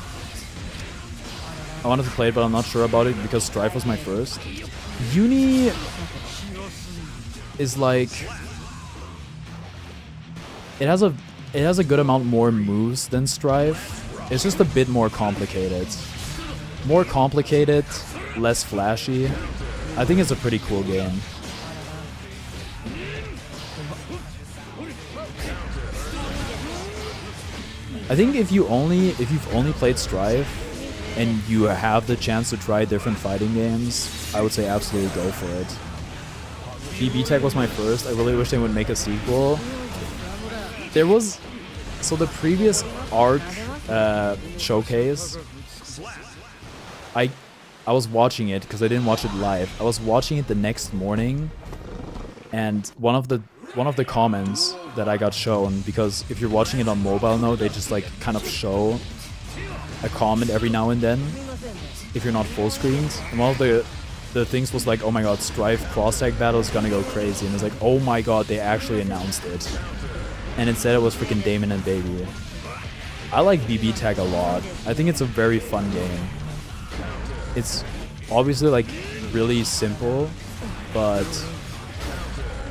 I wanted to play it, but I'm not sure about it because Strife was my first. Uni is like, it has a good amount more moves than Strife. It's just a bit more complicated. More complicated, less flashy. I think it's a pretty cool game. I think if you've only played Strife and you have the chance to try different fighting games, I would say absolutely go for it. BB Tech was my first. I really wish they would make a sequel. There was... So the previous Arc showcase, I was watching it because I didn't watch it live. I was watching it the next morning, and one of the comments that I got shown, because if you're watching it on mobile now, they just like kind of show a comment every now and then if you're not full screened. And one of the things was like, oh my god, Strife cross-tag battle is gonna go crazy, and it's like, oh my god, they actually announced it. And instead it was freaking Damon and Baby. I like BB Tag a lot. I think it's a very fun game. It's obviously like really simple, but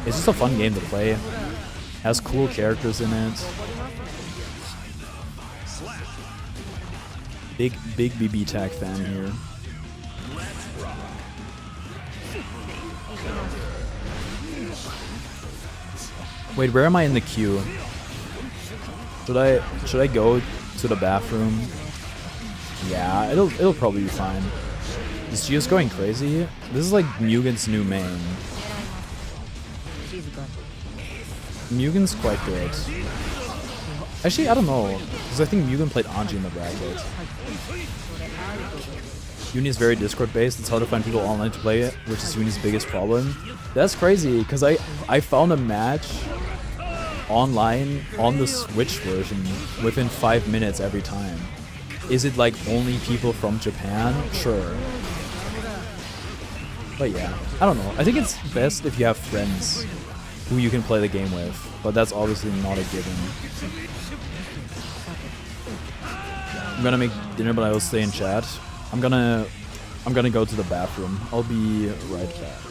it's just a fun game to play. Has cool characters in it. Big BB Tag fan here. Wait, where am I in the queue? Should I go to the bathroom? Yeah, it'll probably be fine. Is Gio's going crazy? This is like Mugen's new main. Mugen's quite good. Actually, I don't know, because I think Mugen played Anji in the bracket. Uni is very Discord based, it's hard to find people online to play it, which is Uni's biggest problem. That's crazy, because I found a match online on the Switch version within 5 minutes every time. Is it like only people from Japan? Sure. But yeah, I don't know. I think it's best if you have friends who you can play the game with, but that's obviously not a given. I'm gonna make dinner, but I will stay in chat. I'm gonna go to the bathroom. I'll be right back.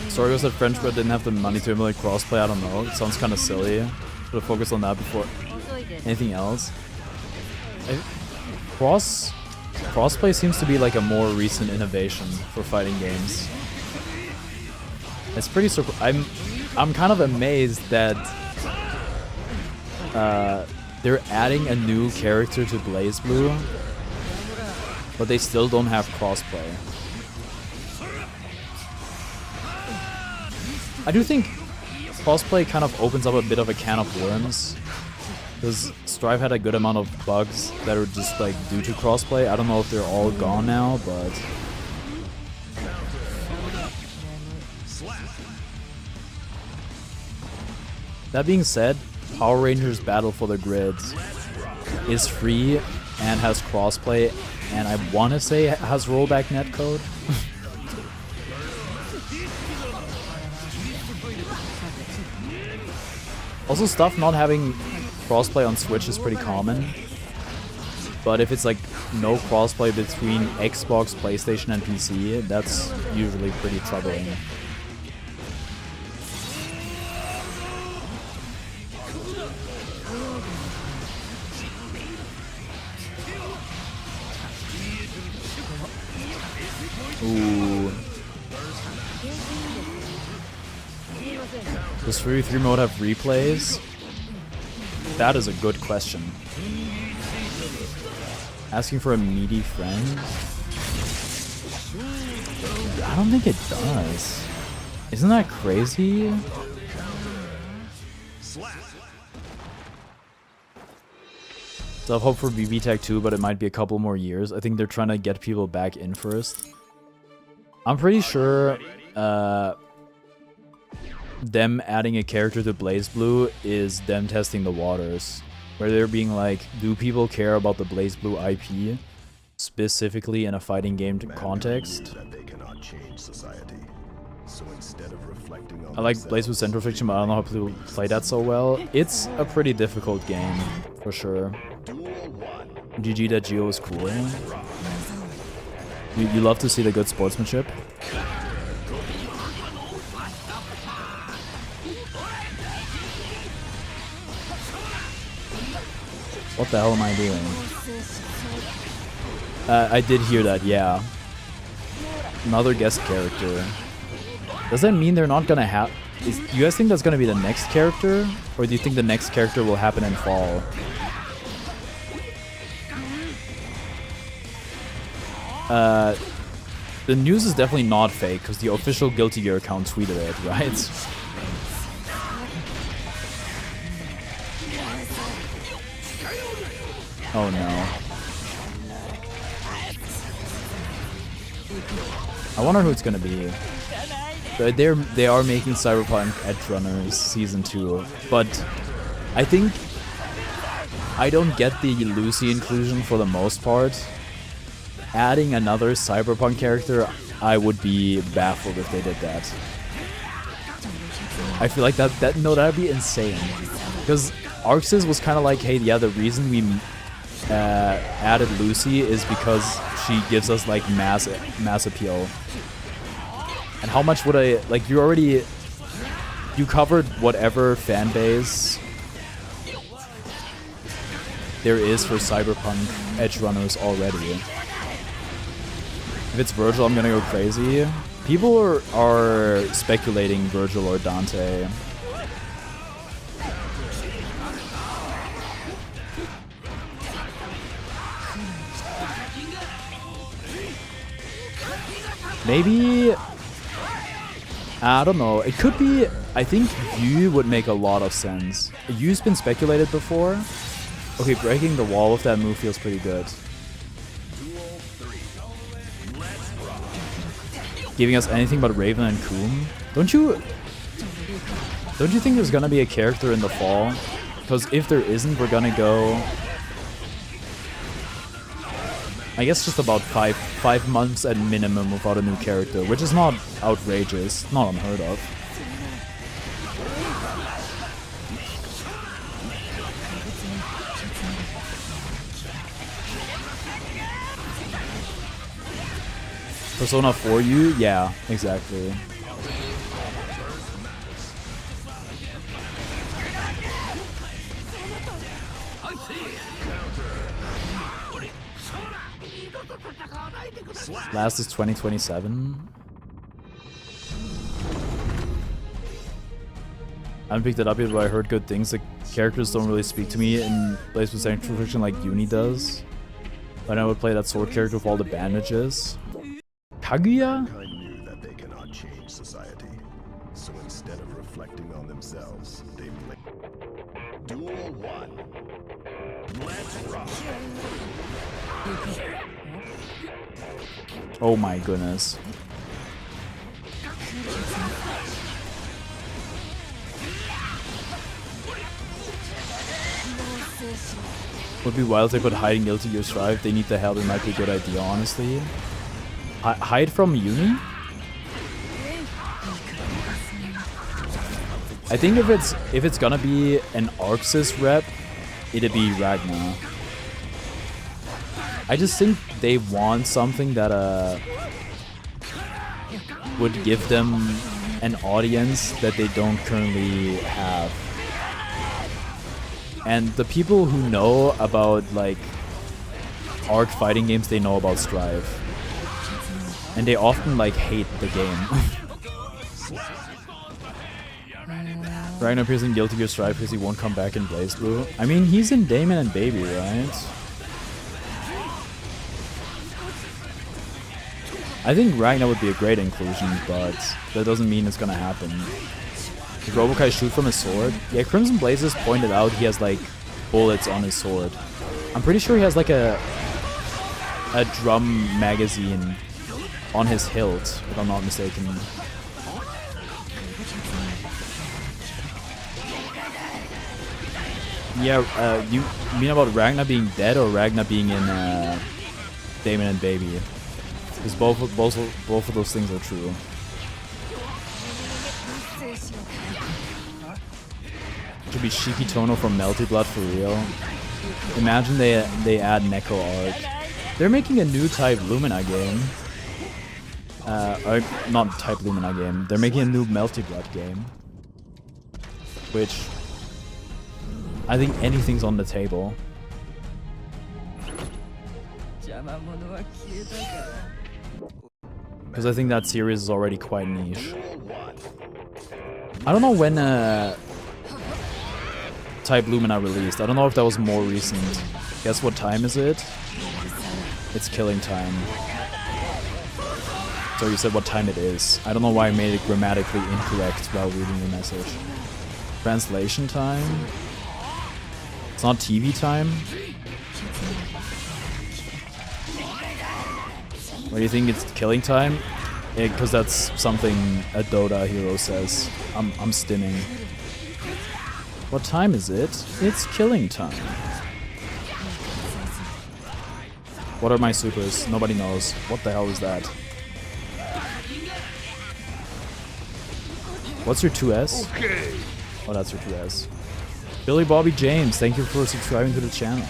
Sorry, was that French but didn't have the money to emulate crossplay. I don't know. It sounds kind of silly. Should have focused on that before anything else. Crossplay seems to be like a more recent innovation for fighting games. It's pretty I'm kind of amazed that they're adding a new character to BlazBlue, but they still don't have crossplay. I do think crossplay kind of opens up a bit of a can of worms, because Strive had a good amount of bugs that are just like due to crossplay. I don't know if they're all gone now, but That being said, Power Rangers Battle for the Grids is free and has crossplay, and I want to say it has rollback netcode. Also, stuff not having crossplay on Switch is pretty common. But if it's like no crossplay between Xbox, PlayStation, and PC, that's usually pretty troubling. Ooh. Does Fury 3 mode have replays? That is a good question. Asking for a meaty friend? I don't think it does. Isn't that crazy? So I've hoped for BB Tech 2, but it might be a couple more years. I think they're trying to get people back in first. I'm pretty sure them adding a character to BlazBlue is them testing the waters. Where they're being like, do people care about the BlazBlue IP, specifically in a fighting game context? I like BlazBlue Central Fiction, but I don't know how people play that so well. It's a pretty difficult game, for sure. GG, that Geo is cool. You love to see the good sportsmanship. What the hell am I doing? I did hear that, yeah. Another guest character. Does that mean they're not gonna have... Do you guys think that's gonna be the next character? Or do you think the next character will happen in fall? The news is definitely not fake, because the official Guilty Gear account tweeted it, right? Oh no. I wonder who it's gonna be. They are making Cyberpunk Edgerunners Season 2, but I think I don't get the Lucy inclusion for the most part. Adding another Cyberpunk character, I would be baffled if they did that. I feel like that'd be insane. Because Arxis was kind of like, hey, yeah, the reason we added Lucy is because she gives us like mass appeal. And how much would I like? You covered whatever fan base there is for Cyberpunk Edgerunners already. If it's Virgil, I'm gonna go crazy. People are speculating Virgil or Dante. Maybe... I don't know. It could be... I think Yu would make a lot of sense. Yu's been speculated before. Okay, breaking the wall with that move feels pretty good. Giving us anything but Raven and Coom. Don't you think there's gonna be a character in the fall? Because if there isn't, we're gonna go... I guess just about five months at minimum without a new character, which is not outrageous, not unheard of. Persona 4 you? Yeah, exactly. Last is 2027. I haven't picked it up yet, but I heard good things. The characters don't really speak to me in BlazBlue Central Fiction like Uni does. But I would play that sword character with all the bandages. Kaguya? Mankind knew that they cannot change society, so instead of reflecting on themselves, they blame. Duel 1. Let's rock. Oh my goodness. Would be wild if they put hiding Guilty Gear Strive. They need the help. It might be a good idea, honestly. Hide from uni? I think if it's gonna be an Arxis rep, it'd be Ragnar. I just think they want something that would give them an audience that they don't currently have. And the people who know about like Arc fighting games, they know about Strive. And they often like hate the game. Ragnar appears in Guilty Gear Strive because he won't come back in BlazBlue. I mean, he's in Damon and Baby, right? I think Ragnar would be a great inclusion, but that doesn't mean it's gonna happen. Did Robokai shoot from his sword? Yeah, Crimson Blazes pointed out he has like bullets on his sword. I'm pretty sure he has like a drum magazine on his hilt, if I'm not mistaken. Yeah, you mean about Ragnar being dead or Ragnar being in Damon and Baby? Because both of those things are true. Should be Shikitono from Melty Blood for real. Imagine they add Neko Arc. They're making a new type Lumina game. Or not type Lumina game. They're making a new Melty Blood game. Which I think anything's on the table. Because I think that series is already quite niche. I don't know when Type Lumina released. I don't know if that was more recent. Guess what time is it? It's killing time. So you said what time it is. I don't know why I made it grammatically incorrect while reading the message. Translation time? It's not TV time? What do you think it's killing time? Yeah, because that's something a Dota hero says. I'm stimming. What time is it? It's killing time. What are my supers? Nobody knows. What the hell is that? What's your 2S? Okay. Oh, that's your 2S. Billy Bobby James, thank you for subscribing to the channel.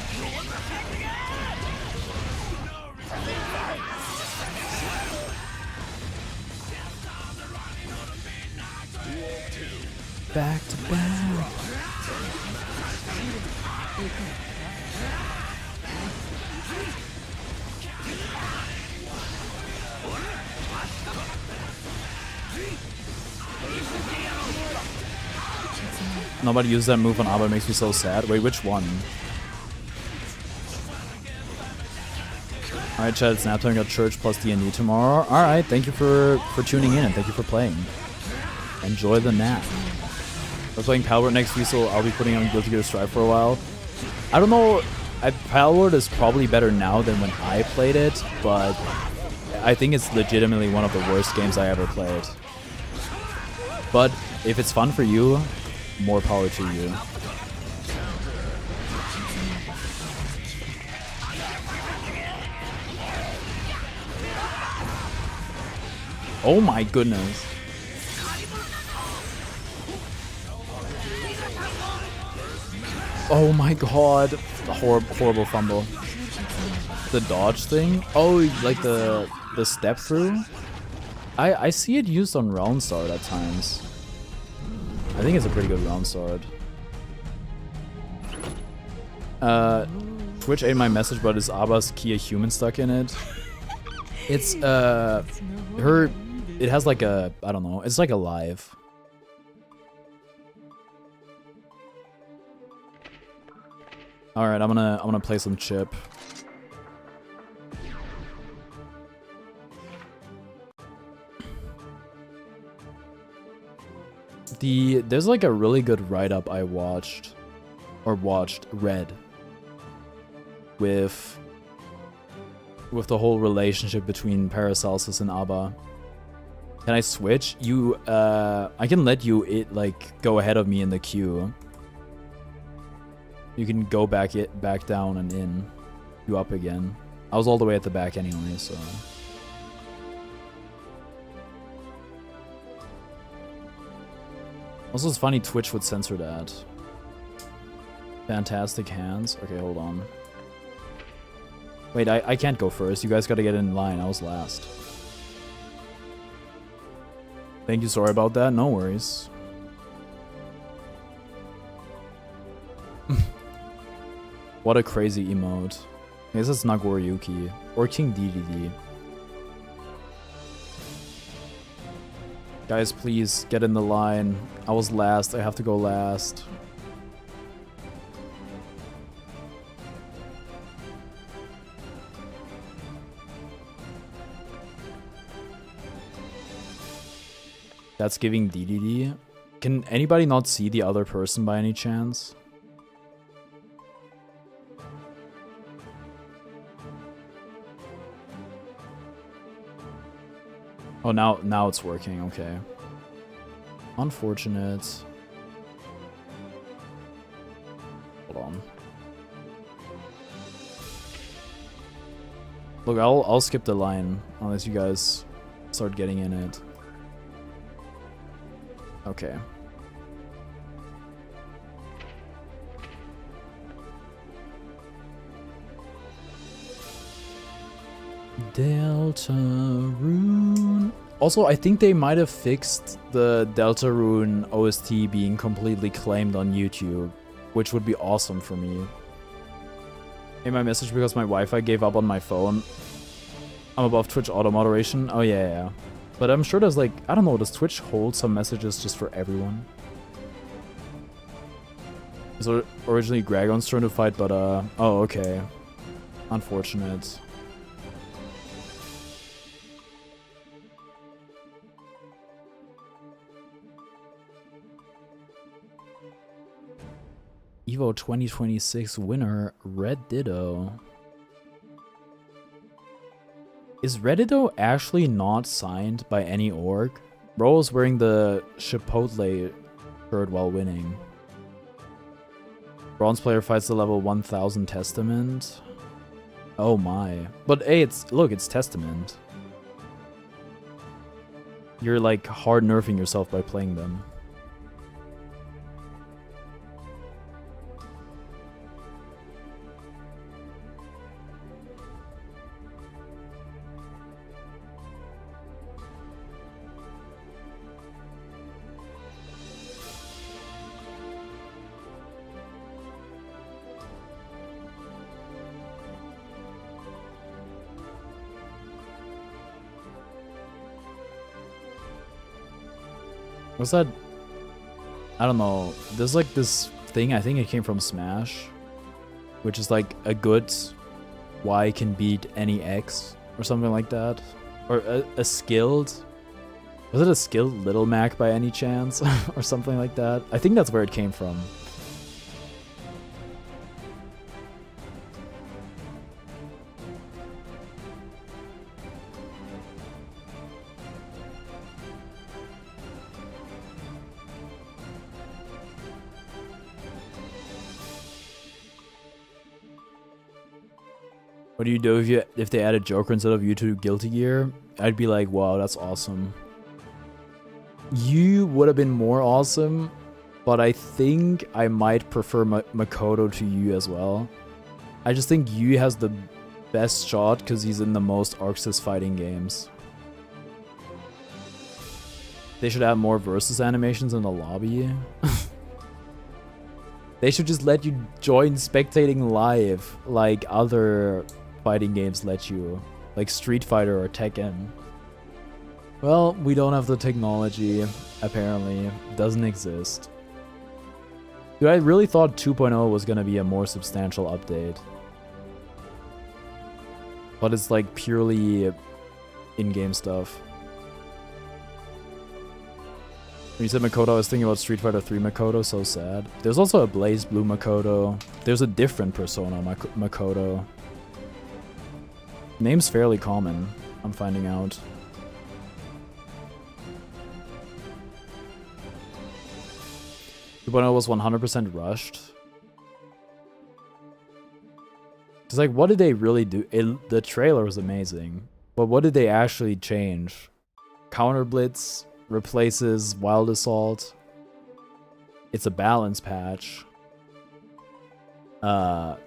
Back to back. Nobody used that move on Abba, it makes me so sad. Wait, which one? Alright, chat, it's Snaptime, got church plus D&D tomorrow. Alright, thank you for tuning in and thank you for playing. Enjoy the nap. We're playing Palworld next week, so I'll be putting on Guilty Gear Strive for a while. I don't know, Palworld is probably better now than when I played it, but I think it's legitimately one of the worst games I ever played. But if it's fun for you, more power to you. Oh my goodness. Oh my god. The horrible fumble. The dodge thing? Oh, like the step through? I see it used on round start at times. I think it's a pretty good round sword. Twitch ate my message, but is Abba's key a human stuck in it? It's it has like a, I don't know, it's like alive. Alright, I'm gonna play some chip. There's like a really good write-up I read with the whole relationship between Paracelsus and Abba. Can I switch? I can let you go ahead of me in the queue. You can go back down and in. You up again. I was all the way at the back anyway, so. Also, it's funny Twitch would censor that. Fantastic hands. Okay, hold on. Wait, I can't go first. You guys gotta get in line. I was last. Thank you, sorry about that. No worries. What a crazy emote. I guess it's Nagoriyuki. Or King DDD. Guys, please get in the line. I was last. I have to go last. That's giving DDD. Can anybody not see the other person by any chance? Oh, now it's working. Okay. Unfortunate. Hold on. Look, I'll skip the line unless you guys start getting in it. Okay. Delta Rune. Also, I think they might have fixed the Delta Rune OST being completely claimed on YouTube, which would be awesome for me. Hey, my message because my Wi-Fi gave up on my phone. I'm above Twitch auto moderation. Oh yeah. But I'm sure there's like, I don't know, does Twitch hold some messages just for everyone? It was originally Gragon's turn to fight, but oh, okay. Unfortunate. Evo 2026 winner, Red Ditto. Is Red Ditto actually not signed by any org? Bro was wearing the Chipotle shirt while winning. Bronze player fights the level 1000 Testament. Oh my. But hey, look, it's Testament. You're like hard nerfing yourself by playing them. What's that? I don't know. There's like this thing, I think it came from Smash, which is like a good Y can beat any X or something like that. Or a skilled... Was it a skilled Little Mac by any chance? Or something like that? I think that's where it came from. What do you do if they added Joker instead of you to Guilty Gear? I'd be like, wow, that's awesome. You would have been more awesome, but I think I might prefer Makoto to you as well. I just think Yu has the best shot because he's in the most Arxis fighting games. They should have more versus animations in the lobby. They should just let you join spectating live like other fighting games let you, like Street Fighter or Tekken. Well, we don't have the technology, apparently. It doesn't exist. Dude, I really thought 2.0 was gonna be a more substantial update. But it's like purely in-game stuff. When you said Makoto, I was thinking about Street Fighter 3 Makoto, so sad. There's also a Blaze Blue Makoto. There's a different Persona Makoto. Name's fairly common, I'm finding out. Was 100% rushed. It's like, what did they really do? The trailer was amazing. But what did they actually change? Counter Blitz replaces Wild Assault. It's a balance patch. You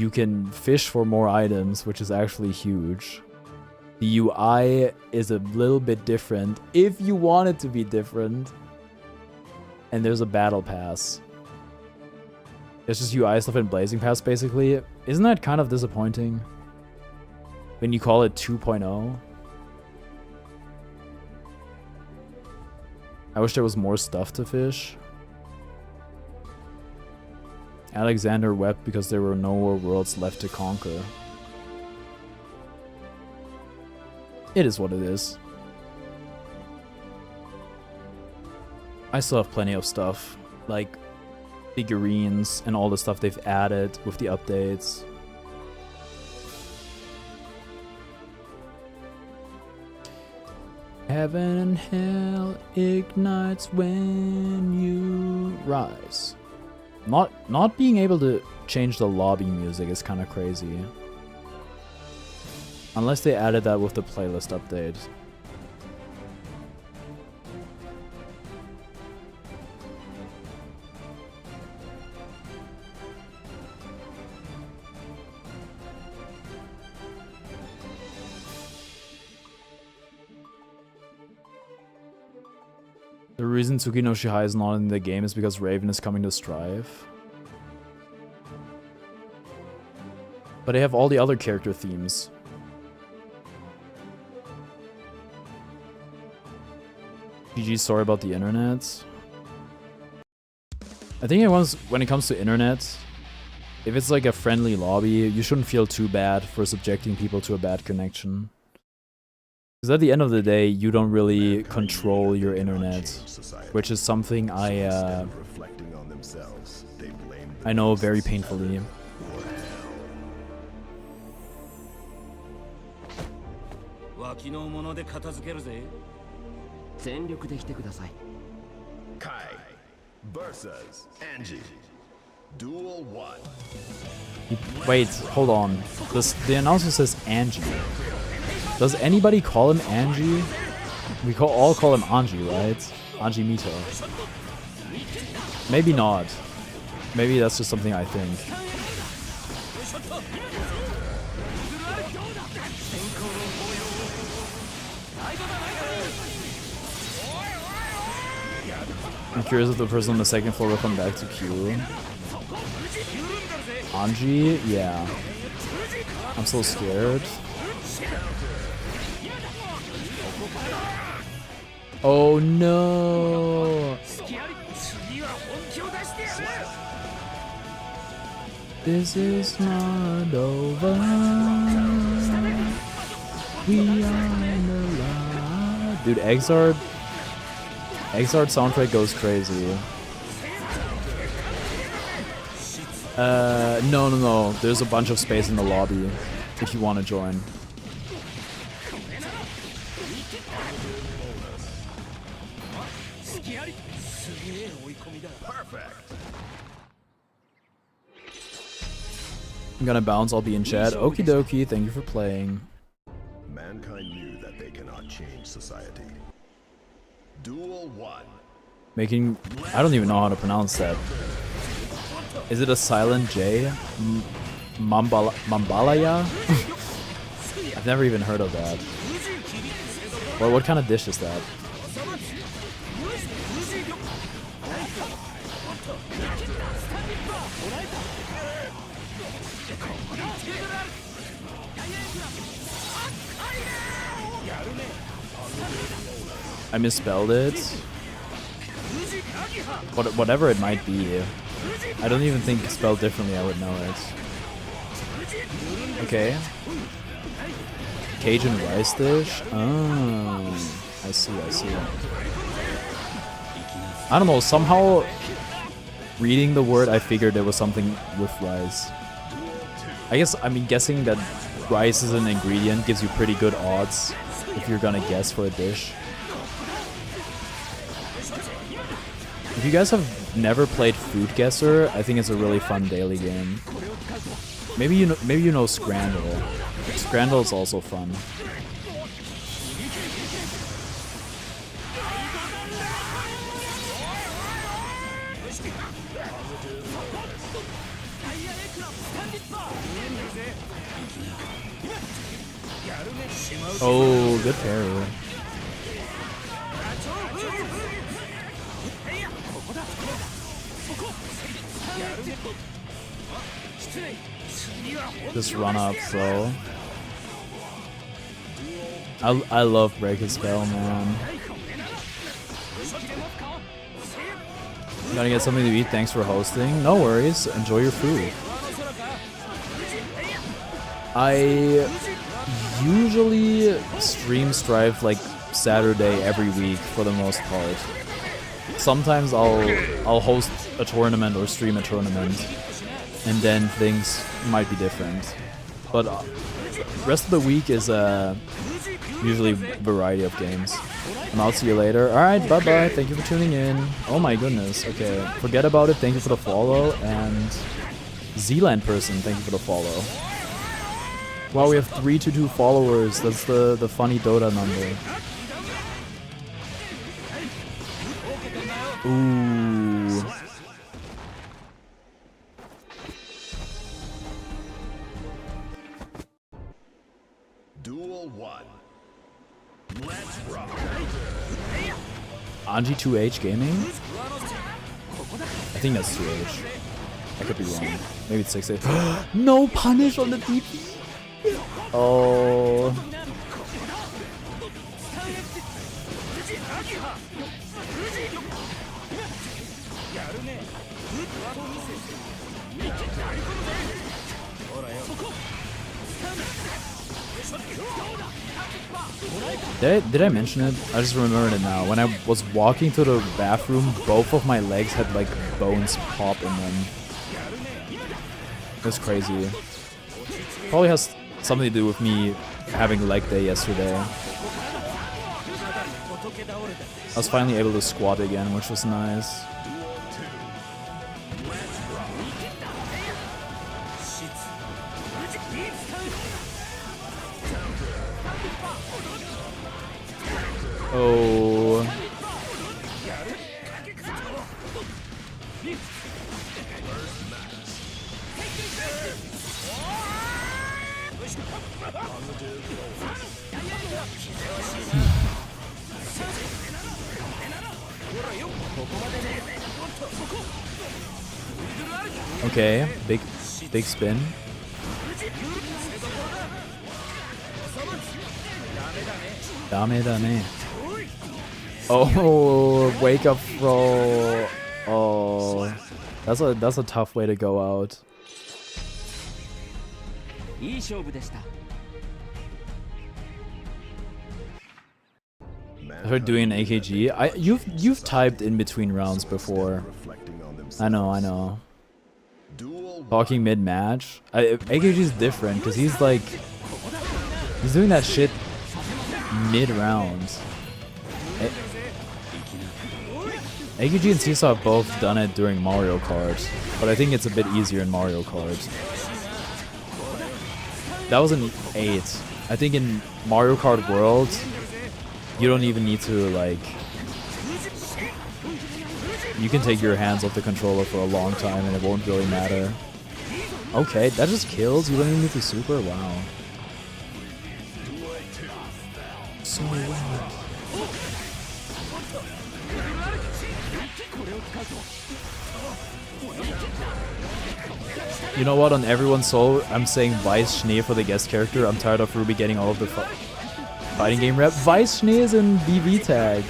can fish for more items, which is actually huge. The UI is a little bit different, if you want it to be different. And there's a battle pass. It's just UI stuff and Blazing Pass, basically. Isn't that kind of disappointing? When you call it 2.0? I wish there was more stuff to fish. Alexander wept because there were no more worlds left to conquer. It is what it is. I still have plenty of stuff, like figurines and all the stuff they've added with the updates. Heaven and hell ignites when you rise. Not being able to change the lobby music is kind of crazy. Unless they added that with the playlist update. The reason Tsuki no Shihai is not in the game is because Raven is coming to Strive. But they have all the other character themes. GG, sorry about the internet. I think when it comes to internet, if it's like a friendly lobby, you shouldn't feel too bad for subjecting people to a bad connection. Because at the end of the day, you don't really control your internet, which is something I know very painfully. Kai versus Angie. Duel 1. Wait, hold on. The announcer says Angie. Does anybody call him Angie? We all call him Angie, right? Angie Mito. Maybe not. Maybe that's just something I think. I'm curious if the person on the second floor will come back to Q. Angie? Yeah. I'm so scared. Oh no! This is not over. We are in the light. Dude, Exard soundtrack goes crazy. No. There's a bunch of space in the lobby if you want to join. Perfect. I'm gonna bounce, I'll be in chat. Okie dokie, thank you for playing. Mankind knew that they cannot change society. Duel 1. I don't even know how to pronounce that. Is it a silent J? Mambalaya? I've never even heard of that. Well, what kind of dish is that? I misspelled it. Whatever it might be. I don't even think spelled differently I would know it. Okay. Cajun rice dish? Oh, I see. I don't know, somehow reading the word I figured there was something with rice. Guessing that rice is an ingredient gives you pretty good odds if you're gonna guess for a dish. If you guys have never played Food Guesser, I think it's a really fun daily game. Maybe you know Scrandle. Scrandle is also fun. Oh, good parry. Just run up, bro. I love Break His Spell, man. Gotta get something to eat. Thanks for hosting. No worries. Enjoy your food. I usually stream Strife like Saturday every week for the most part. Sometimes I'll host a tournament or stream a tournament, and then things might be different. But rest of the week is usually variety of games. And I'll see you later. Alright, bye bye. Thank you for tuning in. Oh my goodness. Okay, forget about it. Thank you for the follow. And Zealand person, thank you for the follow. Wow, we have 322 followers. That's the funny Dota number. Ooh. Duel 1. Let's rock. Anji 2H Gaming? I think that's 2H. I could be wrong. Maybe it's 6H. No punish on the DP! Oh. Did I mention it? I just remembered it now. When I was walking to the bathroom, both of my legs had like bones pop in them. It was crazy. Probably has something to do with me having leg day yesterday. I was finally able to squat again, which was nice. Oh. Okay, big spin. Dame. Oh, wake up throw. Oh, that's a tough way to go out. I heard doing an AKG. You've typed in between rounds before. I know. Talking mid match. AKG is different because he's doing that shit mid rounds. AKG and Seesaw have both done it during Mario Kart, but I think it's a bit easier in Mario Kart. That was an 8. I think in Mario Kart World, you don't even need to you can take your hands off the controller for a long time and it won't really matter. Okay, that just kills? You don't even need to super? Wow. So well. You know what, on everyone's soul, I'm saying Vice Schnee for the guest character. I'm tired of Ruby getting all of the fighting game rep. Vice Schnee is in BV tag.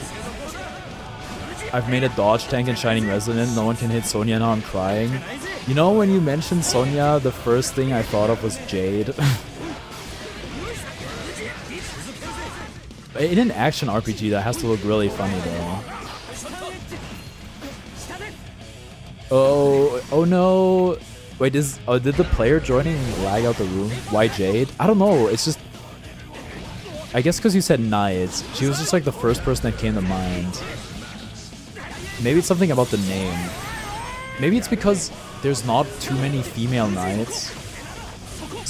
I've made a dodge tank in Shining Resonant. No one can hit Sonya, now I'm crying. You know, when you mentioned Sonya, the first thing I thought of was Jade. In an action RPG, that has to look really funny though. Oh no. Wait, did the player joining lag out the room? Why Jade? I don't know, it's just... I guess because you said Knights. She was just like the first person that came to mind. Maybe it's something about the name. Maybe it's because there's not too many female Knights.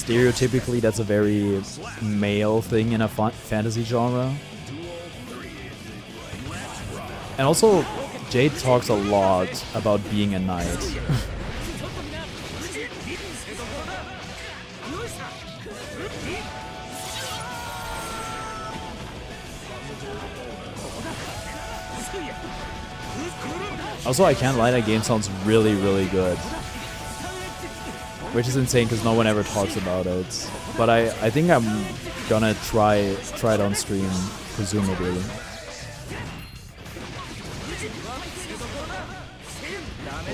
stereotypically that's a very male thing in a fantasy genre. And also, Jade talks a lot about being a knight. Also, I can't lie, that game sounds really, really good. Which is insane because no one ever talks about it. But I think I'm gonna try it on stream, presumably.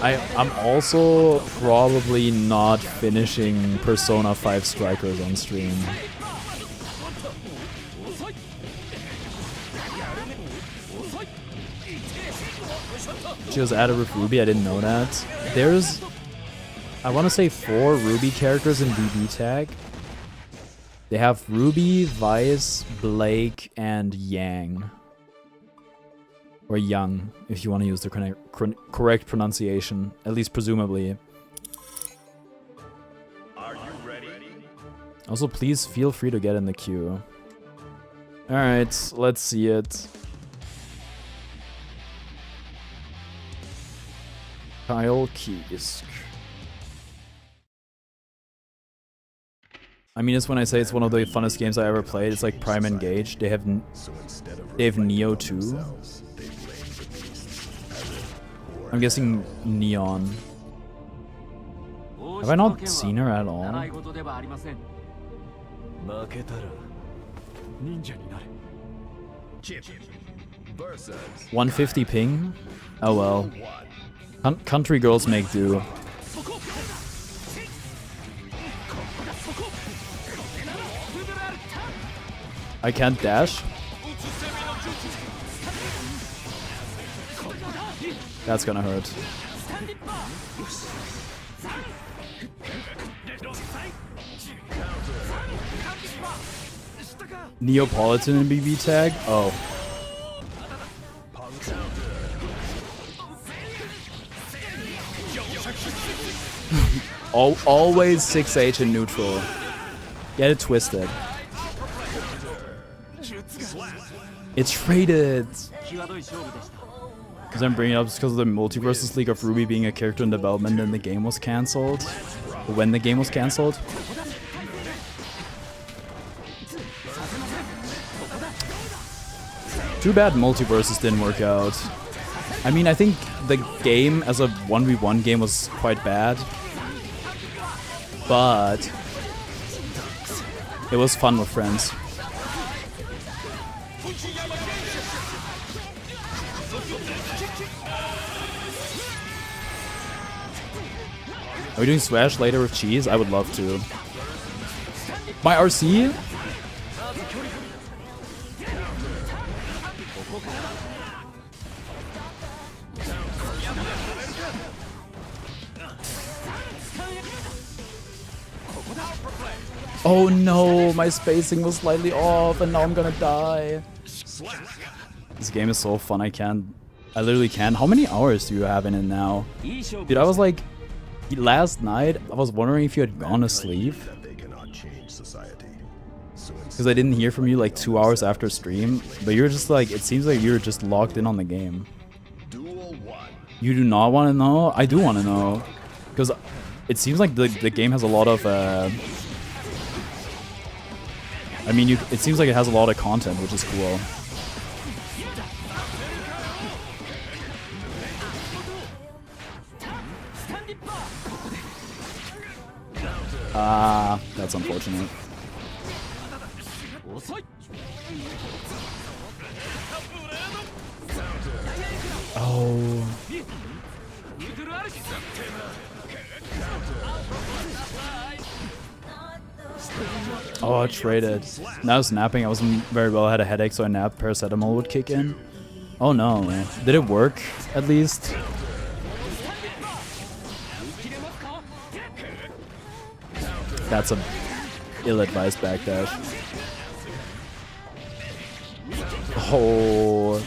I'm also probably not finishing Persona 5 Strikers on stream. She was added with Ruby, I didn't know that. There's, I want to say 4 Ruby characters in BB Tag. They have Ruby, Vice, Blake, and Yang. Or Young, if you want to use the correct pronunciation, at least presumably. Are you ready? Also, please feel free to get in the queue. Alright, let's see it. Kyle Kiesk. I mean, it's when I say it's one of the funnest games I ever played. It's like Prime Engage. They have Neo 2. I'm guessing Neon. Have I not seen her at all? 150 ping? Oh well. Country girls make do. I can't dash? That's gonna hurt. Neapolitan in BB Tag? Oh. Always 6H in neutral. Get it twisted. It's traded! Because I'm bringing it up because of the Multiverses League of Ruby being a character in development and the game was cancelled. When the game was cancelled. Too bad Multiverses didn't work out. I mean, I think the game as a 1v1 game was quite bad. But it was fun with friends. Are we doing Swash later with cheese? I would love to. My RC? Oh no, my spacing was slightly off and now I'm gonna die. This game is so fun, I literally can't. How many hours do you have in it now? Dude, I was like, last night, I was wondering if you had gone to sleep. Because I didn't hear from you like 2 hours after stream, but you're just like, it seems like you're just locked in on the game. You do not want to know? I do want to know. Because it seems like the game has a lot of, I mean, it seems like it has a lot of content, which is cool. Ah, that's unfortunate. Oh. Oh, I traded. Now I was napping. I wasn't very well. I had a headache, so I napped. Paracetamol would kick in. Oh no, man. Did it work, at least? That's a ill-advised backdash. Oh.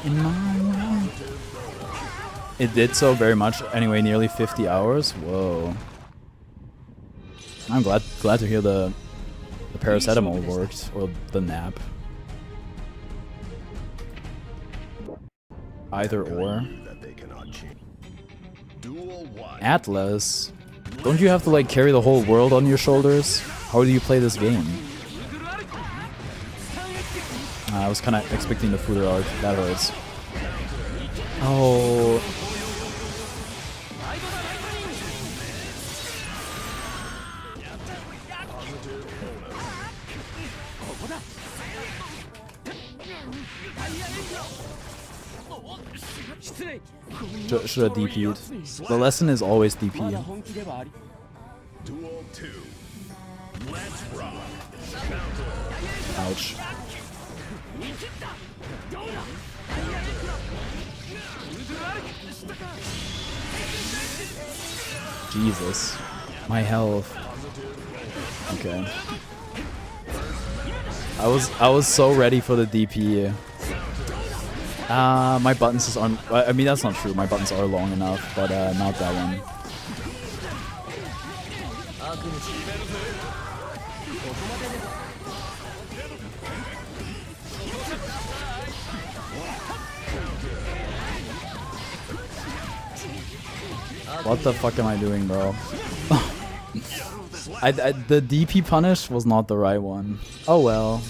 In my mind. It did so very much. Anyway, nearly 50 hours. Whoa. I'm glad to hear the paracetamol worked, or the nap. Either or. Atlas, don't you have to like carry the whole world on your shoulders? How do you play this game? I was kind of expecting the Fuder arc. That hurts. Oh. Should have DP'd. The lesson is always DP. Duel 2. Let's rock. Ouch. Jesus. My health. Okay. I was so ready for the DP. My buttons just aren't. I mean, that's not true. My buttons are long enough, but not that one. What the fuck am I doing, bro? The DP punish was not the right one. Oh well.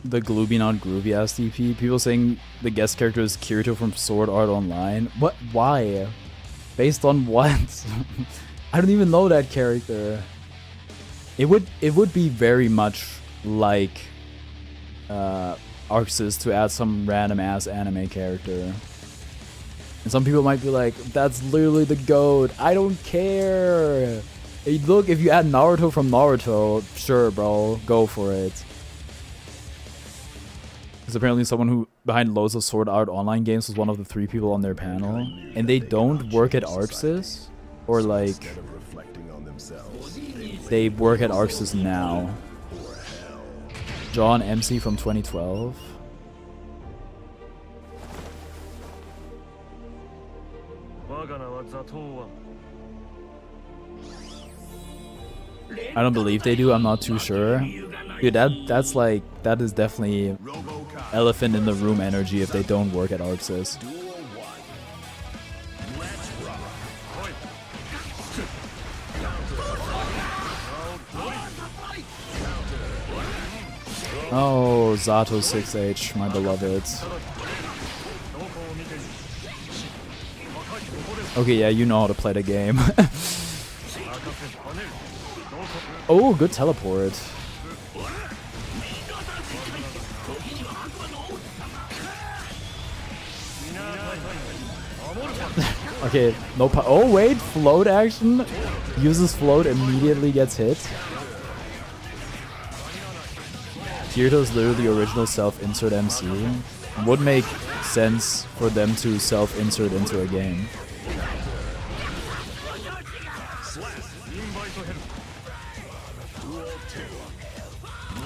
The Glooby Not Groovy ass DP. People saying the guest character is Kirito from Sword Art Online. What? Why? Based on what? I don't even know that character. It would be very much like Arxis to add some random ass anime character. And some people might be like, that's literally the GOAT. I don't care. Hey, look, if you add Naruto from Naruto, sure, bro, go for it. Because apparently someone who behind loads of Sword Art Online games was one of the 3 people on their panel, and they don't work at Arxis, or like they work at Arxis now. John MC from 2012. I don't believe they do. I'm not too sure. Dude, that is definitely elephant in the room energy if they don't work at Arxis. Oh, Zato 6H, my beloved. Okay, yeah, you know how to play the game. Oh, good teleport. Okay, no oh wait, float action. Uses float, immediately gets hit. Kirito's literally the original self-insert MC. Would make sense for them to self-insert into a game.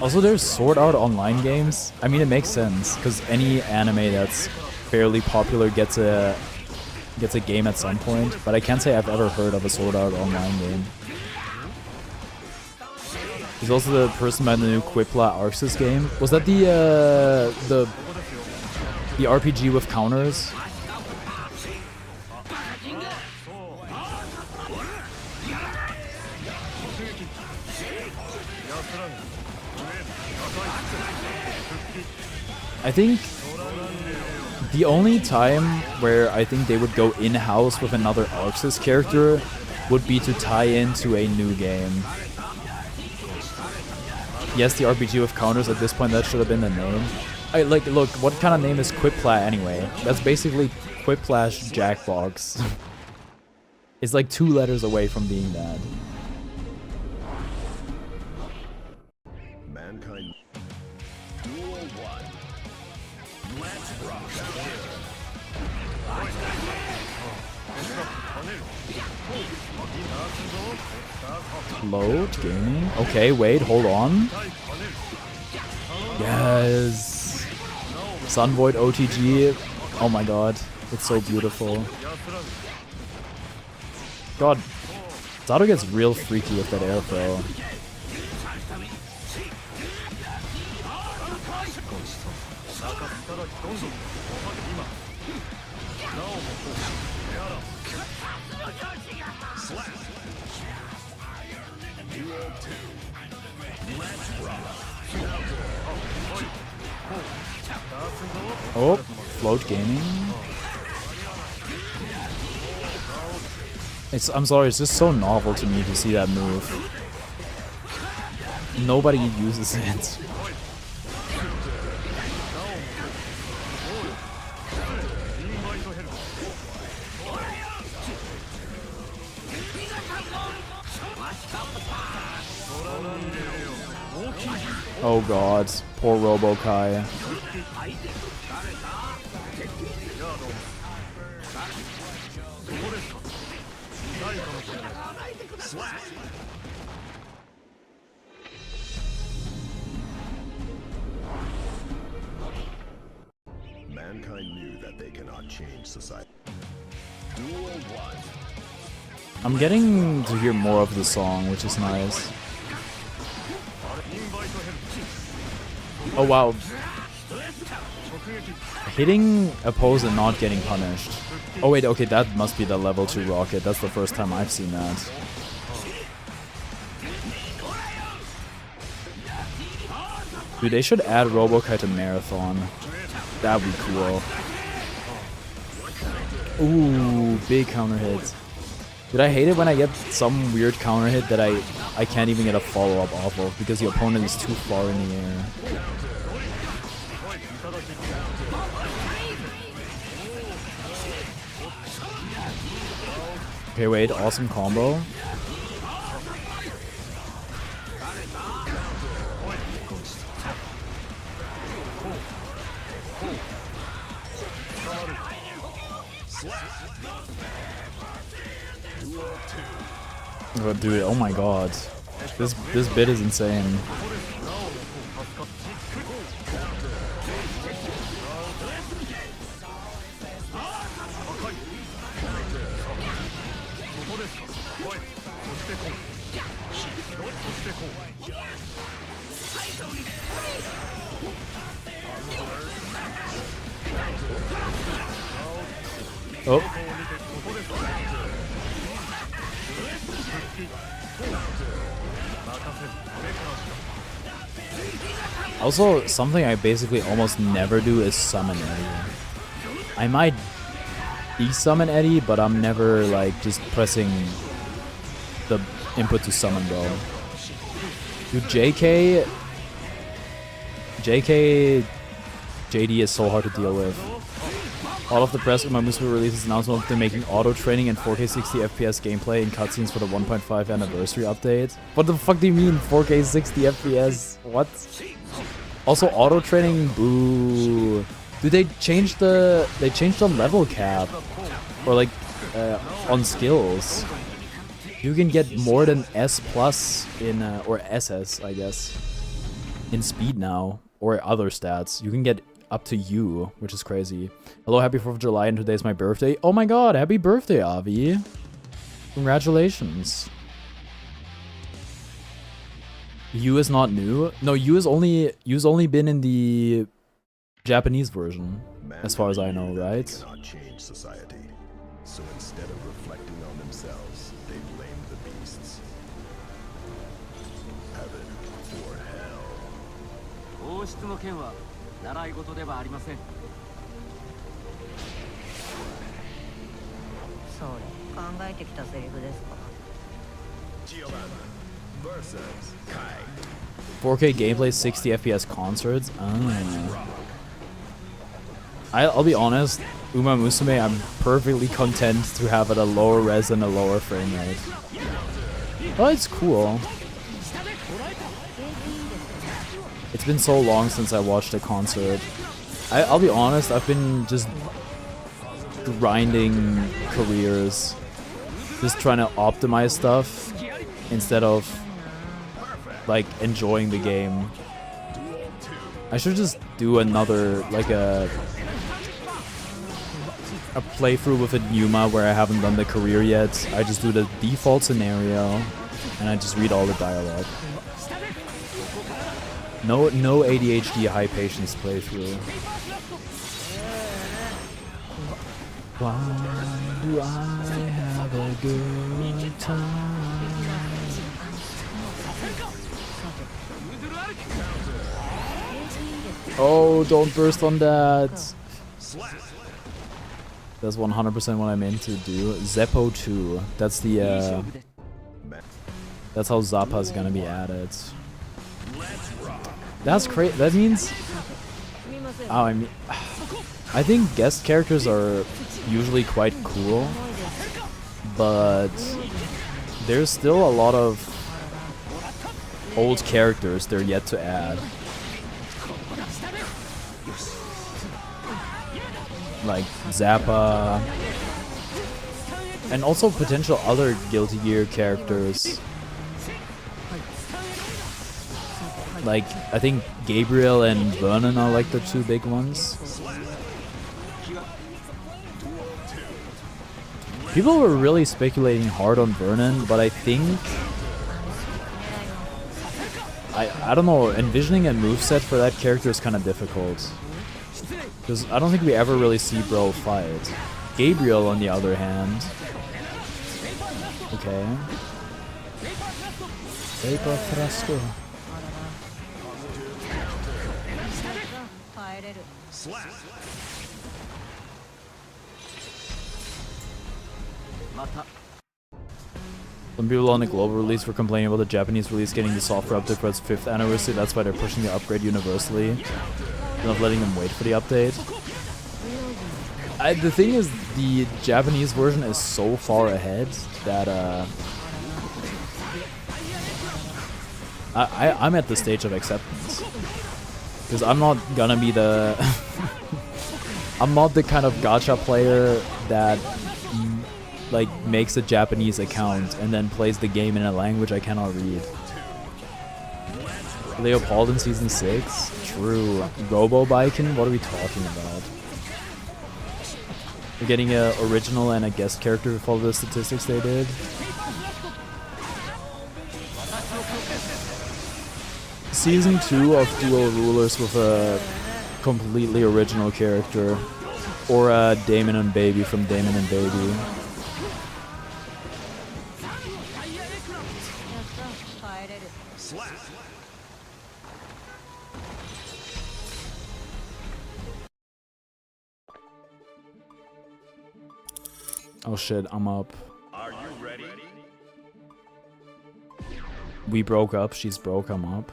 Also, there's Sword Art Online games. I mean, it makes sense, because any anime that's fairly popular gets a game at some point, but I can't say I've ever heard of a Sword Art Online game. He's also the person behind the new Quipla Arxis game. Was that the RPG with counters? I think the only time where I think they would go in-house with another Arxis character would be to tie into a new game. Yes, the RPG with counters, at this point that should have been the name. Look, what kind of name is Quipla anyway? That's basically Quiplash Jackbox. It's like 2 letters away from being that. Mankind. Duel 1. Let's rock. Load gaming. Okay, wait, hold on. Yes. Sun Void OTG. Oh my god, it's so beautiful. God, Zato gets real freaky with that air throw. Oh, float gaming. I'm sorry, it's just so novel to me to see that move. Nobody uses it. Oh god, poor Robo-Kai. Mankind knew that they cannot change society. Duel 1. I'm getting to hear more of the song, which is nice. Oh wow. Hitting oppose and not getting punished. Oh wait, okay, that must be the level 2 rocket. That's the first time I've seen that. Dude, they should add Robo-Kai to Marathon. That'd be cool. Ooh, big counter hit. Dude, I hate it when I get some weird counter hit that I can't even get a follow-up off of because the opponent is too far in the air. Okay, wait, awesome combo. Oh, dude, oh my god. This bit is insane. Oh. Also, something I basically almost never do is summon Eddie. I might de-summon Eddie, but I'm never like just pressing the input to summon, bro. Dude, JD is so hard to deal with. All of the press Umamusume releases announcement they're making auto training and 4K 60 FPS gameplay and cutscenes for the 1.5 anniversary update. What the fuck do you mean 4K 60 FPS? What? Also auto training, boo. Dude, they changed the level cap or like on skills. You can get more than S plus in or SS, I guess, in speed now or other stats. You can get up to U, which is crazy. Hello, happy 4th of July, and today's my birthday. Oh my god, happy birthday, Avi. Congratulations. U is not new. No, U is only been in the Japanese version, as far as I know, right? Cannot change society. So instead of reflecting on themselves, they blame the beasts. Heaven or hell. 王室の件は習い事ではありません。それ考えてきたセリフですか。 Versus Kai. 4K gameplay, 60 FPS concerts. I'll be honest, Umamusume, I'm perfectly content to have it a lower res and a lower frame rate. Oh, it's cool. It's been so long since I watched a concert. I'll be honest, I've been just grinding careers. Just trying to optimize stuff instead of like enjoying the game. I should just do another like a playthrough with a Numa where I haven't done the career yet. I just do the default scenario and I just read all the dialogue. No ADHD high patience playthrough. Why do I have a good time? Oh, don't burst on that. That's 100% what I meant to do. Zeppo 2. That's the that's how Zappa's gonna be added. That's great. That means oh, I mean I think guest characters are usually quite cool, but there's still a lot of old characters they're yet to add. Like Zappa, and also potential other Guilty Gear characters. Like, I think Gabriel and Vernon are like the two big ones. People were really speculating hard on Vernon, but I think I don't know, envisioning a moveset for that character is kind of difficult. Because I don't think we ever really see Bro fight. Gabriel, on the other hand. Okay. Vapor Frasco. Some people on the global release were complaining about the Japanese release getting the software update for its 5th anniversary. That's why they're pushing the upgrade universally. Not letting them wait for the update. The thing is, the Japanese version is so far ahead that I'm at the stage of acceptance. Because I'm not gonna be the I'm not the kind of gacha player that like makes a Japanese account and then plays the game in a language I cannot read. Leopold in Season 6? True. Robo-Biken? What are we talking about? We're getting an original and a guest character with all the statistics they did. Season 2 of Dual Rulers with a completely original character. Or Damon and Baby from Damon and Baby. Oh shit, I'm up. Are you ready? We broke up, she's broke, I'm up.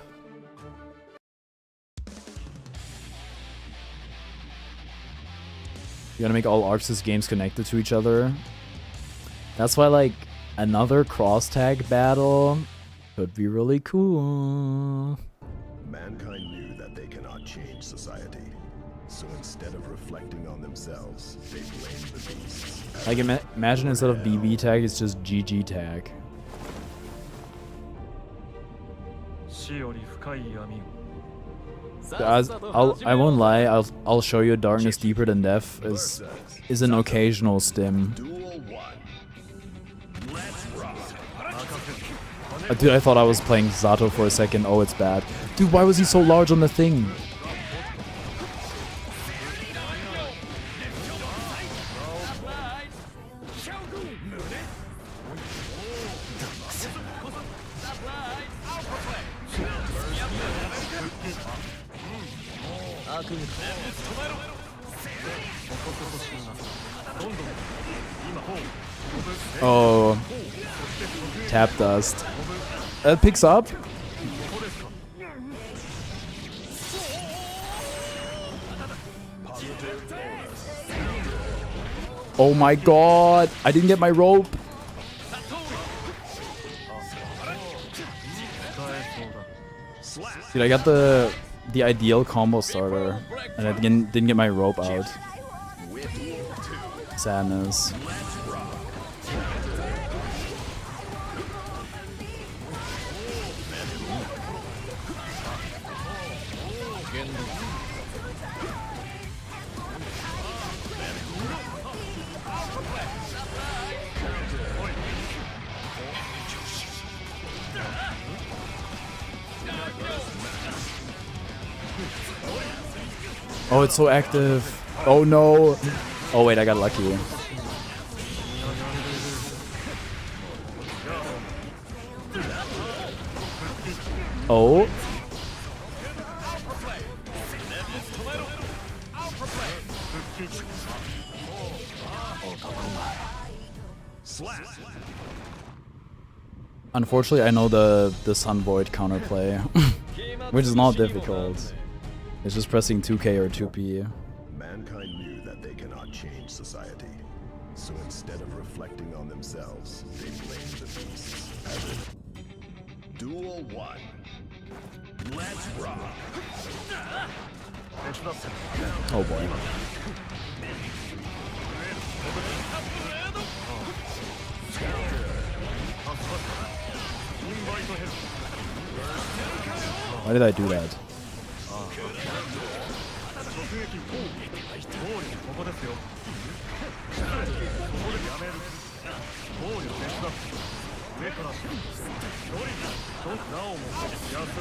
You gotta make all Arxis games connected to each other. That's why, like, another cross-tag battle could be really cool. Mankind knew that they cannot change society. So instead of reflecting on themselves, they blamed the beasts. Like, imagine instead of BB tag, it's just GG tag. I won't lie, I'll show you Darkness Deeper Than Death is an occasional stim. Dude, I thought I was playing Zato for a second. Oh, it's bad. Dude, why was he so large on the thing? Oh, tap dust. It picks up. Oh my god, I didn't get my rope. Dude, I got the ideal combo starter, and I didn't get my rope out. Sadness. Oh, it's so active. Oh no. Oh wait, I got lucky. Oh. Unfortunately, I know the Sun Void counterplay, which is not difficult. It's just pressing 2K or 2P. Mankind knew that they cannot change society. So instead of reflecting on themselves, they blamed the beasts. As in Duel 1. Let's rock! Oh boy. Why did I do that?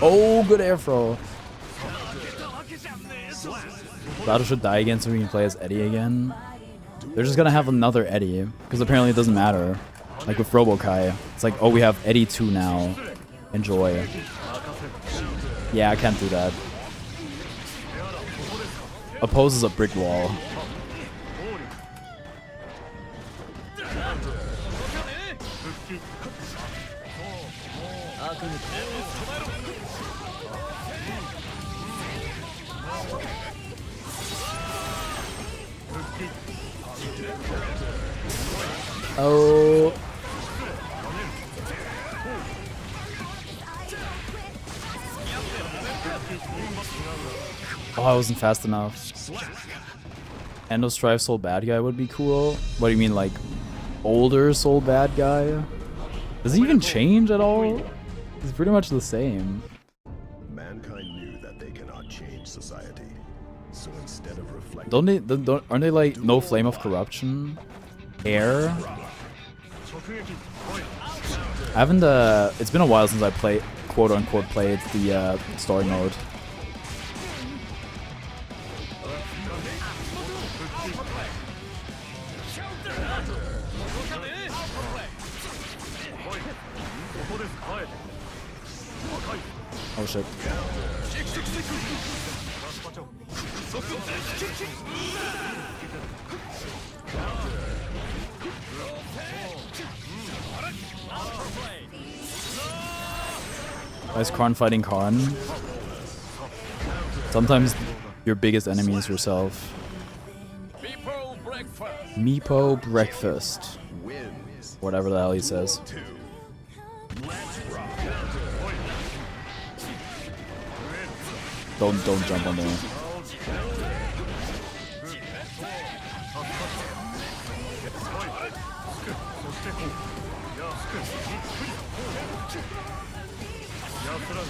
Oh, good air throw. Battle should die again so we can play as Eddie again. They're just gonna have another Eddie, because apparently it doesn't matter. Like with Robo-Kai. It's like, oh, we have Eddie 2 now. Enjoy. Yeah, I can't do that. Opposes a brick wall. Oh. Oh, I wasn't fast enough. End of Strife Soul Bad Guy would be cool. What do you mean, like, older Soul Bad Guy? Does he even change at all? He's pretty much the same. Mankind knew that they cannot change society. So instead of reflecting... Aren't they like no flame of corruption? Air? I haven't, it's been a while since I played, quote-unquote, played the, story mode. Oh shit. Why is Karn fighting Karn? Sometimes your biggest enemy is yourself. Meepo breakfast. Whatever the hell he says. Don't jump on there.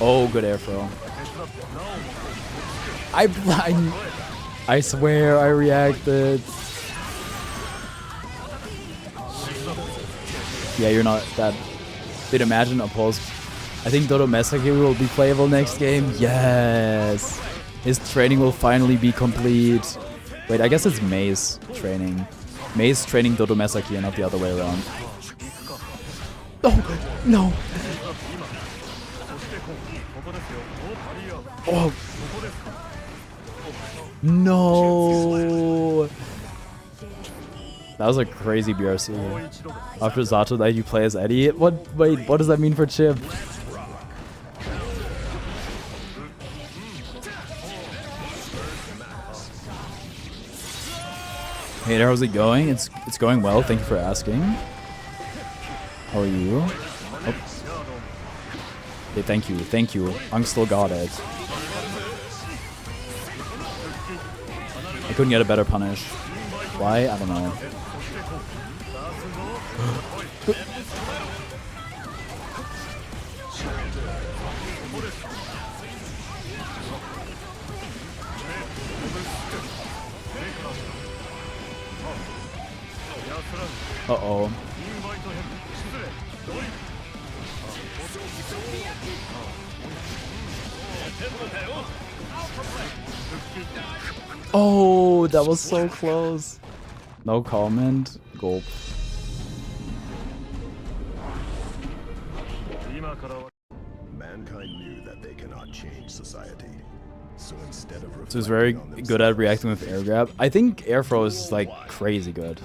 Oh, good air throw. I swear I reacted. Yeah, you're not that. Dude, imagine a pulse. I think Dodo Mesaki will be playable next game. Yes! His training will finally be complete. Wait, I guess it's Mei's training. Mei's training Dodo Mesaki and not the other way around. Oh, no! Oh! No! That was a crazy BRC. After Zato died, you play as Eddie? What? Wait, what does that mean for Chip? Hey there, how's it going? It's going well, thank you for asking. How are you? Oh. Hey, thank you. I'm still got it. I couldn't get a better punish. Why? I don't know. Uh-oh. Oh, that was so close. No comment. Gulp. Mankind knew that they cannot change society. So instead of So he's very reflecting on good at themselves, reacting with air grab. I think air throw is like crazy good.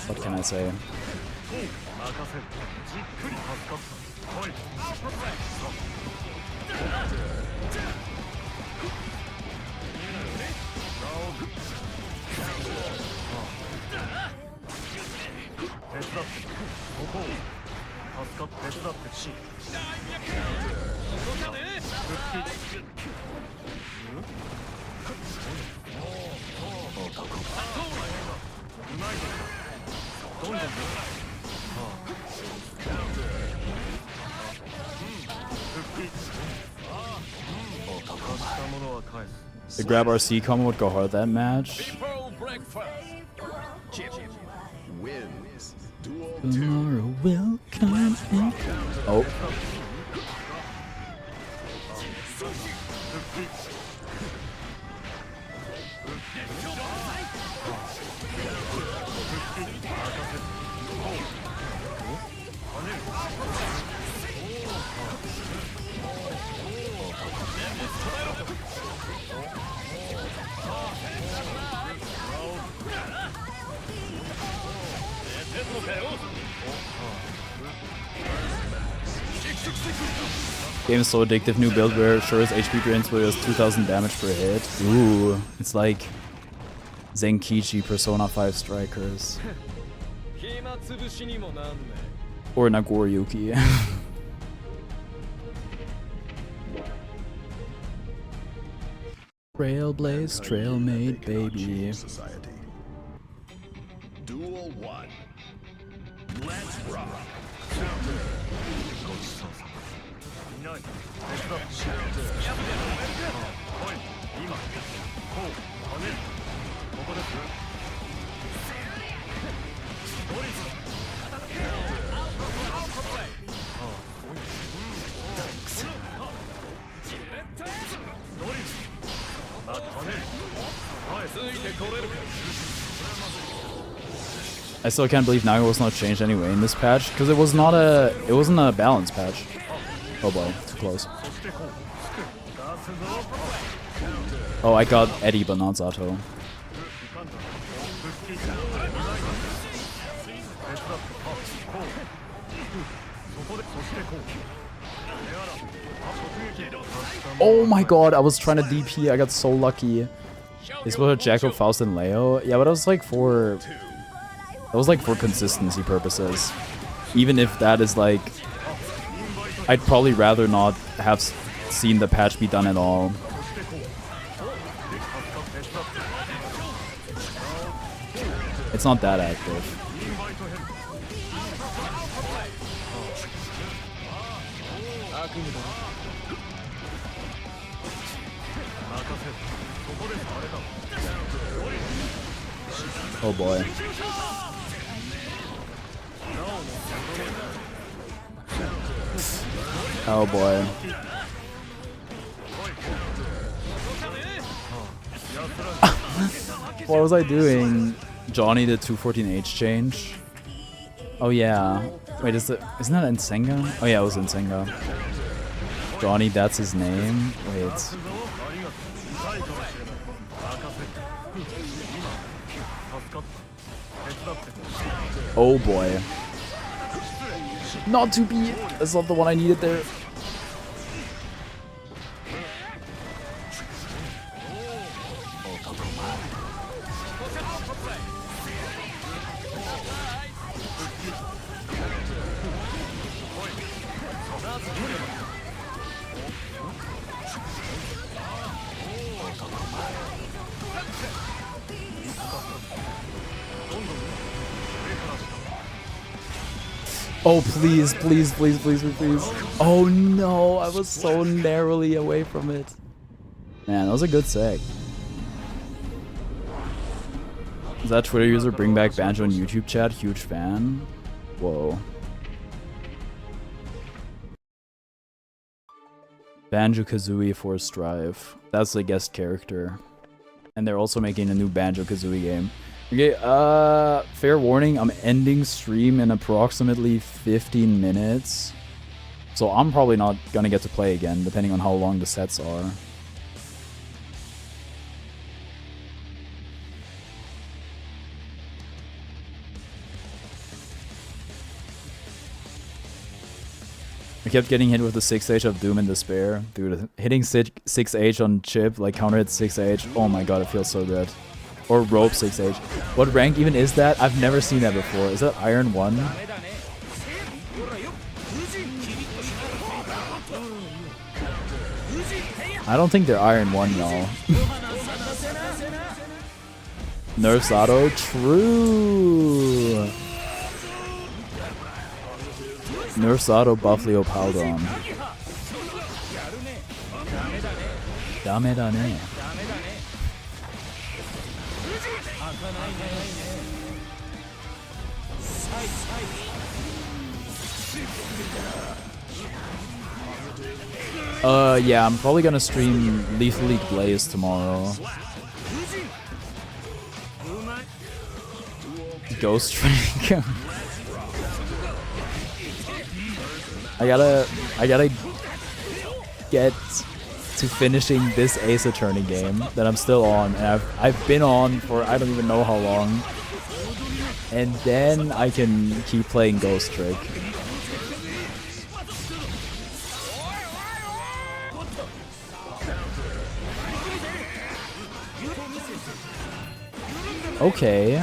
What can I say? The grab RC combo would go hard that match. wins. Duel 2. Tomorrow will come and oh. Game is so addictive. New build where sure as HP drains where does 2000 damage per hit. Ooh, it's like Zenkichi Persona 5 Strikers. Or Nagoriyuki. Trailblaze, trailmate, baby. Society. Duel 1. Let's rock. I still can't believe Naga was not changed anyway in this patch because it wasn't a balance patch. Oh boy, too close. Oh, I got Eddie but not Zato. Oh my god, I was trying to DP, I got so lucky. This was a Jacob, Faust, and Leo. Yeah, but it was like for consistency purposes. Even if that is like, I'd probably rather not have seen the patch be done at all. It's not that active. Oh boy. Oh boy. What was I doing? Johnny the 214H change. Oh yeah. Wait, isn't that Nsenga? Oh yeah, it was Nsenga. Johnny, that's his name. Wait. Oh boy. Not to be. That's not the one I needed there. Oh, please, please, please, please, please, please. Oh no, I was so narrowly away from it. Man, that was a good seg. Is that Twitter user bring back Banjo in YouTube chat? Huge fan. Whoa. Banjo-Kazooie for Strive. That's the guest character. And they're also making a new Banjo-Kazooie game. Okay, fair warning, I'm ending stream in approximately 15 minutes. So I'm probably not gonna get to play again, depending on how long the sets are. I kept getting hit with the 6H of Doom and Despair. Dude, hitting 6H on chip, like counter hit 6H, oh my god, it feels so good. Or rope 6H. What rank even is that? I've never seen that before. Is that Iron 1? I don't think they're Iron 1, y'all. Nerf Zato? True! Nerf Zato buff Leo Paldon. Dame da ne. Yeah, I'm probably gonna stream Lethal League Blaze tomorrow. Ghost Trick. I gotta get to finishing this Ace Attorney game that I'm still on, and I've been on for I don't even know how long. And then I can keep playing Ghost Trick. Okay.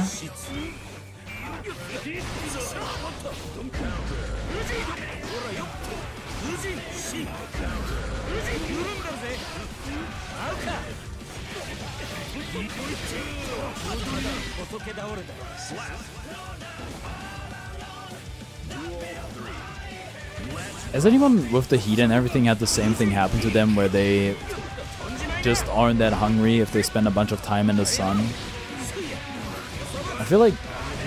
Has anyone with the heat and everything had the same thing happen to them where they just aren't that hungry if they spend a bunch of time in the sun? I feel like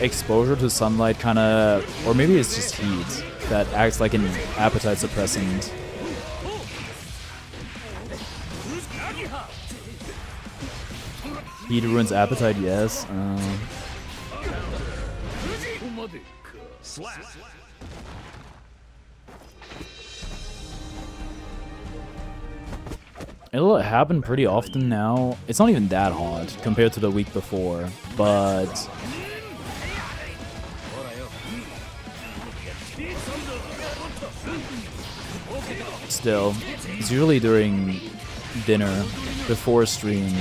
exposure to sunlight kind of, or maybe it's just heat that acts like an appetite suppressant. Heat ruins appetite, yes. It'll happen pretty often now. It's not even that hot compared to the week before, but still, it's usually during dinner before stream,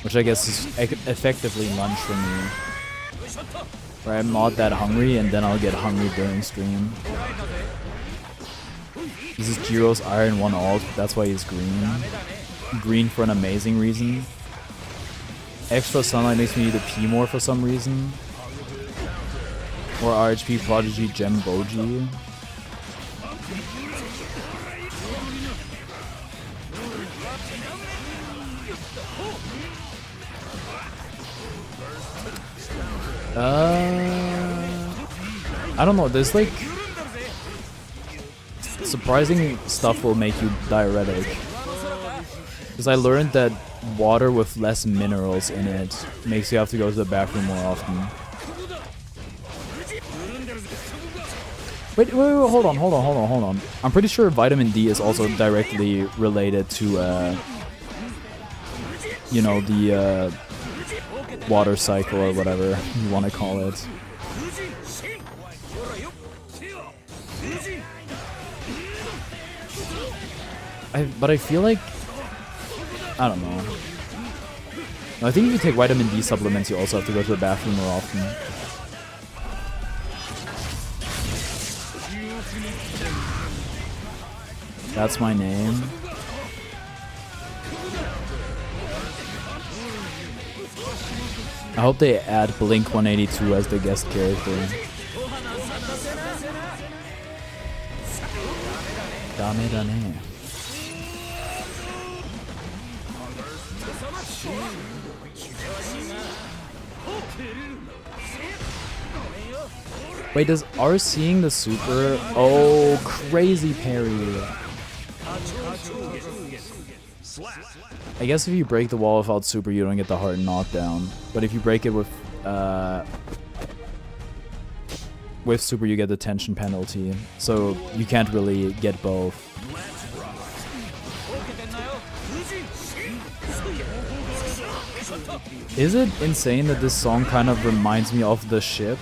which I guess is effectively lunch for me. Where I'm not that hungry and then I'll get hungry during stream. This is Jiro's Iron 1 ult, that's why he's green. Green for an amazing reason. Extra sunlight makes me need to pee more for some reason. Or RHP Prodigy Gem Boji. I don't know, there's like surprising stuff will make you diuretic. Because I learned that water with less minerals in it makes you have to go to the bathroom more often. Wait, hold on. I'm pretty sure vitamin D is also directly related to, you know, the water cycle or whatever you want to call it. But I feel like, I don't know. I think if you take vitamin D supplements, you also have to go to the bathroom more often. That's my name. I hope they add Blink 182 as the guest character. Dame da ne. Wait, does R seeing the super? Oh, crazy parry. I guess if you break the wall without super, you don't get the hard knockdown. But if you break it with super, you get the tension penalty. So you can't really get both. Is it insane that this song kind of reminds me of the ship?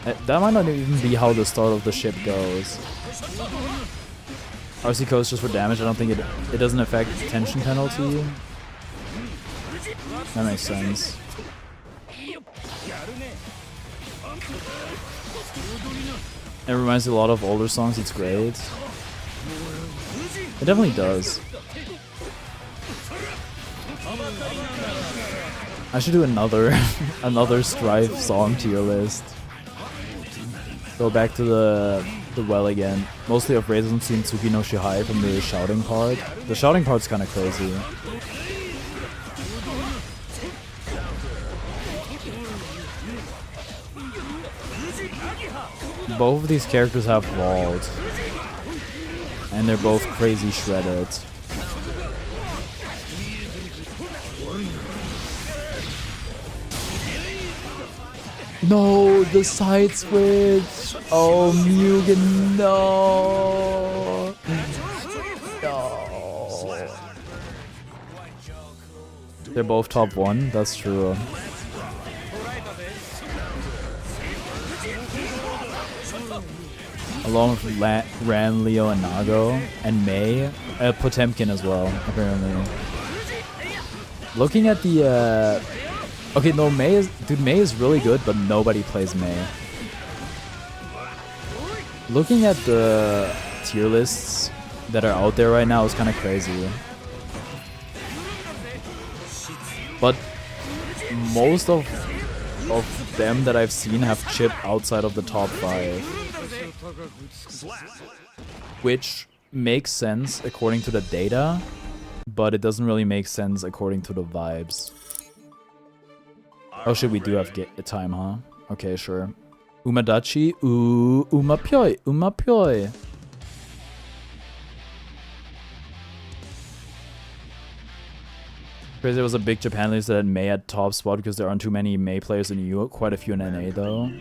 That might not even be how the start of the ship goes. RC codes just for damage. I don't think it doesn't affect tension penalty. That makes sense. It reminds me a lot of older songs. It's great. It definitely does. I should do another Strife song tier list. Go back to the well again. Mostly of Razor Team Tsuki no Shihai from the shouting part. The shouting part's kind of crazy. Both of these characters have vault. And they're both crazy shredded. No, the side switch. Oh, Mugen, no. No. They're both top 1, that's true. Along with Ran, Leo, and Nago, and Mei. Potemkin as well, apparently. Looking at the, okay, no, Mei is really good, but nobody plays Mei. Looking at the tier lists that are out there right now is kind of crazy. But most of them that I've seen have Chip outside of the top 5. Which makes sense according to the data, but it doesn't really make sense according to the vibes. Oh shit, we do have time, huh? Okay, sure. Umadachi, Umapyoi, Umapyoi. Crazy, there was a big Japan list that had Mei at top spot because there aren't too many Mei players in EU, quite a few in NA though.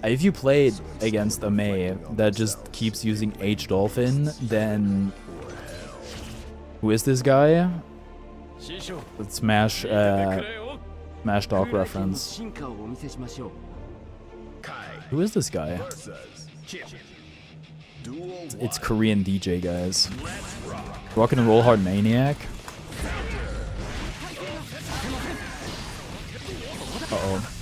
If you played against a Mei that just keeps using H Dolphin, then who is this guy? Smash Dog reference. Who is this guy? It's Korean DJ, guys. Rock and Roll Hard Maniac. Uh-oh.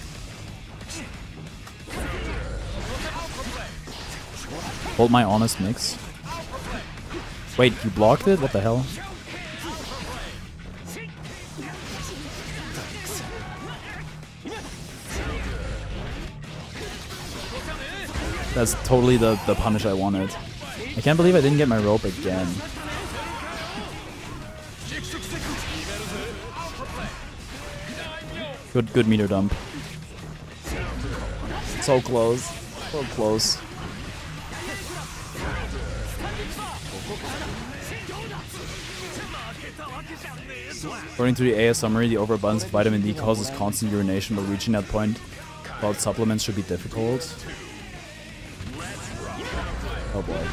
Hold my honest mix. Wait, you blocked it? What the hell? That's totally the punish I wanted. I can't believe I didn't get my rope again. Good meter dump. So close. So close. According to the AS summary, the overabundance of vitamin D causes constant urination, but reaching that point without supplements should be difficult. Oh boy.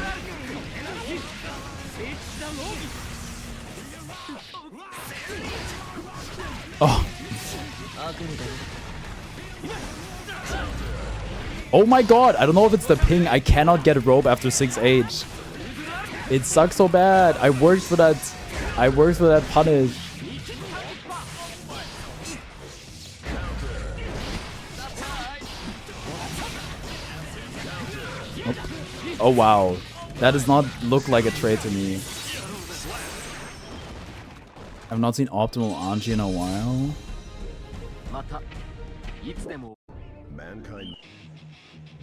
Oh. Oh my god, I don't know if it's the ping. I cannot get a rope after 6H. It sucks so bad. I worked for that punish. Oh wow. That does not look like a trade to me. I've not seen optimal Anji in a while. Mankind.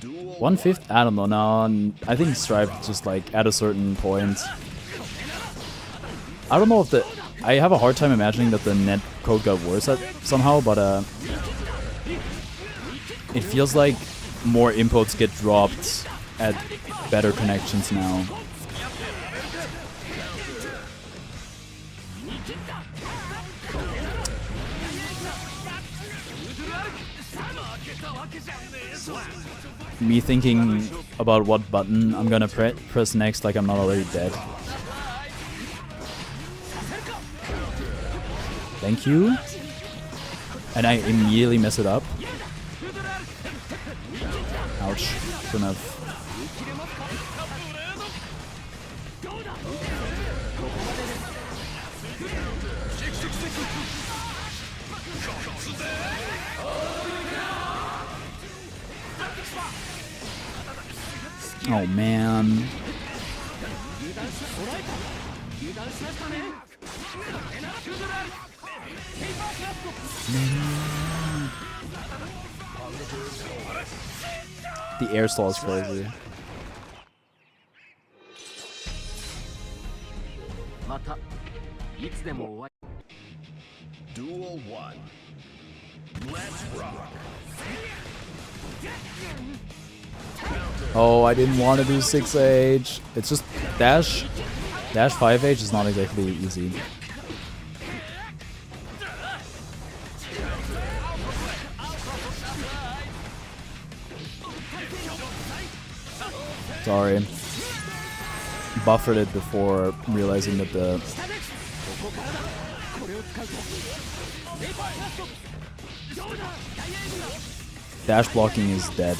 150? I don't know. No, I think Stripe just like at a certain point. I don't know if the. I have a hard time imagining that the net code got worse somehow, but it feels like more inputs get dropped at better connections now. Me thinking about what button I'm gonna press next like I'm not already dead. Thank you. And I immediately mess it up. Ouch. Shouldn't have. Oh man. The air stall is crazy. Duel 1. Let's rock. Oh, I didn't want to do 6H. It's just dash 5H is not exactly easy. Sorry. Buffered it before realizing that the dash blocking is dead.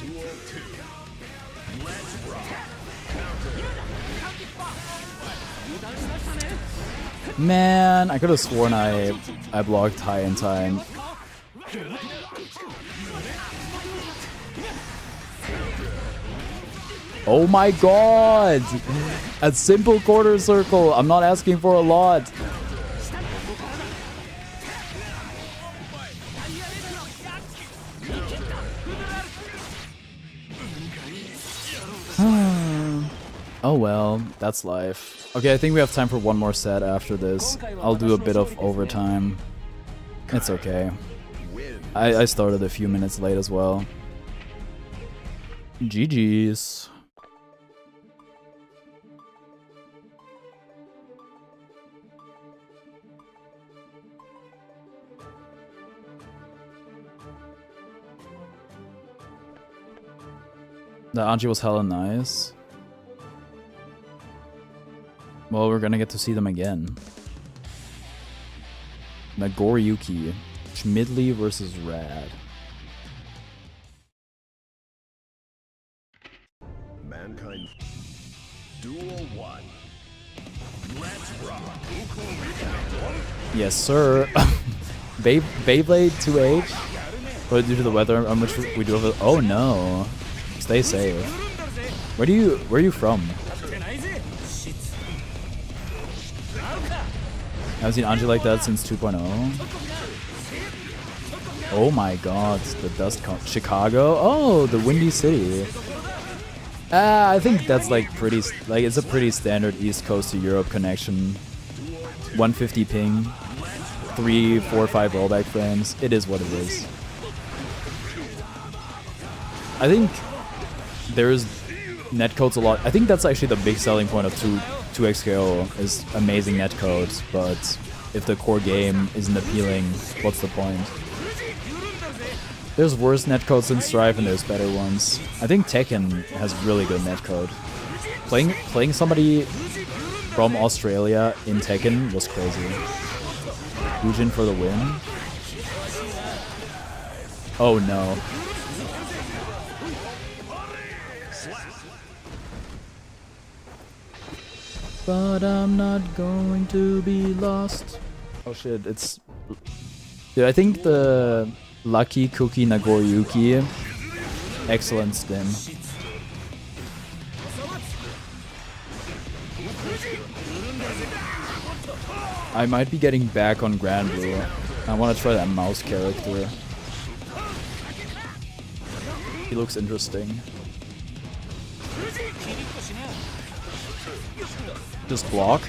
Duel 2. Let's rock. Man, I could have sworn I blocked high in time. Oh my god! A simple quarter circle. I'm not asking for a lot. Oh well, that's life. Okay, I think we have time for one more set after this. I'll do a bit of overtime. It's okay. I started a few minutes late as well. GG's. The Anji was hella nice. Well, we're gonna get to see them again. Nagoriyuki. Schmidley versus Rad. Mankind. Duel 1. Let's rock. Yes, sir. Beyblade 2H? But due to the weather, how much we do have it. Oh no. Stay safe. Where are you from? I haven't seen Anji like that since 2.0. Oh my god, the dust Chicago? Oh, the Windy City. I think that's like it's a pretty standard East Coast to Europe connection. 150 ping, 3, 4, 5 rollback frames. It is what it is. I think there's netcodes a lot. I think that's actually the big selling point of 2xKO is amazing netcodes, but if the core game isn't appealing, what's the point? There's worse netcodes than Strife and there's better ones. I think Tekken has really good netcode. Playing somebody from Australia in Tekken was crazy. Fujin for the win. Oh no. But I'm not going to be lost. Oh shit, it's Dude, I think the Lucky Cookie Nagoriyuki, excellent skin. I might be getting back on Grand Blue. I want to try that mouse character. He looks interesting. Just block.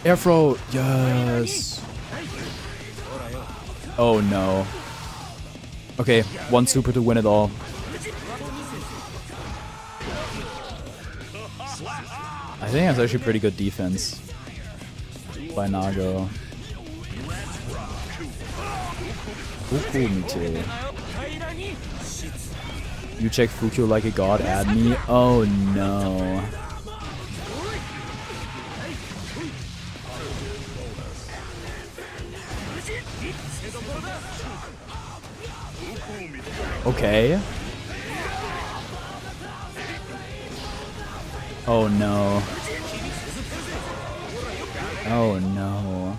Airthrow, yes. Oh no. Okay, one super to win it all. I think that's actually pretty good defense by Nago. Fuku You check Fuku like a god at me? Oh no. Okay. Oh no. Oh no.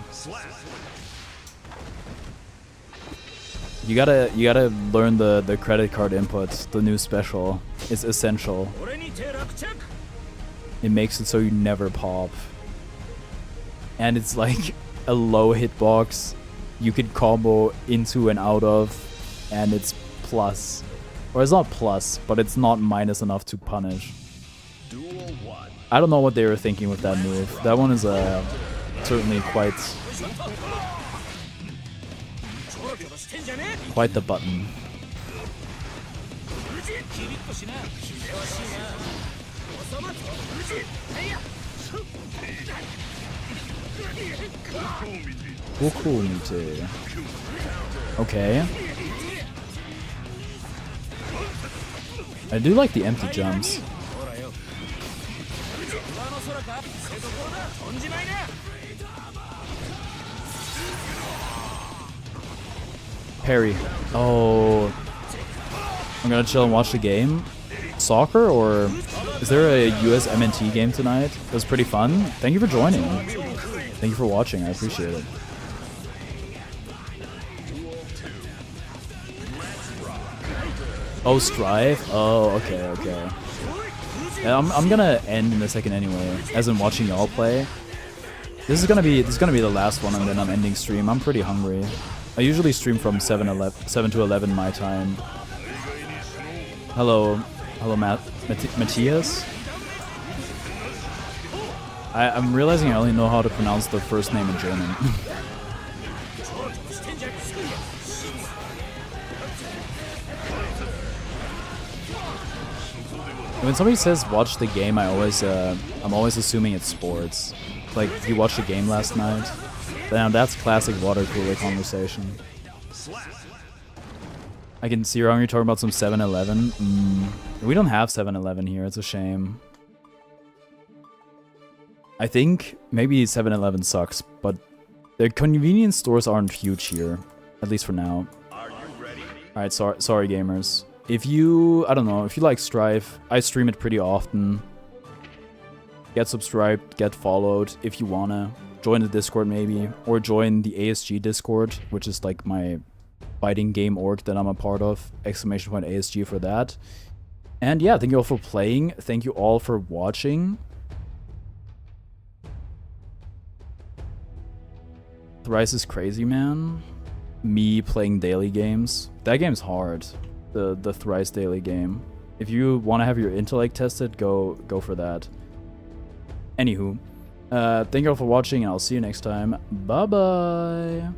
You gotta learn the credit card inputs. The new special is essential. It makes it so you never pop. And it's like a low hitbox you could combo into and out of, and it's plus. Or it's not plus, but it's not minus enough to punish. I don't know what they were thinking with that move. That one is certainly quite the button. Fukumite. Okay. I do like the empty jumps. Parry. Oh. I'm gonna chill and watch the game. Soccer, or is there a US MNT game tonight? It was pretty fun. Thank you for joining. Thank you for watching. I appreciate it. Oh, Strife? Oh, okay, okay. Yeah, I'm gonna end in a second anyway, as in watching y'all play. This is gonna be the last one, and then I'm ending stream. I'm pretty hungry. I usually stream from 7 to 11 my time. Hello, Matthias. I'm realizing I only know how to pronounce the first name in German. When somebody says watch the game, I'm always assuming it's sports. Like, you watched the game last night? Damn, that's classic water cooler conversation. I can see you're talking about some 7-Eleven. We don't have 7-Eleven here, it's a shame. I think maybe 7-Eleven sucks, but the convenience stores aren't huge here, at least for now. Alright, sorry gamers. If you, I don't know, if you like Strife, I stream it pretty often. Get subscribed, get followed if you wanna. Join the Discord maybe, or join the ASG Discord, which is like my fighting game org that I'm a part of. !ASG for that. And yeah, thank you all for playing. Thank you all for watching. Thrice is crazy, man. Me playing daily games. That game's hard. The Thrice daily game. If you want to have your intellect tested, go for that. Anywho, thank you all for watching, and I'll see you next time. Bye bye.